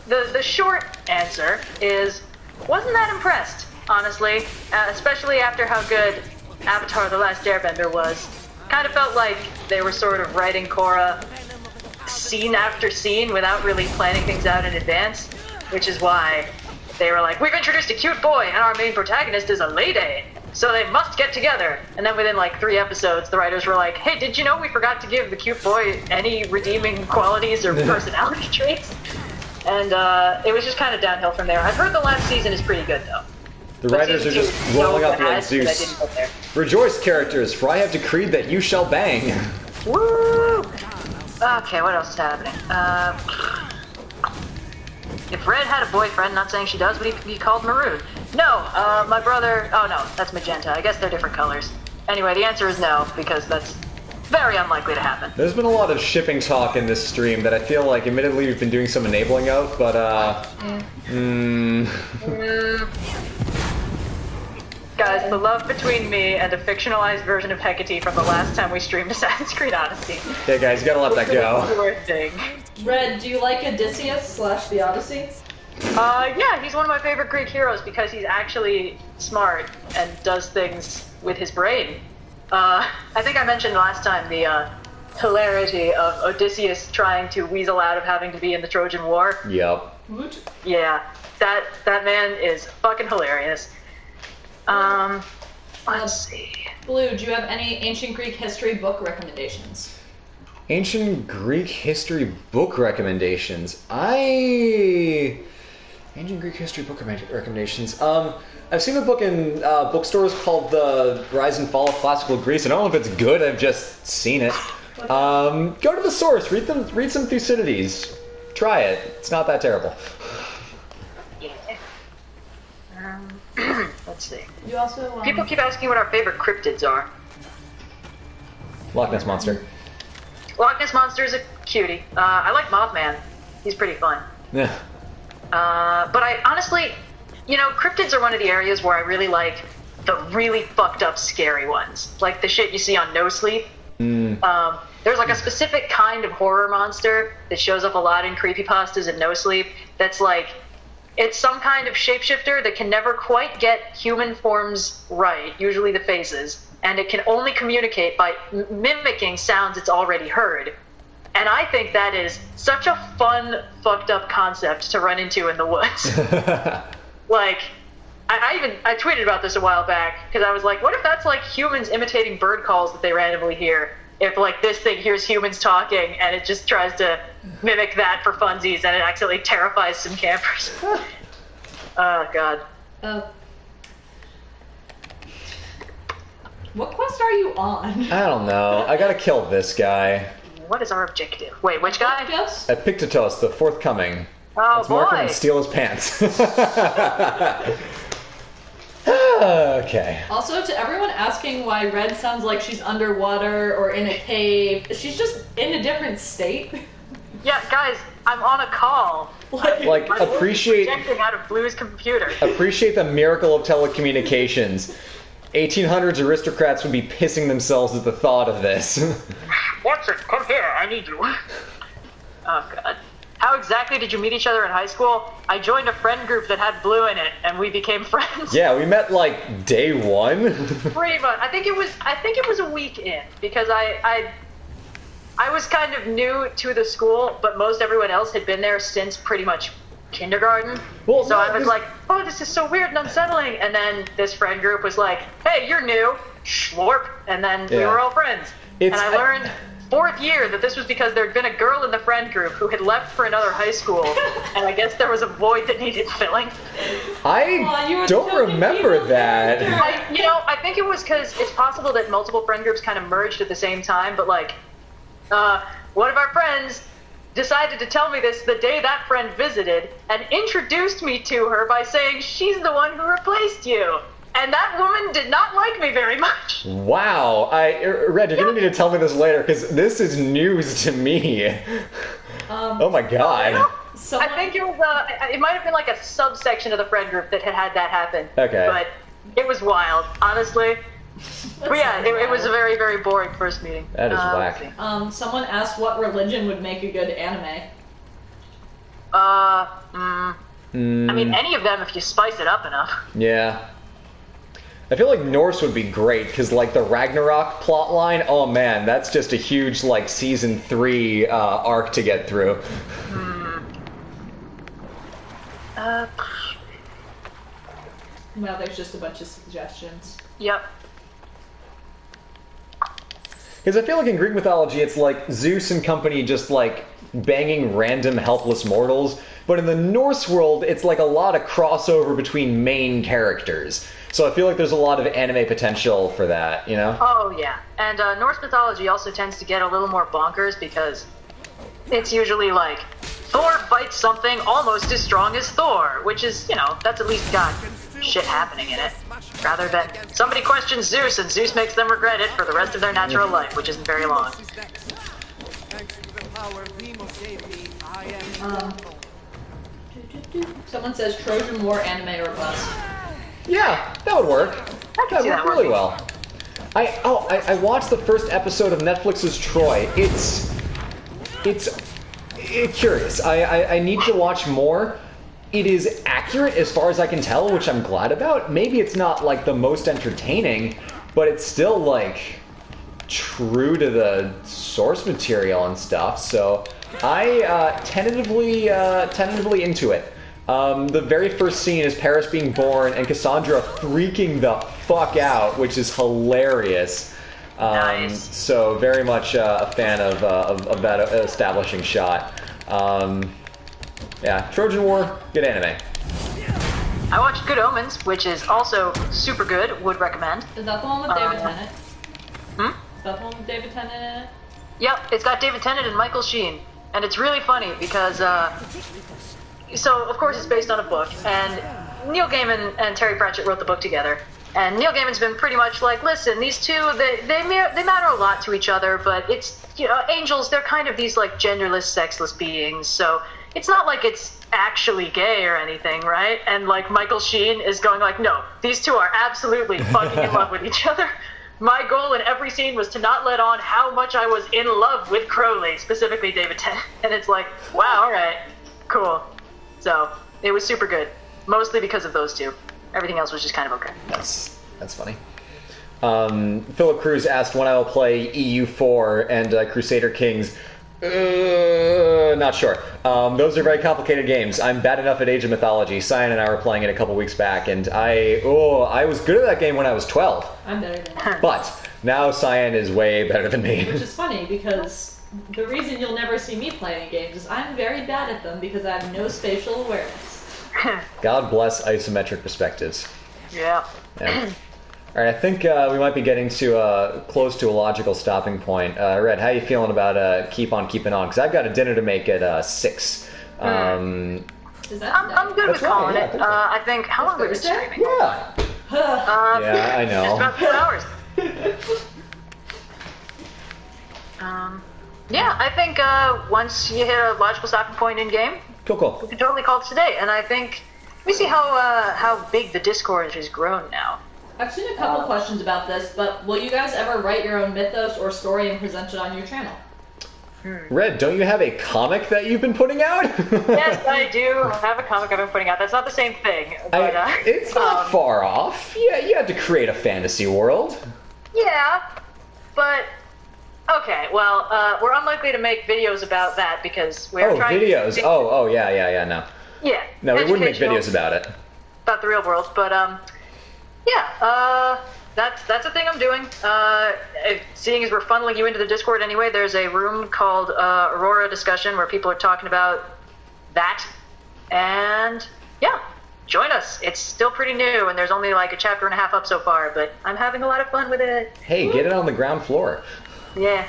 The short answer is, wasn't that impressed, honestly. Especially after how good Avatar The Last Airbender was. Kind of felt like they were sort of writing Korra scene after scene without really planning things out in advance. Which is why they were like, we've introduced a cute boy and our main protagonist is a lady, so they must get together. And then within like 3 episodes, the writers were like, hey, did you know we forgot to give the cute boy any redeeming qualities or personality traits? And it was just kind of downhill from there. I've heard the last season is pretty good, though. The writers are just rolling up like Zeus. Rejoice, characters, for I have decreed that you shall bang. Woo! Okay, what else is happening? If Red had a boyfriend, not saying she does, but he be called Maroon. No, my brother... Oh no, that's Magenta. I guess they're different colors. Anyway, the answer is no, because that's very unlikely to happen. There's been a lot of shipping talk in this stream that I feel like, admittedly, we've been doing some enabling of, but, Guys, the love between me and a fictionalized version of Hecate from the last time we streamed Assassin's Creed Odyssey. Yeah, guys, you gotta let that go. Thing. Red, do you like Odysseus / the Odyssey? Yeah, he's one of my favorite Greek heroes because he's actually smart and does things with his brain. I think I mentioned last time the hilarity of Odysseus trying to weasel out of having to be in the Trojan War. Yep. Yeah, that man is fucking hilarious. Let's see. Blue, do you have any ancient Greek history book recommendations? Ancient Greek history book recommendations. Ancient Greek history book recommendations. I've seen a book in bookstores called The Rise and Fall of Classical Greece. I don't know if it's good, I've just seen it. Go to the source, read some Thucydides. Try it. It's not that terrible. Let's see. You also People keep asking what our favorite cryptids are. Loch Ness Monster. Loch Ness Monster is a cutie. I like Mothman. He's pretty fun. Yeah. But I honestly, cryptids are one of the areas where I really like the really fucked up scary ones. Like the shit you see on No Sleep. There's like a specific kind of horror monster that shows up a lot in creepypastas and No Sleep that's like, it's some kind of shapeshifter that can never quite get human forms right, usually the faces, and it can only communicate by mimicking sounds it's already heard. And I think that is such a fun, fucked up concept to run into in the woods. Like, I tweeted about this a while back, because I was like, what if that's like humans imitating bird calls that they randomly hear? If like this thing hears humans talking and it just tries to mimic that for funsies and it accidentally terrifies some campers. Oh god. What quest are you on? I don't know. I gotta kill this guy. What is our objective? Wait, which guy? Yes. Epictetus, the forthcoming. Oh Let's mark him and boy. steal his pants. Okay. Also, to everyone asking why Red sounds like she's underwater or in a cave, she's just in a different state. Yeah, guys, I'm on a call. Like, My voice is appreciate projecting out of Blue's computer. the miracle of telecommunications. 1800s aristocrats would be pissing themselves at the thought of this. Watson, come here, I need you. Oh god. How how exactly did you meet each other in high school? I joined a friend group that had Blue in it, and we became friends. Yeah, we met like day one. Pretty much. I think it was a week in, because I was kind of new to the school, but most everyone else had been there since pretty much kindergarten. Well, so I was like, oh, this is so weird and unsettling. And then this friend group was like, hey, you're new. Schlorp. And then we were all friends. And I learned fourth year that this was because there had been a girl in the friend group who had left for another high school, and I guess there was a void that needed filling. I don't remember that. I think it was because it's possible that multiple friend groups kind of merged at the same time, but like, one of our friends decided to tell me this the day that friend visited, and introduced me to her by saying, she's the one who replaced you. And that woman did not like me very much. Wow. Reg, you're going to need to tell me this later, because this is news to me. Oh my god. I think it was, it might have been like a subsection of the friend group that had that happen. Okay. But it was wild, honestly. But yeah, it was a very, very boring first meeting. That is whack. Someone asked what religion would make a good anime. I mean, any of them if you spice it up enough. Yeah. I feel like Norse would be great, because, like, the Ragnarok plotline, oh man, that's just a huge, like, season 3 arc to get through. Well, there's just a bunch of suggestions. Yep. Because I feel like in Greek mythology, it's like Zeus and company just, like, banging random helpless mortals, but in the Norse world, it's like a lot of crossover between main characters. So I feel like there's a lot of anime potential for that, you know? Oh, yeah. And Norse mythology also tends to get a little more bonkers because it's usually like, Thor fights something almost as strong as Thor, which is, that's at least got shit happening in it. Rather than somebody questions Zeus and Zeus makes them regret it for the rest of their natural life, which isn't very long. Someone says Trojan War anime or bust. Yeah, that would work. That would work really well. I watched the first episode of Netflix's Troy. It's curious. I need to watch more. It is accurate as far as I can tell, which I'm glad about. Maybe it's not like the most entertaining, but it's still like true to the source material and stuff. So I tentatively into it. The very first scene is Paris being born and Cassandra freaking the fuck out, which is hilarious. Nice. So very much a fan of that establishing shot. Yeah, Trojan War, good anime. I watched Good Omens, which is also super good, would recommend. Is that the one with David Tennant? Hmm? Is that the one with David Tennant in it? Yep, it's got David Tennant and Michael Sheen. And it's really funny because, so, of course, it's based on a book, and Neil Gaiman and Terry Pratchett wrote the book together. And Neil Gaiman's been pretty much like, listen, these two, they matter a lot to each other, but it's, angels, they're kind of these, like, genderless, sexless beings, so it's not like it's actually gay or anything, right? And, like, Michael Sheen is going like, no, these two are absolutely fucking in love with each other. My goal in every scene was to not let on how much I was in love with Crowley, specifically David Tennant. And it's like, wow, alright, cool. So, it was super good. Mostly because of those two. Everything else was just kind of okay. That's funny. Philip Cruz asked when I will play EU4 and Crusader Kings. Not sure. Those are very complicated games. I'm bad enough at Age of Mythology. Cyan and I were playing it a couple weeks back, and I was good at that game when I was 12. I'm better than that. But now Cyan is way better than me. Which is funny, because the reason you'll never see me play any games is I'm very bad at them because I have no spatial awareness. God bless isometric perspectives. Yeah. Alright, I think we might be getting to close to a logical stopping point. Red, how are you feeling about keep on keeping on? Because I've got a dinner to make at 6. Is that I'm good with calling it. I think, how long have we been streaming? Yeah. Yeah, I know. Just about 2 hours. Yeah, I think once you hit a logical stopping point in game, Cool. we can totally call it today. And I think, let me see how big the Discord has grown now. I've seen a couple questions about this, but will you guys ever write your own mythos or story and present it on your channel? Red, don't you have a comic that you've been putting out? Yes, I do have a comic I've been putting out. That's not the same thing. But, it's not far off. Yeah, you had to create a fantasy world. Yeah, but okay. Well, we're unlikely to make videos about that because we're trying. Videos. Oh, yeah. No. Yeah. No, we wouldn't make videos about it. About the real world, but yeah. That's a thing I'm doing. Seeing as we're funneling you into the Discord anyway, there's a room called Aurora Discussion where people are talking about that, and yeah. Join us. It's still pretty new, and there's only like a chapter and a half up so far, but I'm having a lot of fun with it. Hey, get it on the ground floor. Yeah.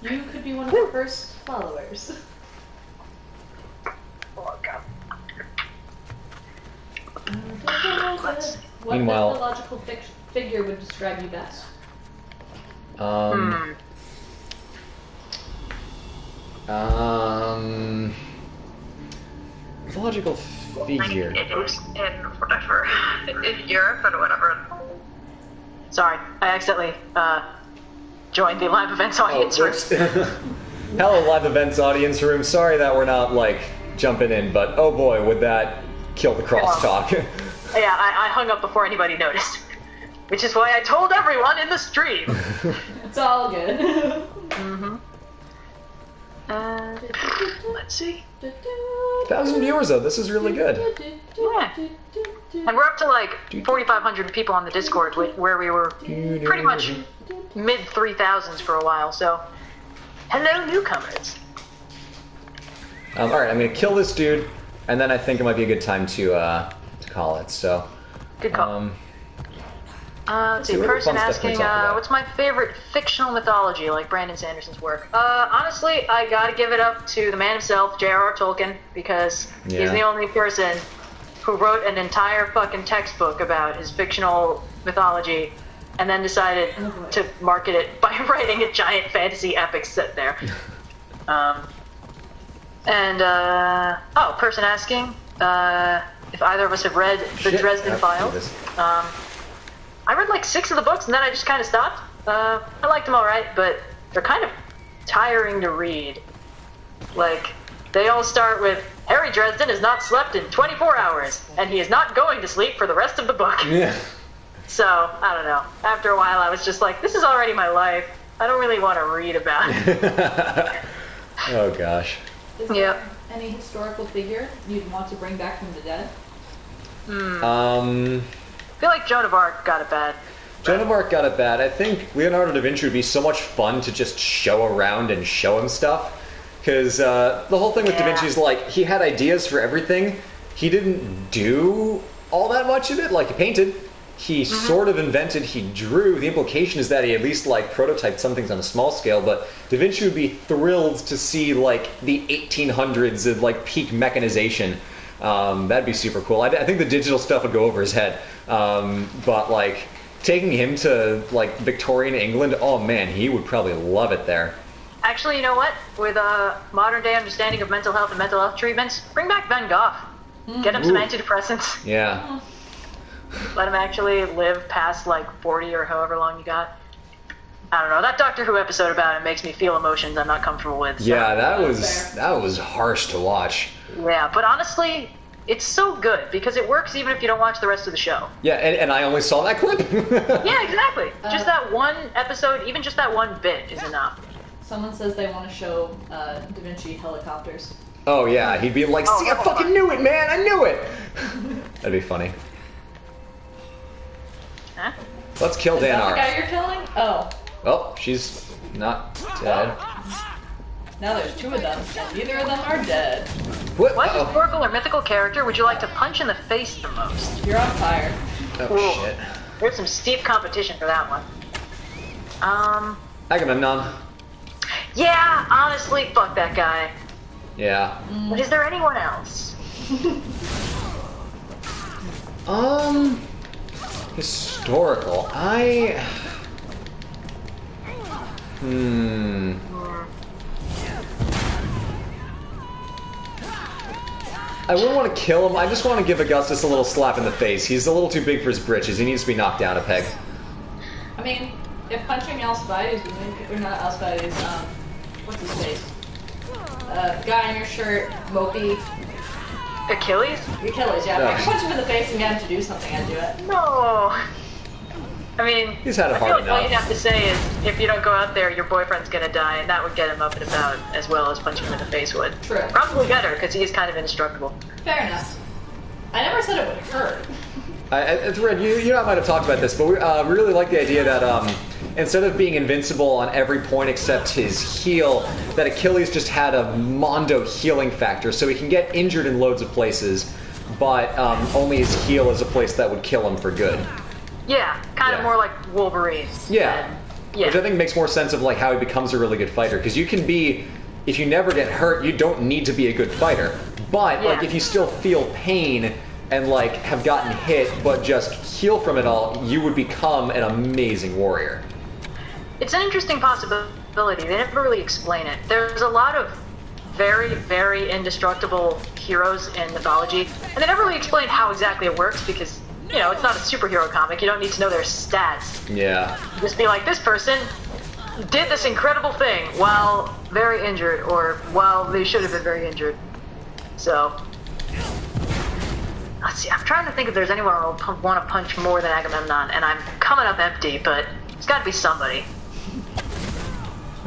You could be one of the first followers. Oh, God. What Meanwhile- mythological figure would describe you best? Mythological figure. It was in whatever, in Europe and whatever. Sorry, I accidentally joined the live events audience room. Hello, live events audience room. Sorry that we're not like jumping in, but oh boy, would that kill the crosstalk. Yeah, I hung up before anybody noticed, which is why I told everyone in the stream. It's all good. Let's see. 1,000 viewers though. This is really good. Yeah. And we're up to like 4,500 people on the Discord, where we were pretty much mid 3,000s for a while. So, hello, newcomers. All right, I'm gonna kill this dude, and then I think it might be a good time to call it. So, Good call. Let's see, what other person fun stuff can we asking, talk about? what's my favorite fictional mythology, like Brandon Sanderson's work? Honestly, I gotta give it up to the man himself, J.R.R. Tolkien, because he's the only person who wrote an entire fucking textbook about his fictional mythology, and then decided to market it by writing a giant fantasy epic set there. Person asking, if either of us have read the Dresden Files. I read like 6 of the books and then I just kind of stopped. I liked them alright, but they're kind of tiring to read. Like, they all start with, Harry Dresden has not slept in 24 hours, and he is not going to sleep for the rest of the book. Yeah. So, I don't know. After a while I was just like, this is already my life. I don't really want to read about it. Oh gosh. Is there any historical figure you'd want to bring back from the dead? I feel like Joan of Arc got it bad. Joan of Arc got it bad. I think Leonardo da Vinci would be so much fun to just show around and show him stuff. Because the whole thing with Da Vinci is like, he had ideas for everything. He didn't do all that much of it. Like, he painted. He sort of invented, he drew. The implication is that he at least, like, prototyped some things on a small scale. But Da Vinci would be thrilled to see, like, the 1800s of, like, peak mechanization. That'd be super cool. I think the digital stuff would go over his head. But, like, taking him to, like, Victorian England, oh man, he would probably love it there. Actually, you know what? With a modern day understanding of mental health and mental health treatments, bring back Van Gogh. Get him some antidepressants. Yeah. Let him actually live past like 40 or however long you got. I don't know. That Doctor Who episode about him makes me feel emotions I'm not comfortable with. So. Yeah, that was harsh to watch. Yeah, but honestly, it's so good because it works even if you don't watch the rest of the show. Yeah, and I only saw that clip. Yeah, exactly. Just that one episode, even just that one bit is enough. Someone says they want to show Da Vinci helicopters. Oh yeah, he'd be like, see, I fucking knew it, man, I knew it! That'd be funny. Huh? Let's kill Is that the Danara. guy you're killing? Oh. Oh, she's not dead. Now there's 2 of them, and neither of them are dead. What historical or mythical character would you like to punch in the face the most? You're on fire. Oh shit. There's some steep competition for that one. Agamemnon. Yeah, honestly, fuck that guy. Yeah. But is there anyone else? Historical. I wouldn't want to kill him. I just want to give Augustus a little slap in the face. He's a little too big for his britches. He needs to be knocked down a peg. I mean, if punching Alcibiades would make, or not Alcibiades, what's his face? Guy in your shirt, mopey. Achilles? Achilles, yeah. If I could punch him in the face and get him to do something, I'd do it. No. I mean, He's had it I hard feel like all enough. you have to say is, if you don't go out there, your boyfriend's gonna die, and that would get him up and about as well as punching him in the face would. True. Probably better, because he's kind of indestructible. Fair enough. I never said it would hurt. Red, you and I might have talked about this, but we really like the idea that instead of being invincible on every point except his heel, that Achilles just had a mondo healing factor, so he can get injured in loads of places, but only his heel is a place that would kill him for good. Yeah, kind of more like Wolverine. Yeah. Yeah. Which I think makes more sense of like how he becomes a really good fighter, because you can be, if you never get hurt, you don't need to be a good fighter. But like if you still feel pain and like have gotten hit but just heal from it all, you would become an amazing warrior. It's an interesting possibility. They never really explain it. There's a lot of very, very indestructible heroes in mythology, and they never really explain how exactly it works because, you know, it's not a superhero comic. You don't need to know their stats. Yeah. Just be like, this person did this incredible thing while very injured, or while they should have been very injured. So, let's see. I'm trying to think if there's anyone I would want to punch more than Agamemnon, and I'm coming up empty, but it's got to be somebody.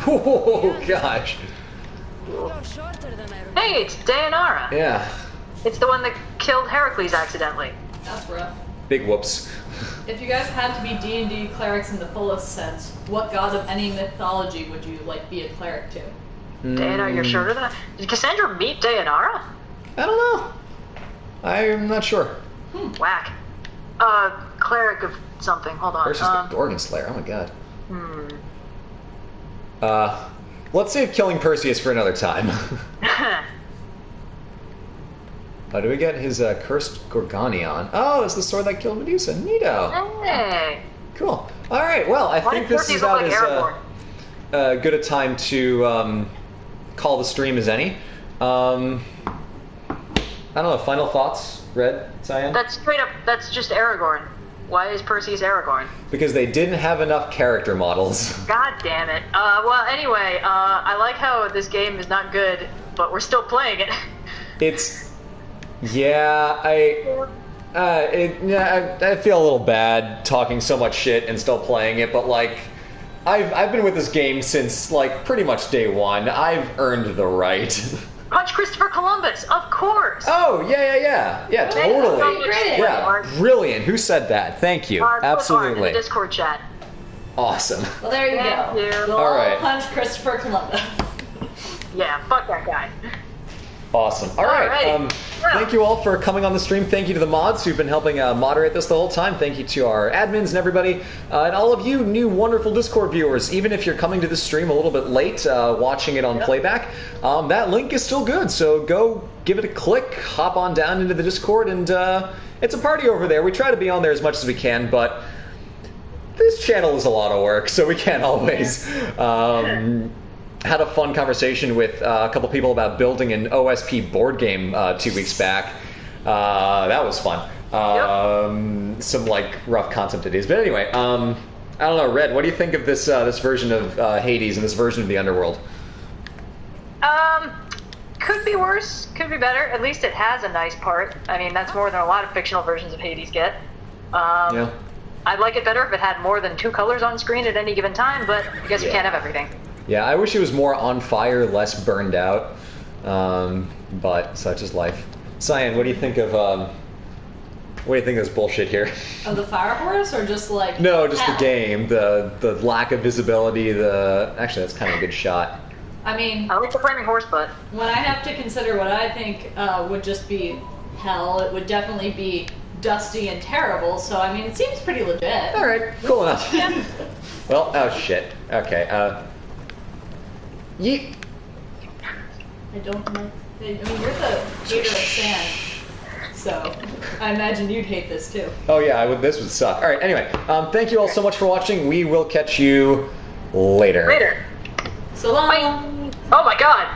Oh gosh. Hey, it's Deianira. Yeah. It's the one that killed Heracles accidentally. That's rough. Big whoops. If you guys had to be D&D clerics in the fullest sense, what god of any mythology would you like be a cleric to? Deianira, you're sure of that? Did Cassandra meet Deianira? I don't know. I'm not sure. Whack. Cleric of something. Hold on. Versus the Gorgon Slayer. Oh my god. Let's save killing Perseus for another time. Do we get his cursed Gorgonion? Oh, it's the sword that killed Medusa. Neato. Hey. Cool. All right. Well, I think this is about as good a time to call the stream as any. I don't know. Final thoughts, Red, Cyan? That's straight up. That's just Aragorn. Why is Perseus Aragorn? Because they didn't have enough character models. God damn it. Well, anyway, I like how this game is not good, but we're still playing it. It's... Yeah, I feel a little bad talking so much shit and still playing it, but like, I've been with this game since like pretty much day one. I've earned the right. Punch Christopher Columbus, of course. Oh yeah, totally. Yeah, brilliant. Who said that? Thank you. Absolutely. In the Discord chat. Awesome. Well, there you go. We'll all right. punch Christopher Columbus. Yeah, fuck that guy. Awesome. All right. Thank you all for coming on the stream. Thank you to the mods who've been helping moderate this the whole time. Thank you to our admins and everybody. And all of you new wonderful Discord viewers. Even if you're coming to this stream a little bit late, watching it on playback, that link is still good. So go give it a click, hop on down into the Discord, and it's a party over there. We try to be on there as much as we can, but this channel is a lot of work, so we can't always... Had a fun conversation with a couple people about building an OSP board game 2 weeks back. That was fun. Some like rough concept ideas, but anyway, I don't know, Red. What do you think of this this version of Hades and this version of the Underworld? Could be worse. Could be better. At least it has a nice part. I mean, that's more than a lot of fictional versions of Hades get. I'd like it better if it had more than 2 colors on screen at any given time, but I guess we can't have everything. Yeah, I wish it was more on fire, less burned out, but such is life. Cyan, what do you think of this bullshit here? Of the Fire Horse, or just like... No, just the game, the lack of visibility, actually that's kind of a good shot. I mean... I like the flaming horse butt. When I have to consider what I think would just be hell, it would definitely be dusty and terrible, so I mean, it seems pretty legit. Alright, cool enough. Well, oh shit. Okay, Yeet. I don't know. I mean, you're the hater of sand, so I imagine you'd hate this too. Oh yeah, this would suck. All right. Anyway, thank you all so much for watching. We will catch you later. Later. So long. Bye. Oh my God.